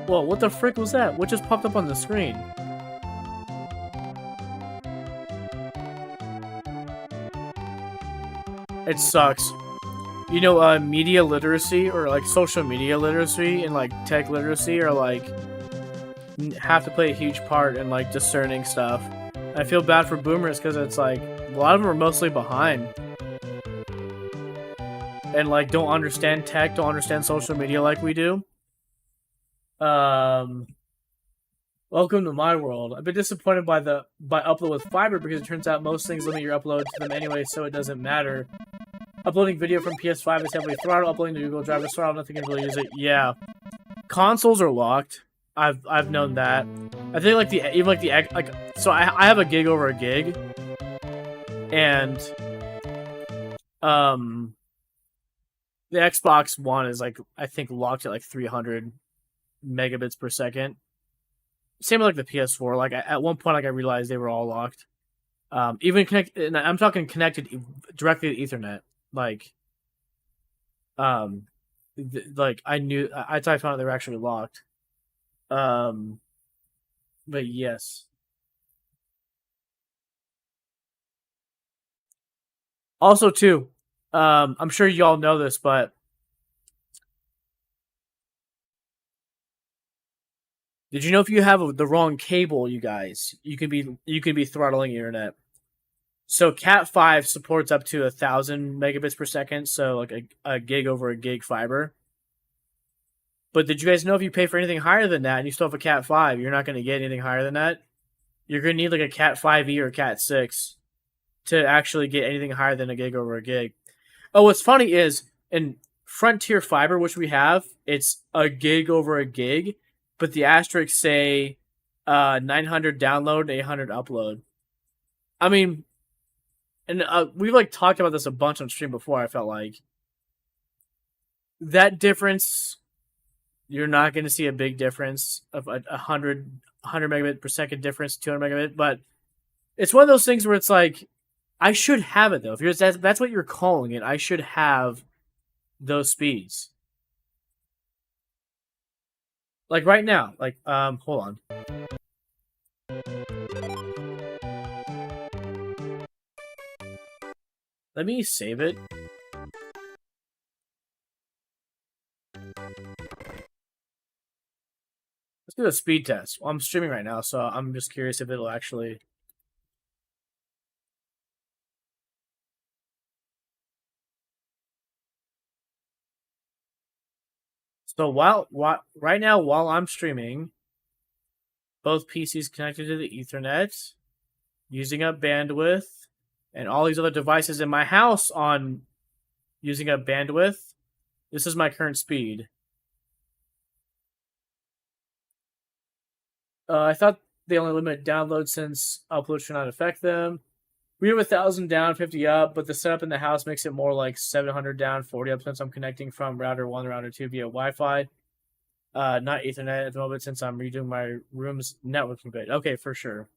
Whoa, what the frick was that? What just popped up on the screen? It sucks. You know, media literacy or like social media literacy and like tech literacy are like have to play a huge part in like discerning stuff. I feel bad for boomers because it's like a lot of them are mostly behind and like don't understand tech, don't understand social media like we do. Welcome to my world. I've been disappointed by upload with fiber because it turns out most things limit your upload to them anyway, so it doesn't matter. Uploading video from PS5 is heavily throttled. Uploading to Google Drive is throttled. Nothing can really use it. Yeah, consoles are locked. I've known that. I think like so I have a gig over a gig, and the Xbox One is like I think locked at like 300 megabits per second. Same with like the PS4. Like at one point, like I realized they were all locked. Even and I'm talking connected directly to Ethernet. Like, like I found out they were actually locked. But yes. Also, too, I'm sure y'all know this, but did you know if you have the wrong cable, you guys, you can be throttling your internet. So Cat5 supports up to 1,000 megabits per second, so like a gig over a gig fiber. But did you guys know if you pay for anything higher than that and you still have a Cat5, you're not going to get anything higher than that? You're going to need like a Cat5e or Cat6 to actually get anything higher than a gig over a gig. Oh, what's funny is in Frontier Fiber, which we have, it's a gig over a gig, but the asterisks say 900 download, 800 upload. I mean, and we've like talked about this a bunch on stream before. I felt like that difference, you're not going to see a big difference of a 100 megabit per second difference, 200 megabit. But it's one of those things where it's like, I should have it though. If that's what you're calling it, I should have those speeds. Like right now, like hold on. Let me save it. Let's do a speed test. Well, I'm streaming right now, so I'm just curious if it'll actually. So right now while I'm streaming, both PCs connected to the Ethernet, using up bandwidth, and all these other devices in my house on using up bandwidth. This is my current speed. I thought they only limit downloads since uploads should not affect them. We have 1,000 down, 50 up, but the setup in the house makes it more like 700 down, 40 up since I'm connecting from router 1 to router 2 via Wi-Fi. Not Ethernet at the moment since I'm redoing my room's networking bit. Okay, for sure.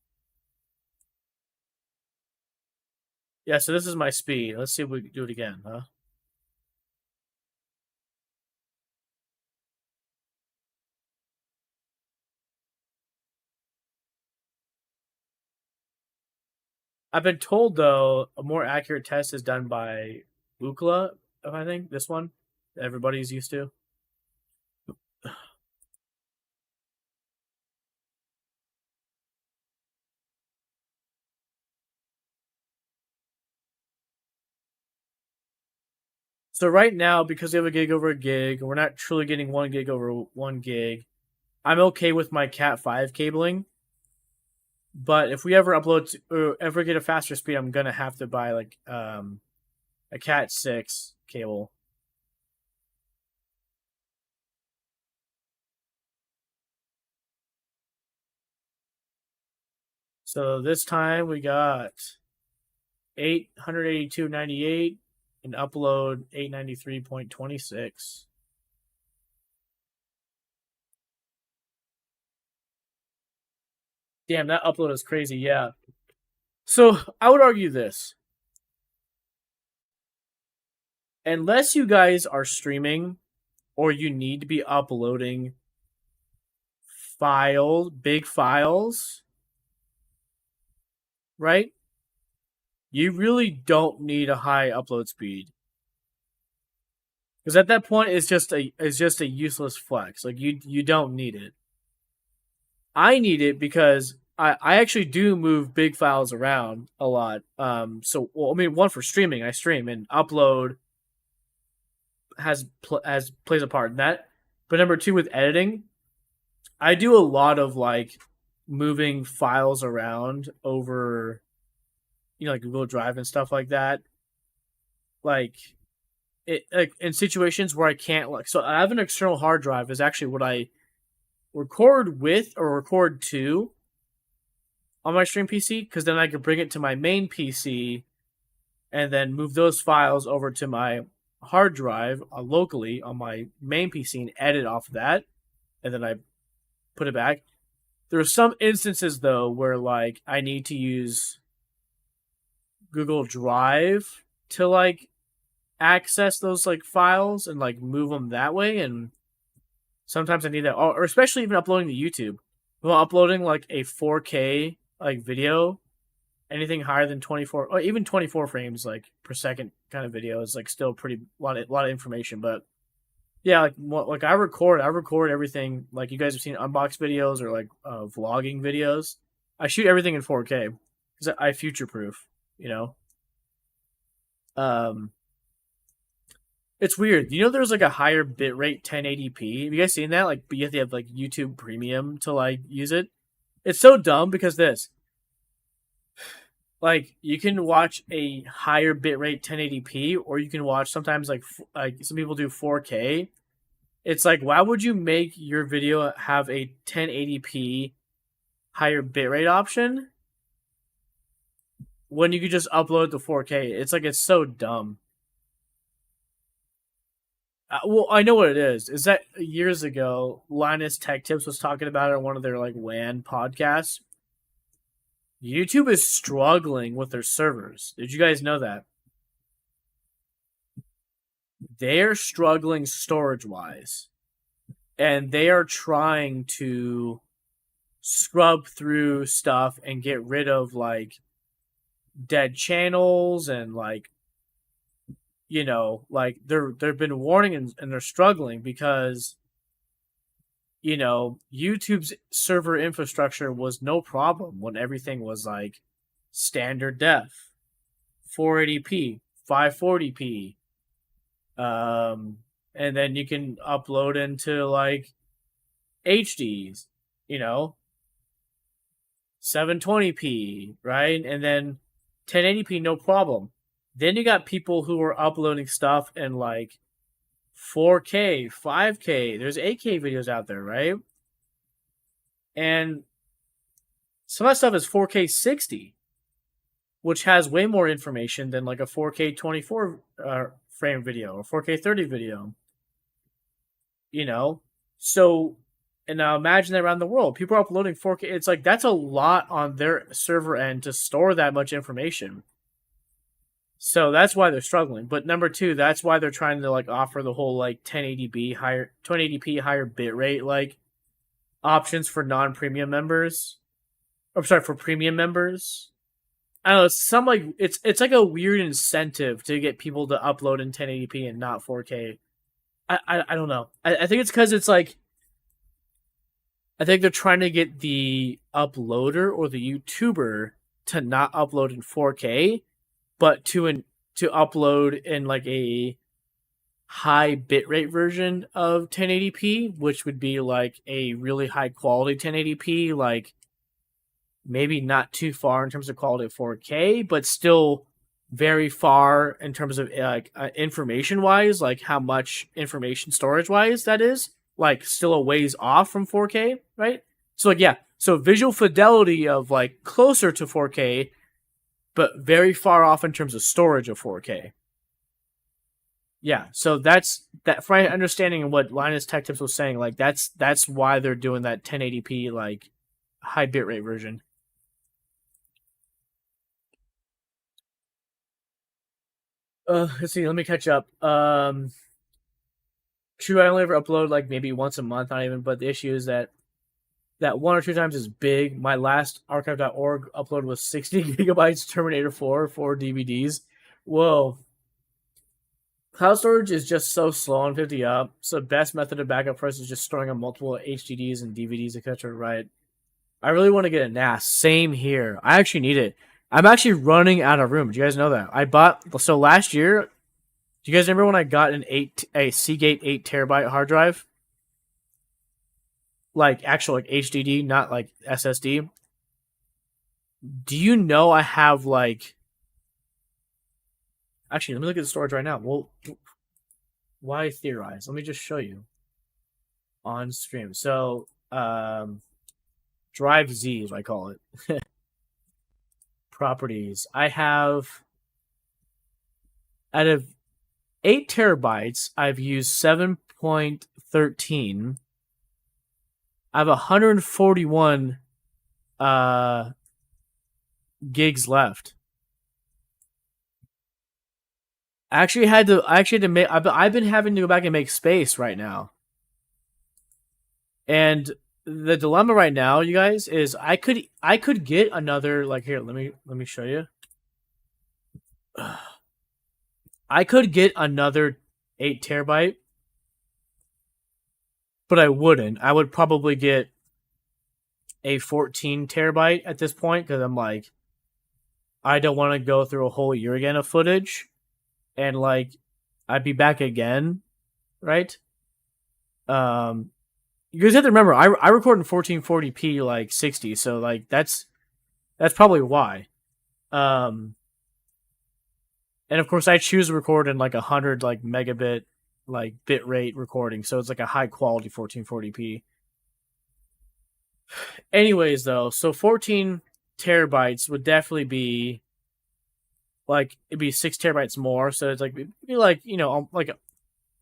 Yeah, so this is my speed. Let's see if we can do it again, huh? I've been told, though, a more accurate test is done by Ookla, I think. This one that everybody's used to. So right now, because we have a gig over a gig, we're not truly getting 1 gig over 1 gig. I'm okay with my Cat 5 cabling. But if we ever upload or ever get a faster speed, I'm gonna have to buy like a Cat 6 cable. So this time we got 882.98 and upload 893.26. Damn, that upload is crazy, yeah. So I would argue this. Unless you guys are streaming or you need to be uploading big files, right? You really don't need a high upload speed. Because at that point it's just a useless flex. Like you don't need it. I need it because I actually do move big files around a lot. So one for streaming, I stream and upload plays a part in that. But number 2 with editing, I do a lot of like moving files around over, like Google Drive and stuff like that. Like in situations where I can't so I have an external hard drive is actually what I record with or record to on my stream PC, because then I can bring it to my main PC and then move those files over to my hard drive locally on my main PC and edit off of that, and then I put it back. There are some instances though where like I need to use Google Drive to like access those like files and like move them that way, and sometimes I need that, or especially even uploading to YouTube. Well, uploading like a 4K like video, anything higher than 24 or even 24 frames like per second kind of video is like still pretty lot of information. But yeah, like I record everything. Like you guys have seen unbox videos or like vlogging videos. I shoot everything in 4K because I future proof. It's weird. There's like a higher bitrate 1080p. Have you guys seen that? Like, but you have to have like YouTube Premium to like use it. It's so dumb because like you can watch a higher bitrate 1080p, or you can watch sometimes like some people do 4K. It's like, why would you make your video have a 1080p higher bitrate option when you could just upload to 4K? It's so dumb. Well, I know what it is. Is that years ago, Linus Tech Tips was talking about it on one of their like WAN podcasts. YouTube is struggling with their servers. Did you guys know that? They're struggling storage-wise. And they are trying to scrub through stuff and get rid of like dead channels and like like they've been warning and they're struggling because YouTube's server infrastructure was no problem when everything was like standard def, 480p, 540p, and then you can upload into like HDs, 720p, right? And then 1080p, no problem. Then you got people who are uploading stuff in like 4K, 5K. There's 8K videos out there, right? And some of that stuff is 4K 60, which has way more information than like a 4K 24 frame video or 4K 30 video. You know? So, and now imagine that around the world. People are uploading 4K. It's like that's a lot on their server end to store that much information. So that's why they're struggling. But number two, that's why they're trying to like offer the whole like 1080p higher bitrate like options for non-premium members. I'm sorry, for premium members. I don't know. It's some like it's like a weird incentive to get people to upload in 1080p and not 4K. I don't know. I think it's because it's like I think they're trying to get the uploader or the YouTuber to not upload in 4K, but to upload in like a high bitrate version of 1080p, which would be like a really high quality 1080p, like maybe not too far in terms of quality of 4K, but still very far in terms of like information wise, like how much information storage wise that is, like still a ways off from 4K, right? So like yeah, so visual fidelity of like closer to 4K, but very far off in terms of storage of 4K. Yeah, so that's that. From my understanding of what Linus Tech Tips was saying, like that's why they're doing that 1080p like high bitrate version. Let's see. Let me catch up. True, I only ever upload like maybe once a month, not even. But the issue is that 1 or 2 times is big. My last archive.org upload was 60 gigabytes. Terminator 4 DVDs. Whoa. Cloud storage is just so slow on 50 up. So best method of backup for us is just storing on multiple HDDs and DVDs, etc. Right. I really want to get a NAS. Same here. I actually need it. I'm actually running out of room. Do you guys know that? I bought so last year. Do you guys remember when I got a Seagate 8 terabyte hard drive? Like actual like HDD, not like SSD. Do you know I have like? Actually, let me look at the storage right now. Well, why theorize? Let me just show you on stream. So, Drive Z is what I call it. Properties. I have out of 8 terabytes, I've used 7.13. I have 141 gigs left. I actually had to make. I've been having to go back and make space right now. And the dilemma right now, you guys, is I could get another like here. Let me show you. I could get another 8 terabyte, but I wouldn't. I would probably get a 14 terabyte at this point because I'm like, I don't want to go through a whole year again of footage, and like, I'd be back again, right? You guys have to remember, I record in 1440p like 60, so like that's probably why. And of course, I choose to record in like 100 like megabit like bit rate recording, so it's like a high quality 1440p. Anyways, though, so 14 terabytes would definitely be like it'd be 6 terabytes more, so it's like it'd be like like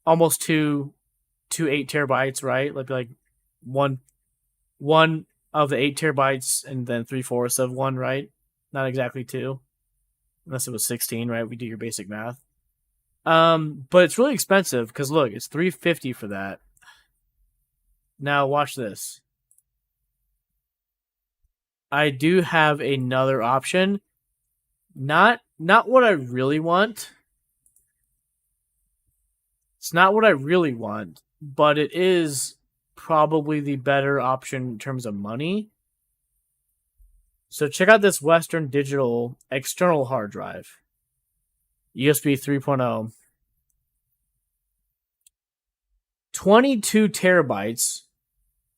almost two 8 terabytes, right? Like one of the 8 terabytes and then 3/4 of one, right? Not exactly 2. Unless it was 16, right? We do your basic math. But it's really expensive because look, it's $350 for that. Now watch this. I do have another option. Not what I really want. It's not what I really want, but it is probably the better option in terms of money. So check out this Western Digital external hard drive. USB 3.0. 22 terabytes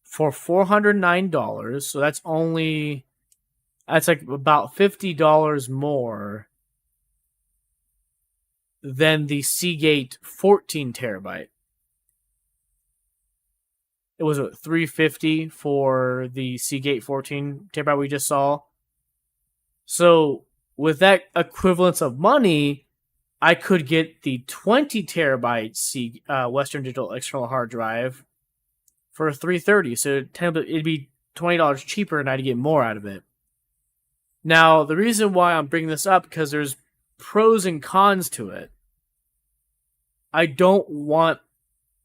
for $409. So that's like about $50 more than the Seagate 14 terabyte. It was $350 for the Seagate 14 terabyte we just saw. So with that equivalence of money, I could get the 20 terabyte Western Digital external hard drive for $330. So it'd be $20 cheaper, and I'd get more out of it. Now, the reason why I'm bringing this up, because there's pros and cons to it. I don't want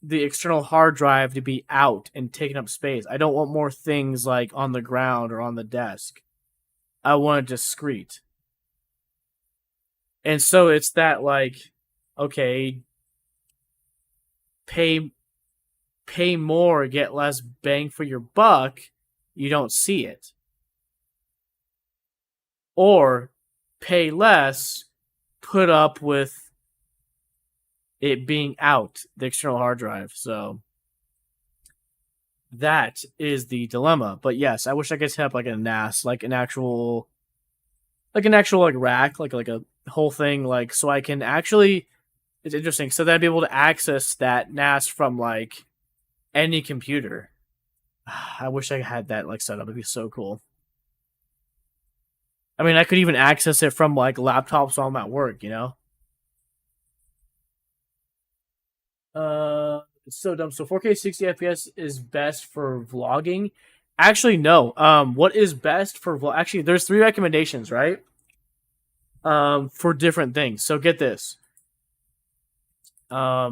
the external hard drive to be out and taking up space. I don't want more things like on the ground or on the desk. I want it discreet. And so it's that, like, okay, pay more, get less bang for your buck, you don't see it. Or pay less, put up with it being out, the external hard drive. So that is the dilemma. But yes, I wish I could set up like a NAS, like an actual rack, like a whole thing, like, so I can actually, it's interesting, so that I'd be able to access that NAS from like any computer. I wish I had that like set up. It'd be so cool. I mean, I could even access it from like laptops while I'm at work, you know? It's so dumb. So 4K 60 FPS is best for vlogging. Actually, no. What is best for vlog? Actually, there's 3 recommendations, right? For different things. So get this. I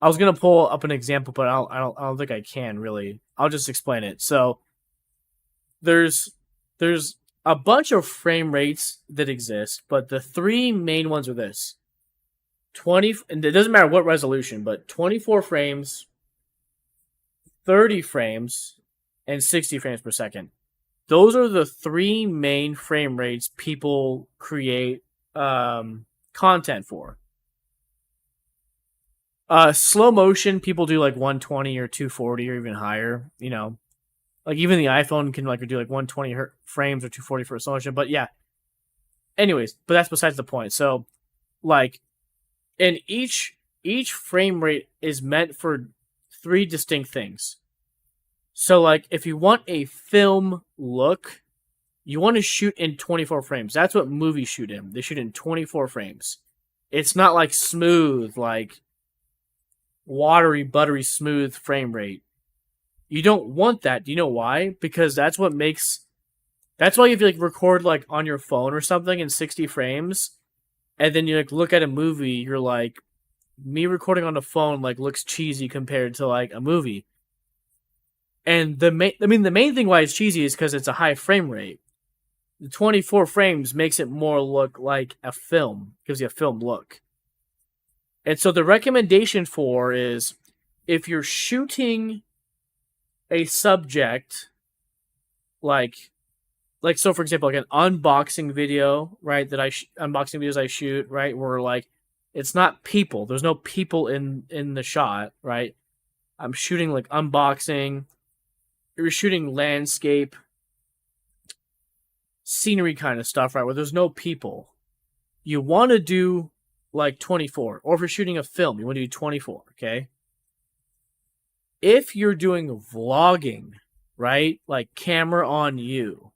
was gonna pull up an example, but I don't think I can really. I'll just explain it. So there's a bunch of frame rates that exist, but the 3 main ones are this: 20, and it doesn't matter what resolution, but 24 frames, 30 frames, and 60 frames per second. Those are the 3 main frame rates people create content for. Slow motion, people do like 120 or 240 or even higher. You know, like even the iPhone can like do like 120 frames or 240 for slow motion. But yeah, anyways, but that's besides the point. So, like, and each frame rate is meant for 3 distinct things. So, like, if you want a film look, you want to shoot in 24 frames. That's what movies shoot in. They shoot in 24 frames. It's not like smooth, like watery, buttery, smooth frame rate. You don't want that. Do you know why? Because that's what makes... That's why if you, like, record, like, on your phone or something in 60 frames, and then you, like, look at a movie, you're like, me recording on the phone, like, looks cheesy compared to, like, a movie. And the main thing why it's cheesy is because it's a high frame rate. The 24 frames makes it more look like a film, gives you a film look. And so the recommendation for is if you're shooting a subject, like so for example, like an unboxing video, right? Unboxing videos I shoot, right? Where like it's not people. There's no people in the shot, right? I'm shooting like unboxing. You're shooting landscape, scenery kind of stuff, right? Where there's no people. You want to do like 24. Or if you're shooting a film, you want to do 24, okay? If you're doing vlogging, right? Like camera on you.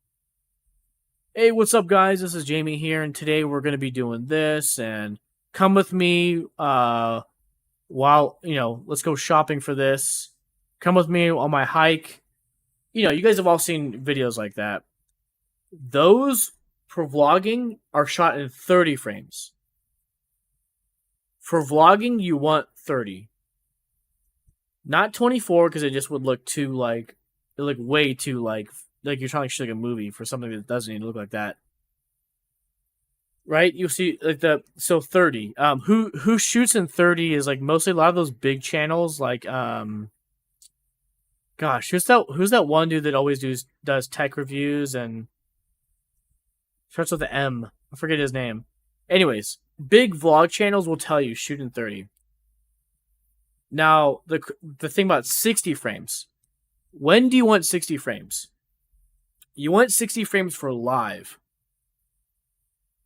Hey, what's up, guys? This is Jamie here, and today we're going to be doing this, and come with me while, you know, let's go shopping for this. Come with me on my hike. You know, you guys have all seen videos like that. Those, for vlogging, are shot in 30 frames. For vlogging, you want 30. Not 24, because it just would look too, like, it look way too, like you're trying to shoot like a movie for something that doesn't need to look like that. Right? You see, like, so 30. Who shoots in 30 is, like, mostly a lot of those big channels, like, gosh, who's that one dude that always does tech reviews and starts with the M? I forget his name. Anyways, big vlog channels will tell you shoot in 30. Now, the thing about 60 frames. When do you want 60 frames? You want 60 frames for live.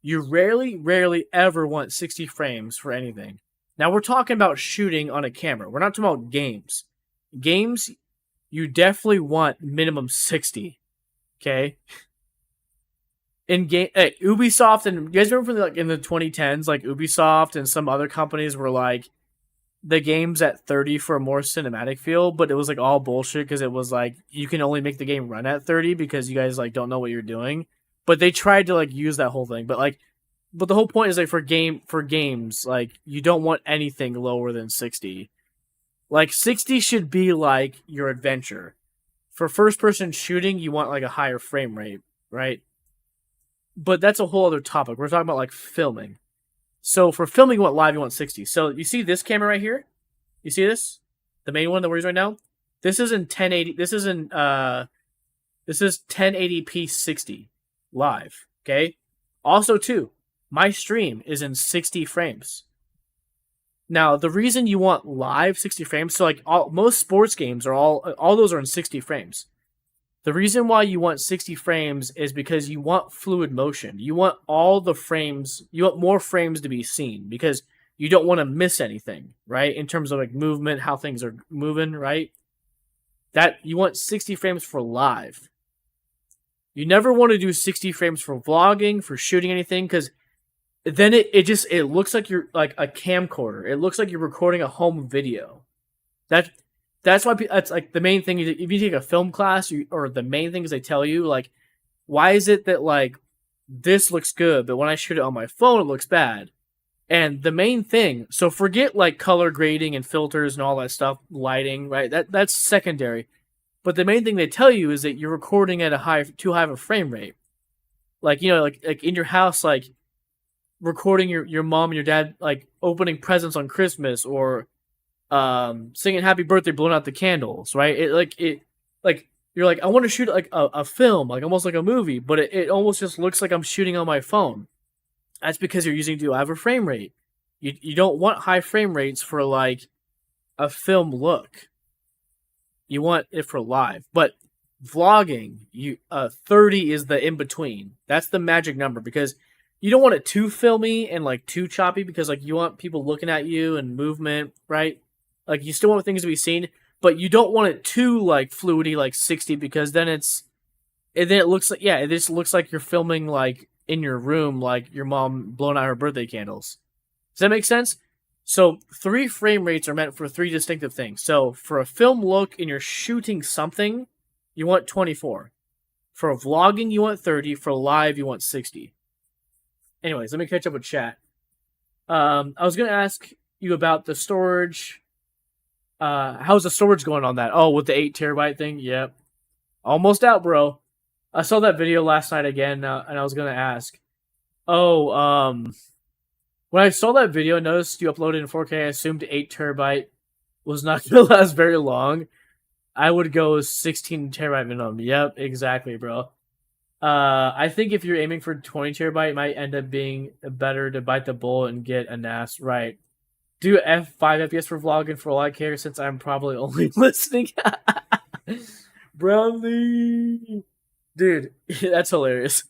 You rarely ever want 60 frames for anything. Now we're talking about shooting on a camera. We're not talking about games. Games, you definitely want minimum 60. Okay? In game, Ubisoft, and you guys remember like in the 2010s, like Ubisoft and some other companies were like the game's at 30 for a more cinematic feel, but it was like all bullshit because it was like you can only make the game run at 30 because you guys like don't know what you're doing. But they tried to like use that whole thing, but the whole point is like for games, like you don't want anything lower than 60. Like 60 should be like your adventure. For first person shooting, you want like a higher frame rate, right? But that's a whole other topic. We're talking about like filming. So for filming, you want live, you want 60. So you see this camera right here? You see this? The main one that we're using right now? This is in 1080. This is 1080p 60 live. Okay. Also, too, my stream is in 60 frames. Now, the reason you want live 60 frames, so like most sports games are all those are in 60 frames. The reason why you want 60 frames is because you want fluid motion. You want all the frames, you want more frames to be seen because you don't want to miss anything, right? In terms of like movement, how things are moving, right? That you want 60 frames for live. You never want to do 60 frames for vlogging, for shooting anything, because then it looks like you're like a camcorder. It looks like you're recording a home video. That's why that's like the main thing. If you take a film class, or the main things they tell you, like, why is it that like this looks good, but when I shoot it on my phone, it looks bad? And the main thing, so forget like color grading and filters and all that stuff, lighting, right? That's secondary. But the main thing they tell you is that you're recording at too high of a frame rate. Like, you know, like in your house, like recording your mom and your dad like opening presents on Christmas, or singing happy birthday, blowing out the candles, right? You're like, I want to shoot like a film, like almost like a movie, but it almost just looks like I'm shooting on my phone. That's because you're using too high of a frame rate. You don't want high frame rates for like a film look. You want it for live. But vlogging, 30 is the in between. That's the magic number, because you don't want it too filmy and like too choppy, because like you want people looking at you and movement, right? Like you still want things to be seen, but you don't want it too like fluidy, like 60, because then it looks like, it just looks like you're filming like in your room, like your mom blowing out her birthday candles. Does that make sense? So 3 frame rates are meant for 3 distinctive things. So for a film look and you're shooting something, you want 24. For vlogging, you want 30. For live, you want 60. Anyways, let me catch up with chat. I was going to ask you about the storage. How's the storage going on that? Oh, with the 8 terabyte thing? Yep. Almost out, bro. I saw that video last night again, and I was going to ask. When I saw that video, I noticed you uploaded in 4K. I assumed 8 terabyte was not going to last very long. I would go 16 terabyte minimum. Yep, exactly, bro. I think if you're aiming for 20 terabyte, it might end up being better to bite the bullet and get a NAS. Right. Do 5 FPS for vlogging for all I care, since I'm probably only listening. Brownlee. Dude, that's hilarious.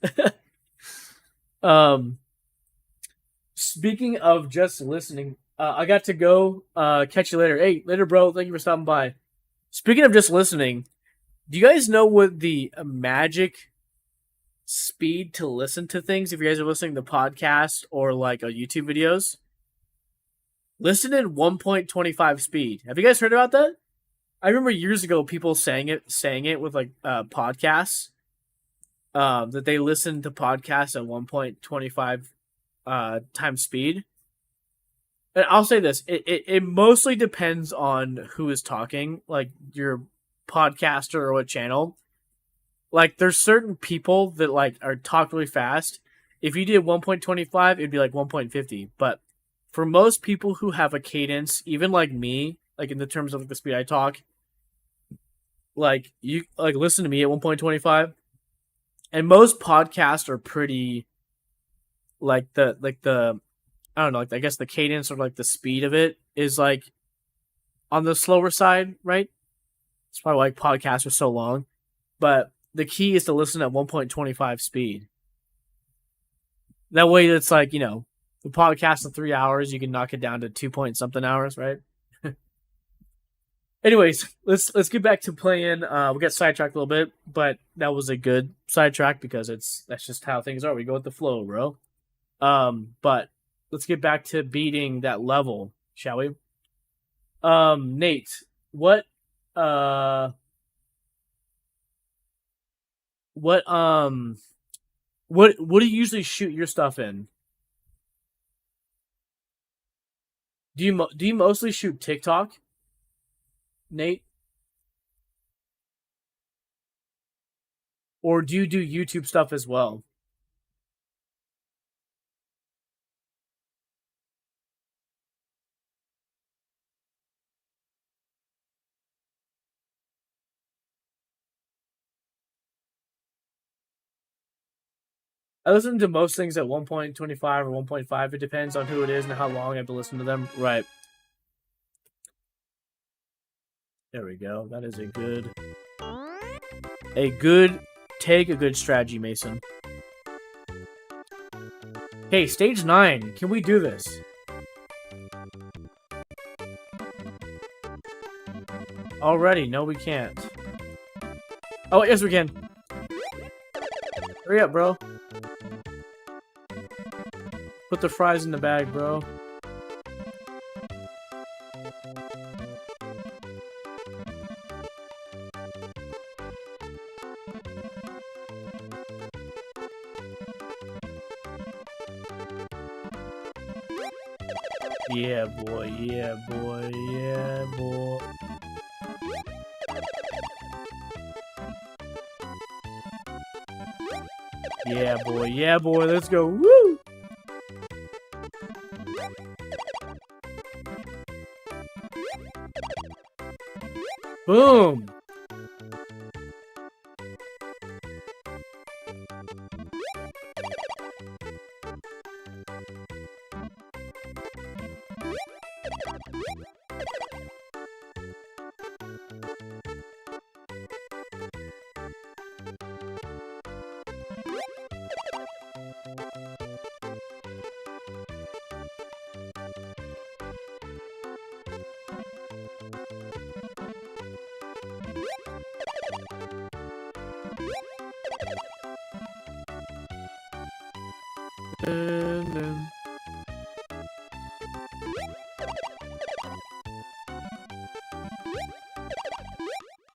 Speaking of just listening, I got to go. Catch you later. Hey, later, bro. Thank you for stopping by. Speaking of just listening, do you guys know what the magic speed to listen to things, if you guys are listening to podcasts or like YouTube videos? Listen in 1.25 speed. Have you guys heard about that? I remember years ago people saying it with like podcasts, that they listen to podcasts at 1.25 times speed. And I'll say this, it mostly depends on who is talking, like your podcaster or what channel. Like there's certain people that like are talk really fast. If you did 1.25, it'd be like 1.50. But for most people who have a cadence, even like me, like in the terms of the speed I talk, like you like listen to me at 1.25, and most podcasts are pretty like the I don't know, like I guess the cadence or like the speed of it is like on the slower side, right? It's probably why podcasts are so long. But the key is to listen at 1.25 speed. That way, it's like, you know, the podcast in 3 hours, you can knock it down to 2-point-something hours, right? Anyways, let's get back to playing. We got sidetracked a little bit, but that was a good sidetrack because that's just how things are. We go with the flow, bro. But let's get back to beating that level, shall we? Nate, what do you usually shoot your stuff in? Do you mostly shoot TikTok, Nate? Or do you do YouTube stuff as well? I listen to most things at 1.25 or 1.5. It depends on who it is and how long I've been listening to them. Right. There we go. That is a good take, a good strategy, Mason. Hey, stage 9. Can we do this? Already? No, we can't. Oh, yes, we can. Hurry up, bro. Put the fries in the bag, bro. Yeah, boy. Yeah, boy. Yeah, boy. Yeah, boy. Yeah, boy. Let's go. Woo! Boom!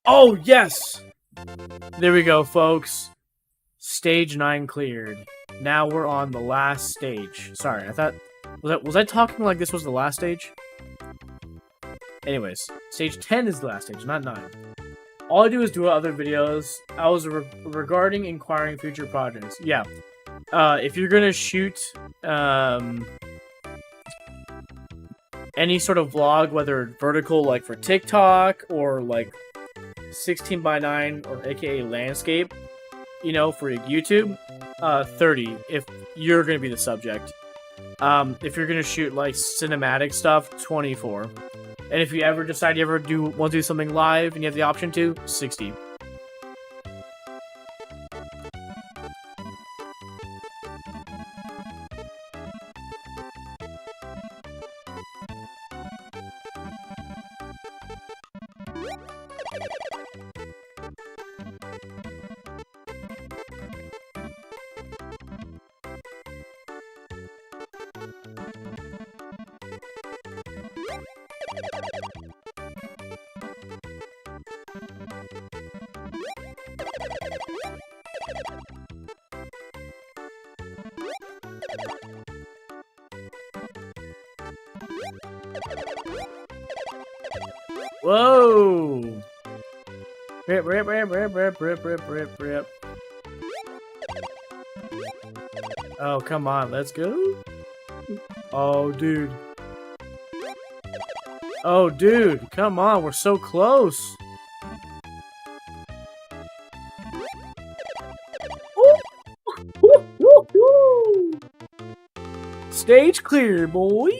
Oh, yes! There we go, folks. Stage 9 cleared. Now we're on the last stage. Sorry, I thought... Was I talking like this was the last stage? Anyways, stage 10 is the last stage, not 9. All I do is do other videos. I was regarding inquiring future projects. Yeah. If you're gonna shoot any sort of vlog, whether vertical like for TikTok or like 16:9 or aka landscape, you know, for YouTube, 30 if you're gonna be the subject. If you're gonna shoot like cinematic stuff, 24. And if you ever decide you want to do something live and you have the option to, 60. Whoa! Rip, rip, rip, rip, rip, rip, rip, rip, rip. Oh, come on, let's go. Oh, dude. Oh, dude, come on, we're so close. Stage clear, boy.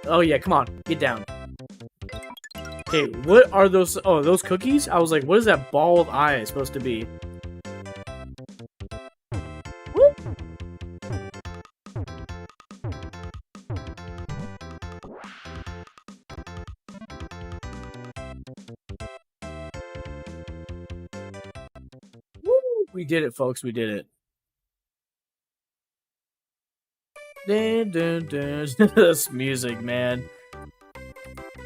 Oh, yeah, come on, get down. Okay, what are those? Oh, those cookies? I was like, what is that ball of eye supposed to be? Woo! We did it, folks. We did it. Dun, dun, dun. This music, man.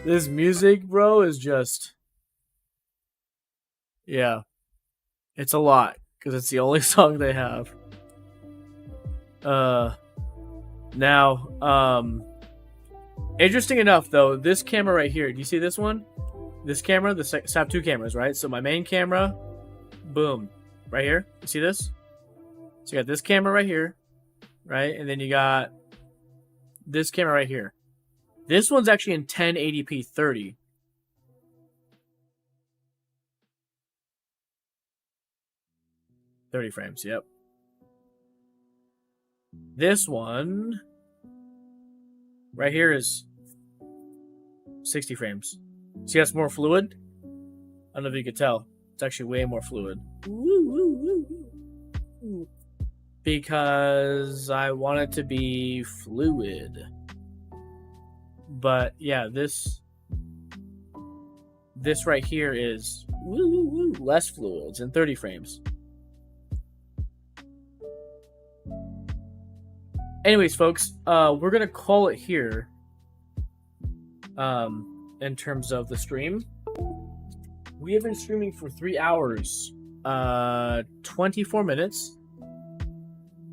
This music, bro, is just... Yeah. It's a lot, because it's the only song they have. Now, interesting enough, though, this camera right here, do you see this one? This camera, I have two cameras, right? So my main camera, boom, right here. You see this? So you got this camera right here, right? And then you got this camera right here. This one's actually in 1080p 30. Frames, yep. This one right here is 60 frames. See, that's more fluid. I don't know if you could tell. It's actually way more fluid. Because I want it to be fluid. But yeah, this right here is less fluid. It's in 30 frames. Anyways, folks, we're gonna call it here. In terms of the stream, we have been streaming for 3 hours, 24 minutes.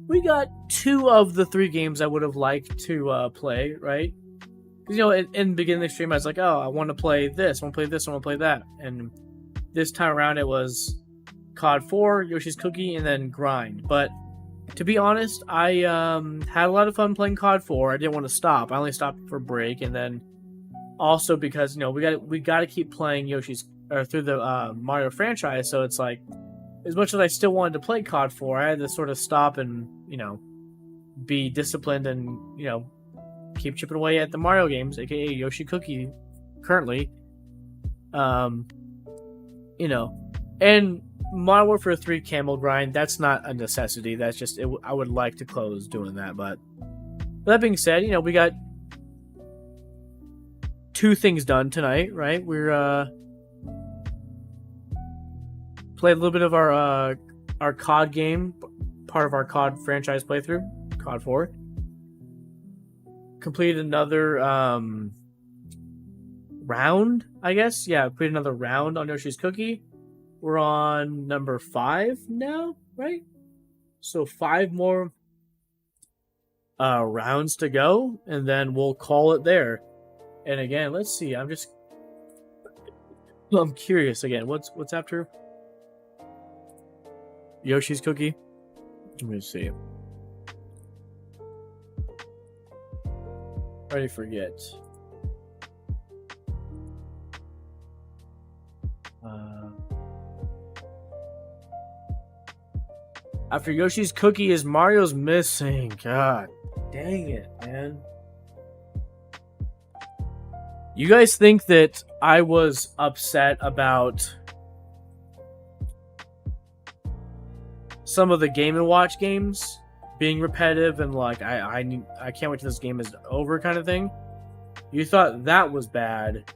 We got 2 of the 3 games I would have liked to play, right? Because, you know, in the beginning of the stream, I was like, oh, I want to play this, I want to play this, I want to play that. And this time around, it was COD 4, Yoshi's Cookie, and then Grind. But to be honest, I had a lot of fun playing COD 4. I didn't want to stop. I only stopped for break, and then also because, you know, we got to keep playing through the Mario franchise. So it's like, as much as I still wanted to play COD 4, I had to sort of stop and, you know, be disciplined and, you know, keep chipping away at the Mario games, aka Yoshi Cookie, currently. You know, and Modern Warfare 3 Camel Grind, that's not a necessity. That's just, I would like to close doing that. But that being said, you know, we got 2 things done tonight, right? We're played a little bit of our COD game, part of our COD franchise playthrough, COD 4. Completed another round, I guess. Yeah, completed another round on Yoshi's Cookie. We're on number 5 now, right? So 5 more rounds to go, and then we'll call it there. And again, let's see. I'm curious again. What's after Yoshi's Cookie? Let me see. I already forget. After Yoshi's Cookie is Mario's Missing. God dang it, man. You guys think that I was upset about some of the Game & Watch games being repetitive and like I can't wait till this game is over kind of thing? You thought that was bad.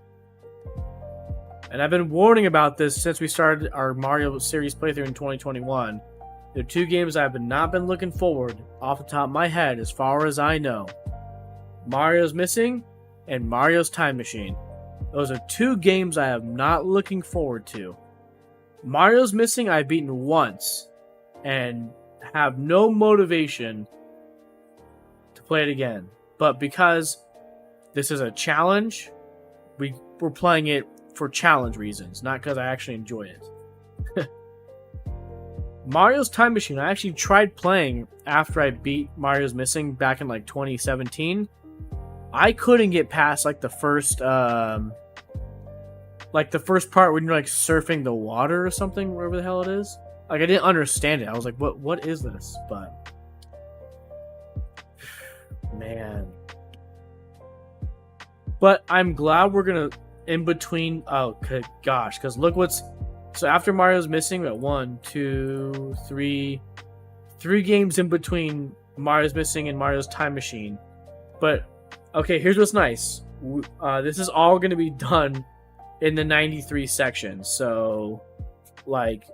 And I've been warning about this since we started our Mario series playthrough in 2021. There are 2 games I've not been looking forward off the top of my head as far as I know. Mario's Missing and Mario's Time Machine. Those are 2 games I am not looking forward to. Mario's Missing I've beaten once and have no motivation to play it again. But because this is a challenge, we're playing it for challenge reasons, not because I actually enjoy it. Mario's Time Machine, I actually tried playing after I beat Mario's Missing back in like 2017. I couldn't get past like the first part when you're like surfing the water or something, wherever the hell it is. Like I didn't understand it. I was like, what is this? But man. But I'm glad we're gonna in between. Oh gosh, because look what's. So after Mario's Missing, we got 1, 2, 3 games in between Mario's Missing and Mario's Time Machine. But okay, here's what's nice. This is all going to be done in the 93 section. So, like,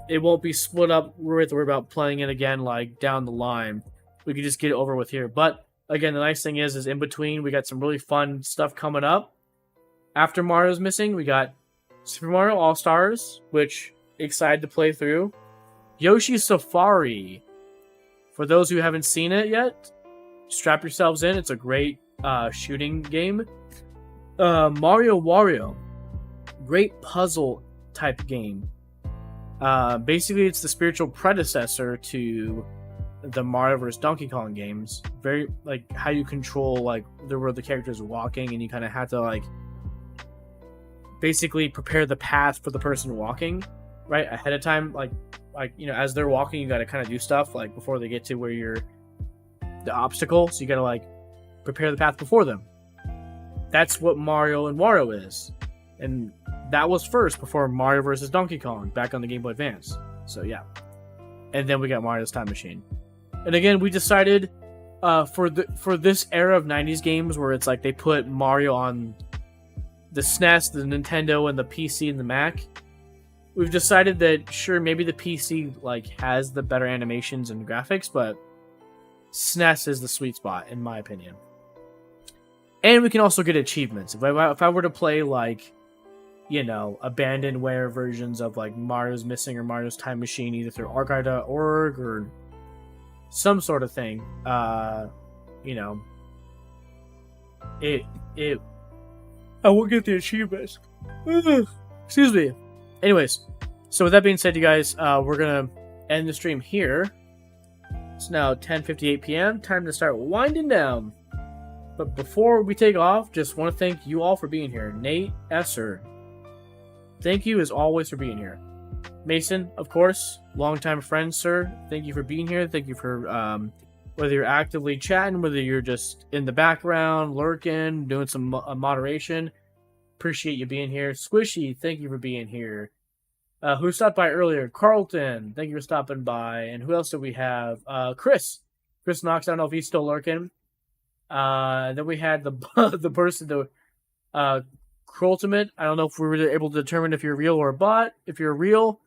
it won't be split up. We have to worry about playing it again like down the line. We could just get it over with here. But again, the nice thing is in between we got some really fun stuff coming up. After Mario's missing, we got Super Mario All-Stars, which excited to play through. Yoshi's Safari. For those who haven't seen it yet, strap yourselves in. It's a great shooting game. Mario Wario. Great puzzle type game. Basically, it's the spiritual predecessor to the Mario vs. Donkey Kong games. Very, like, how you control, like, where the characters are walking, and you kind of have to, like, basically prepare the path for the person walking, right, ahead of time. Like you know, as they're walking, you got to kind of do stuff, like, before they get to where you're the obstacle, so you got to, like, prepare the path before them. That's what Mario and Wario is. And that was first before Mario vs. Donkey Kong back on the Game Boy Advance. So yeah. And then we got Mario's Time Machine. And again, we decided for this era of 90s games where it's like they put Mario on the SNES, the Nintendo, and the PC and the Mac, we've decided that sure, maybe the PC like has the better animations and graphics, but SNES is the sweet spot in my opinion. And we can also get achievements. If I were to play like, you know, abandonware versions of like Mario's Missing or Mario's Time Machine, either through archive.org or some sort of thing, you know, I will get the achievements. Excuse me. Anyways, so with that being said, you guys, we're gonna end the stream here. It's now 10:58 p.m. Time to start winding down. But before we take off, just want to thank you all for being here. Nate, Esser, thank you as always for being here. Mason, of course, longtime friend, sir. Thank you for being here. Thank you for whether you're actively chatting, whether you're just in the background, lurking, doing some moderation. Appreciate you being here. Squishy, thank you for being here. Who stopped by earlier? Carlton, thank you for stopping by. And who else do we have? Chris Knox, I don't know if he's still lurking. Then we had the person, Crultimate. I don't know if we were able to determine if you're real or a bot. If you're real,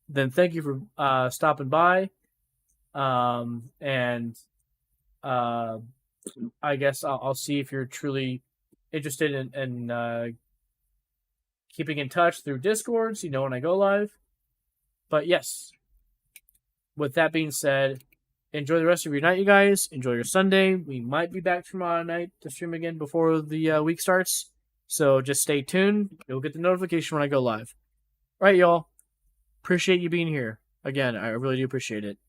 then thank you for stopping by. And I guess I'll see if you're truly interested in keeping in touch through Discord, so you know when I go live. But yes, with that being said, enjoy the rest of your night, you guys. Enjoy your Sunday. We might be back tomorrow night to stream again before the week starts. So just stay tuned. You'll get the notification when I go live. All right, y'all. Appreciate you being here. Again, I really do appreciate it.